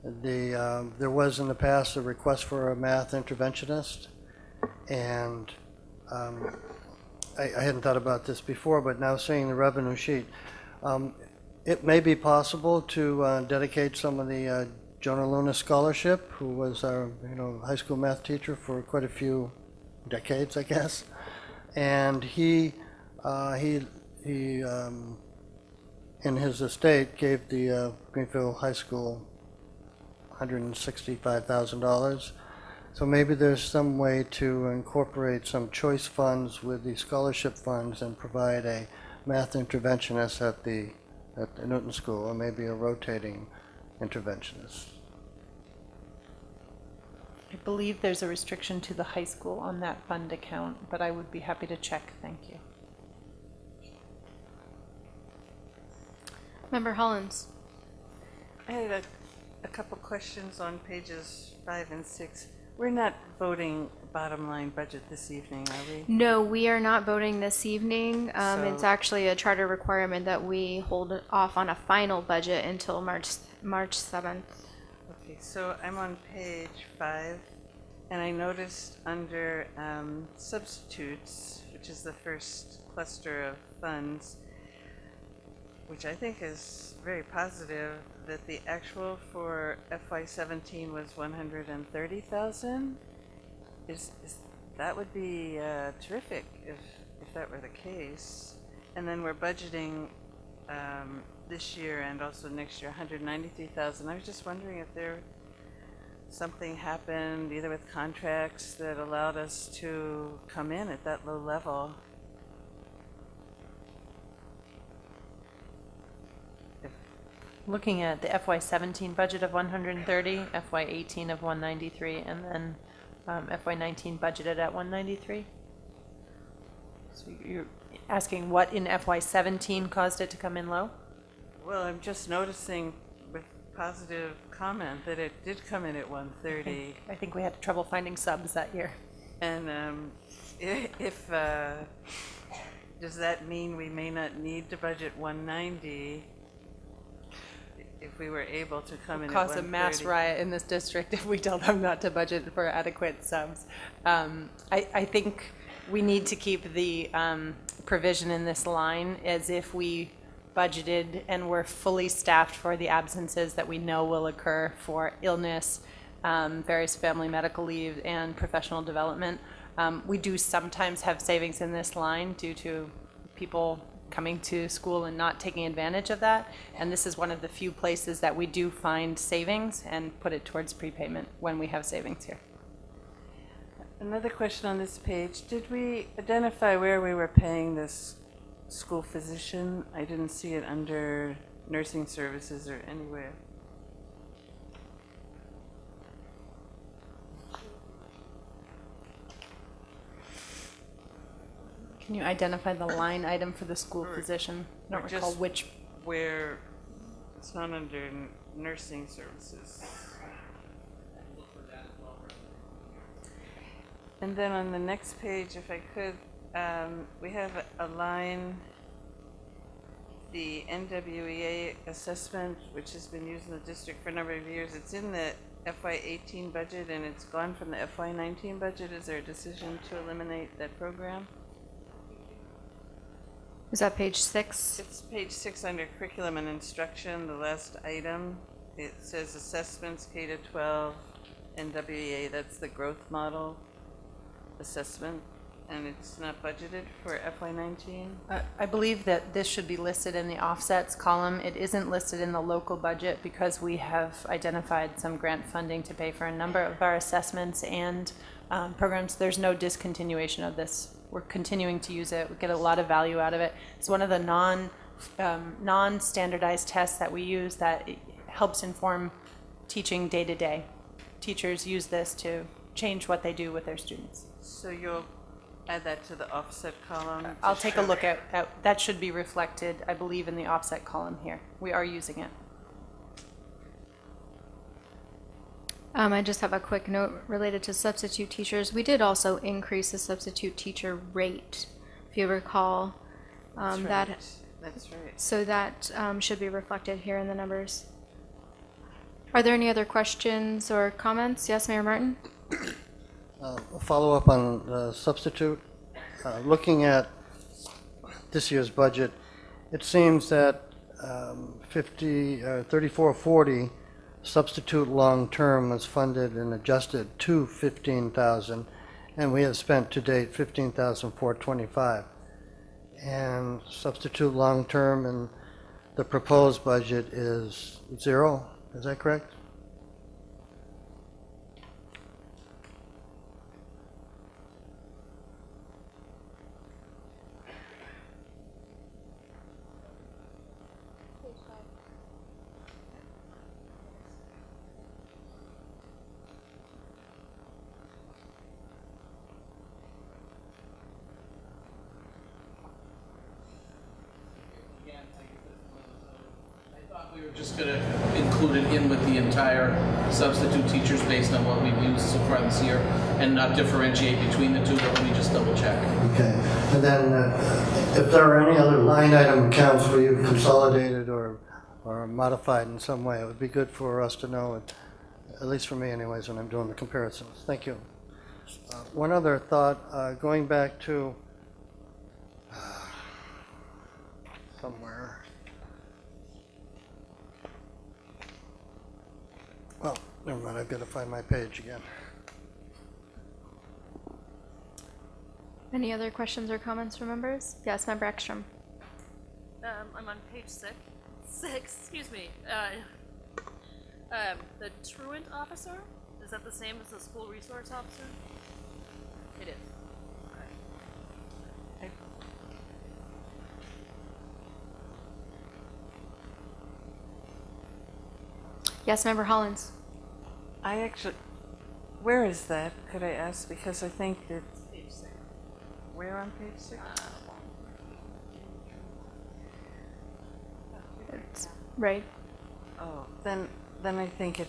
There was in the past a request for a math interventionist, and I hadn't thought about this before, but now seeing the revenue sheet, it may be possible to dedicate some of the Jonah Luna Scholarship, who was our high school math teacher for quite a few decades, I guess. And he in his estate gave the Greenfield High School $165,000. So maybe there's some way to incorporate some choice funds with the scholarship funds and provide a math interventionist at the Newton School, or maybe a rotating interventionist. I believe there's a restriction to the high school on that fund account, but I would be happy to check. Thank you. Member Hollins. I had a couple questions on pages 5 and 6. We're not voting bottom line budget this evening, are we? No, we are not voting this evening. It's So- actually a charter requirement that we hold off on a final budget until March 7th. Okay, so I'm on page 5, and I noticed under substitutes, which is the first cluster of funds, which I think is very positive, that the actual for FY17 was 130,000. That would be terrific if that were the case. And then we're budgeting this year and also next year 193,000. I was just wondering if something happened either with contracts that allowed us to come in at that low level. Looking at the FY17 budget of 130, FY18 of 193, and then FY19 budgeted at 193. So you're asking what in FY17 caused it to come in low? Well, I'm just noticing with positive comment that it did come in at 130. I think we had trouble finding subs that year. And if does that mean we may not need to budget 190 if we were able to come in at 130? Cause a mass riot in this district if we tell them not to budget for adequate subs. I think we need to keep the provision in this line as if we budgeted and we're fully staffed for the absences that we know will occur for illness, various family medical leave, and professional development. We do sometimes have savings in this line due to people coming to school and not taking advantage of that. And this is one of the few places that we do find savings and put it towards prepayment when we have savings here. Another question on this page. Did we identify where we were paying this school physician? I didn't see it under nursing services or anywhere. Can you identify the line item for the school physician? I don't recall which. Where it's not under nursing services. And then on the next page, if I could, we have a line, the NWEA assessment, which has been used in the district for a number of years. It's in the FY18 budget and it's gone from the FY19 budget. Is there a decision to eliminate that program? Is that page 6? It's page 6 under curriculum and instruction, the last item. It says assessments K-12 NWEA. That's the growth model assessment, and it's not budgeted for FY19. I believe that this should be listed in the offsets column. It isn't listed in the local budget because we have identified some grant funding to pay for a number of our assessments and programs. There's no discontinuation of this. We're continuing to use it. We get a lot of value out of it. It's one of the non-standardized tests that we use that helps inform teaching day to day. Teachers use this to change what they do with their students. So you'll add that to the offset column? I'll take a look at that. Should be reflected, I believe, in the offset column here. We are using it. I just have a quick note related to substitute teachers. We did also increase the substitute teacher rate, if you recall. That's right. That's right. So that should be reflected here in the numbers. Are there any other questions or comments? Yes, Mayor Martin? A follow-up on the substitute. Looking at this year's budget, it seems that 3440 Substitute long-term was funded and adjusted to 15,000, and we have spent to date 15,425. And substitute long-term and the proposed budget is 0, is that correct? I thought we were just gonna include it in with the entire substitute teachers based on what we've used so far this year and not differentiate between the two, but let me just double check. Okay, and then if there are any other line item accounts where you've consolidated or modified in some way, it would be good for us to know, at least for me anyways, when I'm doing the comparisons. Thank you. One other thought, going back to somewhere. Well, never mind, I've got to find my page again. Any other questions or comments from members? Yes, Member Ekstrom. I'm on page 6, excuse me. The truant officer, is that the same as the school resource officer? It is. Okay. Yes, Member Hollins. I actually, where is that, could I ask? Because I think it's Page 6. where on page 6? Right. Oh, then I think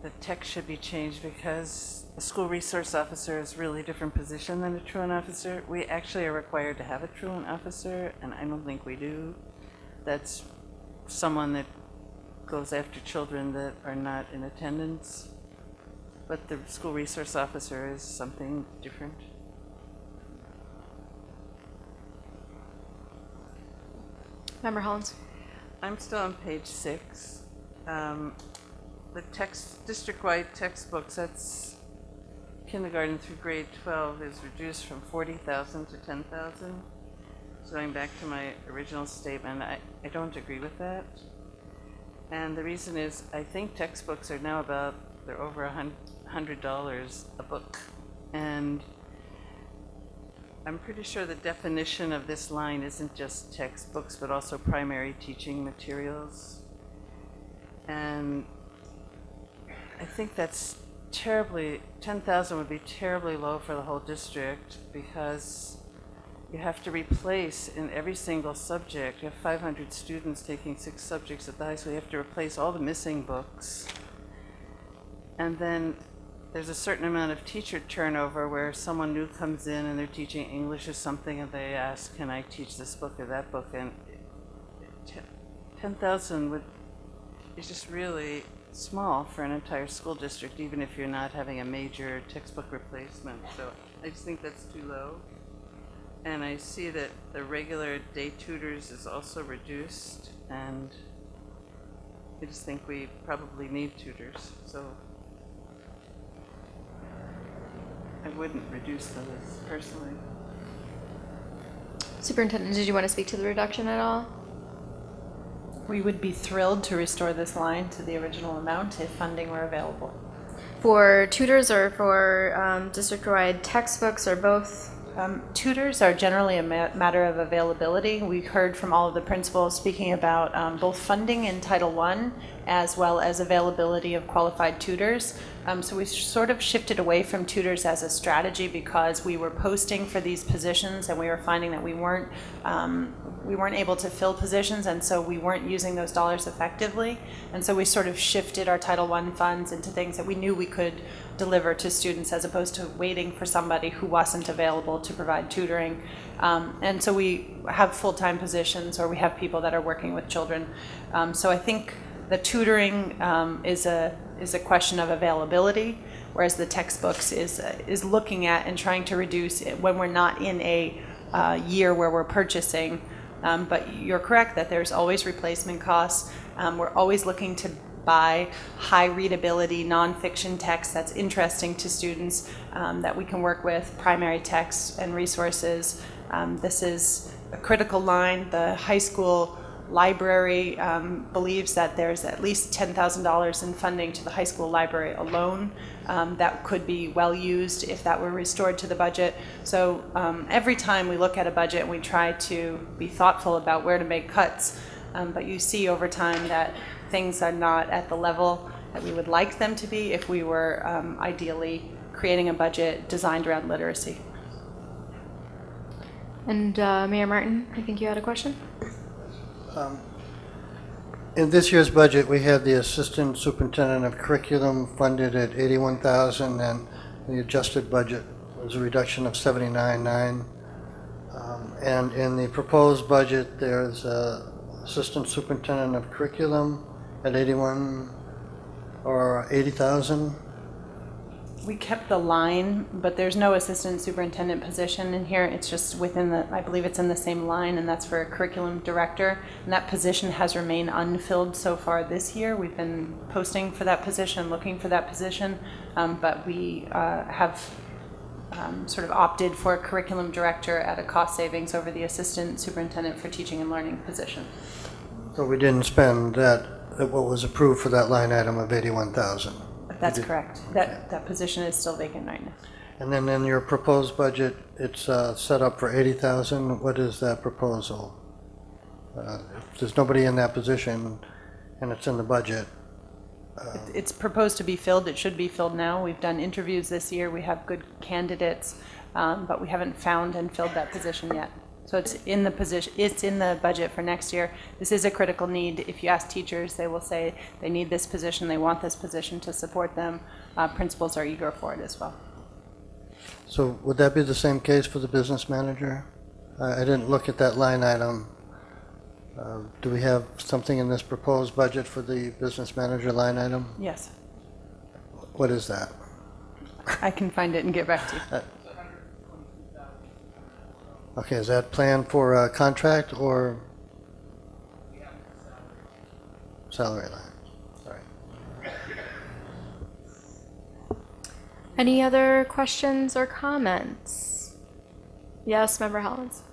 the text should be changed because a school resource officer is really a different position than a truant officer. We actually are required to have a truant officer, and I don't think we do. That's someone that goes after children that are not in attendance. But the school resource officer is something different. Member Hollins. I'm still on page 6. The district-wide textbooks, that's kindergarten through grade 12 is reduced from 40,000 to 10,000. So going back to my original statement, I don't agree with that. And the reason is I think textbooks are now they're over $100 a book. And I'm pretty sure the definition of this line isn't just textbooks, but also primary teaching materials. And I think that's 10,000 would be terribly low for the whole district because you have to replace in every single subject. You have 500 students taking 6 subjects at the high school. You have to replace all the missing books. And then there's a certain amount of teacher turnover where someone new comes in and they're teaching English or something and they ask, can I teach this book or that book? And 10,000 is just really small for an entire school district, even if you're not having a major textbook replacement. So I just think that's too low. And I see that the regular day tutors is also reduced, and I just think we probably need tutors. So I wouldn't reduce those personally. Superintendent, did you want to speak to the reduction at all? We would be thrilled to restore this line to the original amount if funding were available. For tutors or for district-wide textbooks or both? Tutors are generally a matter of availability. We heard from all of the principals speaking about both funding in Title I as well as availability of qualified tutors. So we sort of shifted away from tutors as a strategy because we were posting for these positions and we were finding that we weren't able to fill positions, and so we weren't using those dollars effectively. And so we sort of shifted our Title I funds into things that we knew we could deliver to students as opposed to waiting for somebody who wasn't available to provide tutoring. And so we have full-time positions or we have people that are working with children. So I think the tutoring is a question of availability, whereas the textbooks is looking at and trying to reduce it when we're not in a year where we're purchasing. But you're correct that there's always replacement costs. We're always looking to buy high readability nonfiction text that's interesting to students that we can work with, primary text and resources. This is a critical line. The high school library believes that there's at least $10,000 in funding to the high school library alone that could be well used if that were restored to the budget. So every time we look at a budget, we try to be thoughtful about where to make cuts, but you see over time that things are not at the level that we would like them to be if we were ideally creating a budget designed around literacy. And Mayor Martin, I think you had a question? In this year's budget, we had the Assistant Superintendent of Curriculum funded at $81,000, and the adjusted budget was a reduction of $79,900. And in the proposed budget, there's Assistant Superintendent of Curriculum at $80,000. We kept the line, but there's no assistant superintendent position in here. It's just within the, I believe it's in the same line, and that's for a curriculum director. And that position has remained unfilled so far this year. We've been posting for that position, looking for that position, but we have sort of opted for a curriculum director at a cost savings over the assistant superintendent for teaching and learning position. So we didn't spend that, what was approved for that line item of $81,000. That's correct. That position is still vacant right now. And then in your proposed budget, it's set up for $80,000. What is that proposal? If there's nobody in that position and it's in the budget. It's proposed to be filled. It should be filled now. We've done interviews this year. We have good candidates, but we haven't found and filled that position yet. So it's in the position. It's in the budget for next year. This is a critical need. If you ask teachers, they will say they need this position. They want this position to support them. Principals are eager for it as well. So would that be the same case for the business manager? I didn't look at that line item. Do we have something in this proposed budget for the business manager line item? Yes. What is that? I can find it and get back to you. Okay, is that planned for a contract or salary line? All right. Any other questions or comments? Yes, Member Hollins.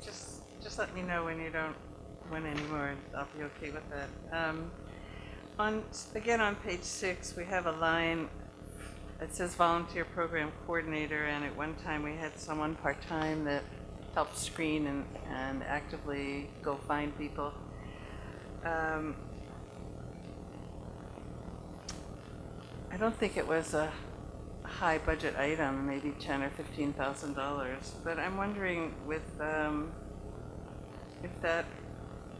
Just let me know when you don't win anymore, and I'll be okay with that. Again, on page 6, we have a line. It says volunteer program coordinator, and at one time we had someone part-time that helped screen and actively go find people. I don't think it was a high budget item, maybe $10,000 or $15,000, but I'm wondering if that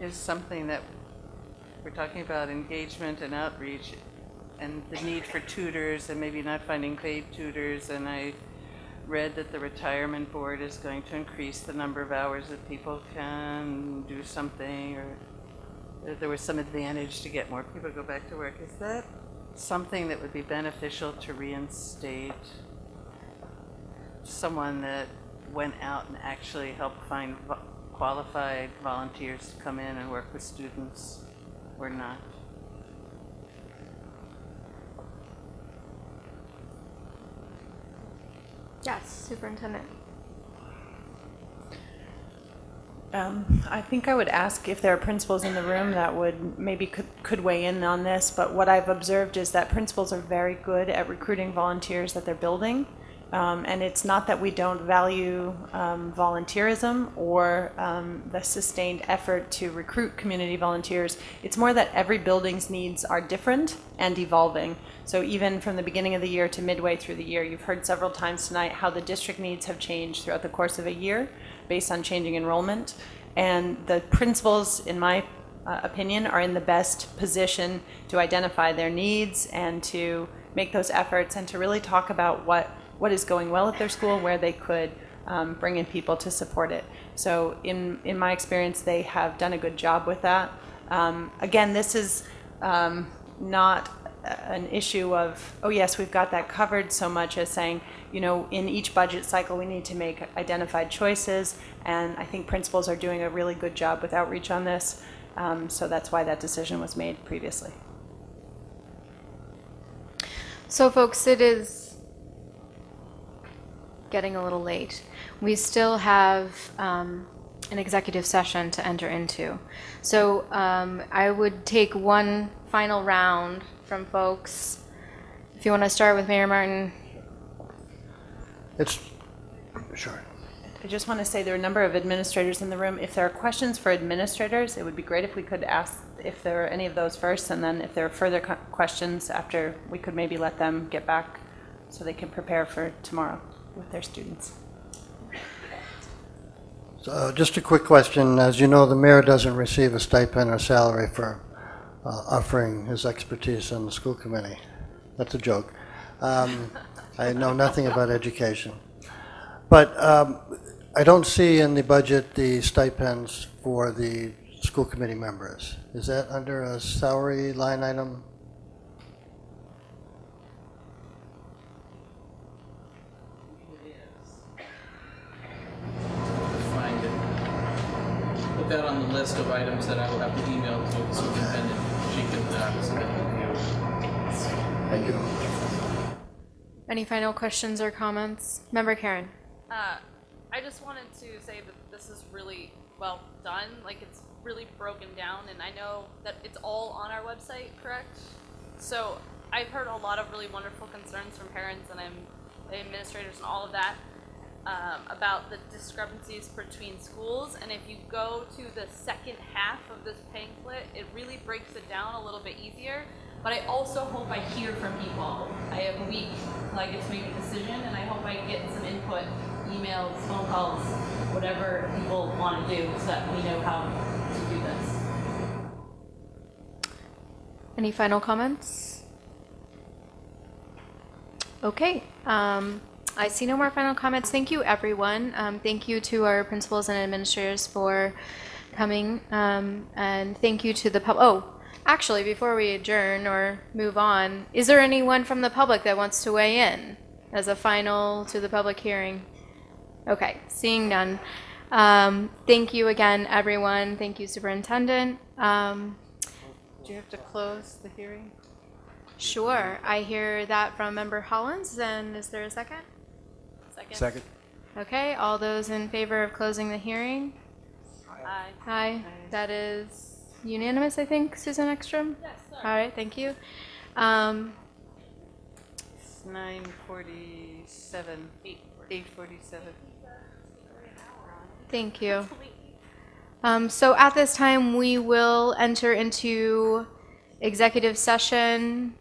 is something that we're talking about, engagement and outreach, and the need for tutors and maybe not finding paid tutors. And I read that the retirement board is going to increase the number of hours that people can do something, or that there was some advantage to get more people to go back to work. Is that something that would be beneficial to reinstate? Someone that went out and actually helped find qualified volunteers to come in and work with students, or not? Yes, Superintendent. I think I would ask if there are principals in the room that would maybe could weigh in on this, but what I've observed is that principals are very good at recruiting volunteers that they're building. And it's not that we don't value volunteerism or the sustained effort to recruit community volunteers. It's more that every building's needs are different and evolving. So even from the beginning of the year to midway through the year, you've heard several times tonight how the district needs have changed throughout the course of a year based on changing enrollment. And the principals, in my opinion, are in the best position to identify their needs and to make those efforts and to really talk about what is going well at their school, where they could bring in people to support it. So in my experience, they have done a good job with that. Again, this is not an issue of, oh yes, we've got that covered, so much as saying, you know, in each budget cycle we need to make identified choices, and I think principals are doing a really good job with outreach on this, so that's why that decision was made previously. So folks, it is getting a little late. We still have an executive session to enter into. So I would take one final round from folks. If you want to start with Mayor Martin. Sure. I just want to say there are a number of administrators in the room. If there are questions for administrators, it would be great if we could ask if there are any of those first, and then if there are further questions after, we could maybe let them get back so they can prepare for tomorrow with their students. So just a quick question. As you know, the mayor doesn't receive a stipend or salary for offering his expertise on the school committee. That's a joke. I know nothing about education. But I don't see in the budget the stipends for the school committee members. Is that under a salary line item? Find it. Put that on the list of items that I will have to email to the superintendent. She can submit to you. Thank you. Any final questions or comments? Member Karen. I just wanted to say that this is really well done. Like, it's really broken down, and I know that it's all on our website, correct? So I've heard a lot of really wonderful concerns from parents and administrators and all of that about the discrepancies between schools. And if you go to the second half of this pamphlet, it really breaks it down a little bit easier. But I also hope I hear from people. I have a week till I get to make a decision, and I hope I get some input, emails, phone calls, whatever people want to do, so that we know how to do this. Any final comments? Okay. I see no more final comments. Thank you, everyone. Thank you to our principals and administrators for coming. And thank you to the public. Oh, actually, before we adjourn or move on, is there anyone from the public that wants to weigh in as a final to the public hearing? Okay, seeing none. Thank you again, everyone. Thank you, Superintendent. Do you have to close the hearing? Sure. I hear that from Member Hollins. And is there a second? Second. Okay, all those in favor of closing the hearing? Aye. Aye. That is unanimous, I think, Susan Ekstrom? Yes, sir. All right, thank you. It's 9:47. 8:47. Thank you. So at this time, we will enter into executive session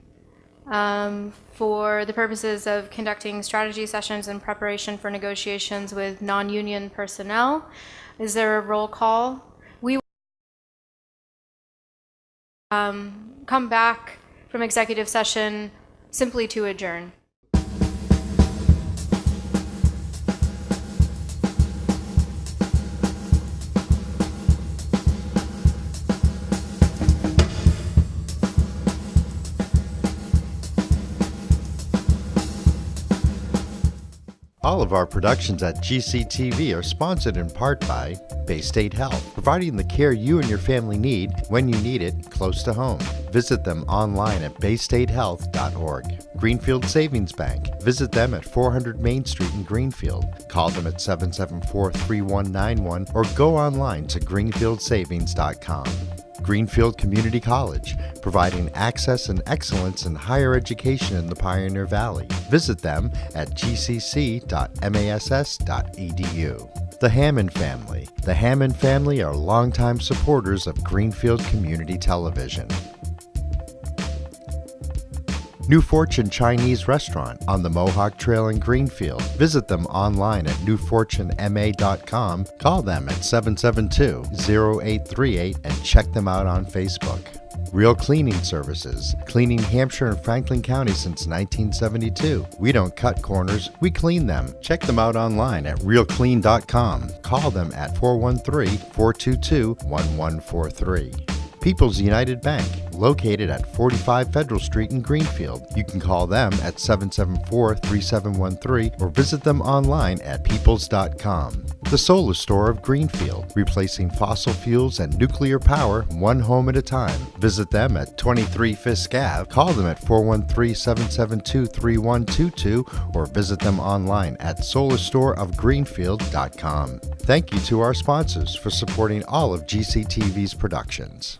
for the purposes of conducting strategy sessions in preparation for negotiations with non-union personnel. Is there a roll call? We will come back from executive session simply to adjourn. All of our productions at GCTV are sponsored in part by Bay State Health, providing the care you and your family need when you need it close to home. Visit them online at baystatehealth.org. Greenfield Savings Bank. Visit them at 400 Main Street in Greenfield. Call them at 774-3191 or go online to greenfieldsavings.com. Greenfield Community College, providing access and excellence in higher education in the Pioneer Valley. Visit them at gcc.mass.edu. The Hammond Family. The Hammond family are longtime supporters of Greenfield Community Television. New Fortune Chinese Restaurant on the Mohawk Trail in Greenfield. Visit them online at newfortunema.com. Call them at 772-0838 and check them out on Facebook. Real Cleaning Services, cleaning Hampshire and Franklin County since 1972. We don't cut corners, we clean them. Check them out online at realclean.com. Call them at 413-422-1143. People's United Bank, located at 45 Federal Street in Greenfield. You can call them at 774-3713 or visit them online at peoples.com. The Solar Store of Greenfield, replacing fossil fuels and nuclear power one home at a time. Visit them at 23 Fisk Ave, call them at 413-772-3122 or visit them online at solarstoreofgreenfield.com. Thank you to our sponsors for supporting all of GCTV's productions.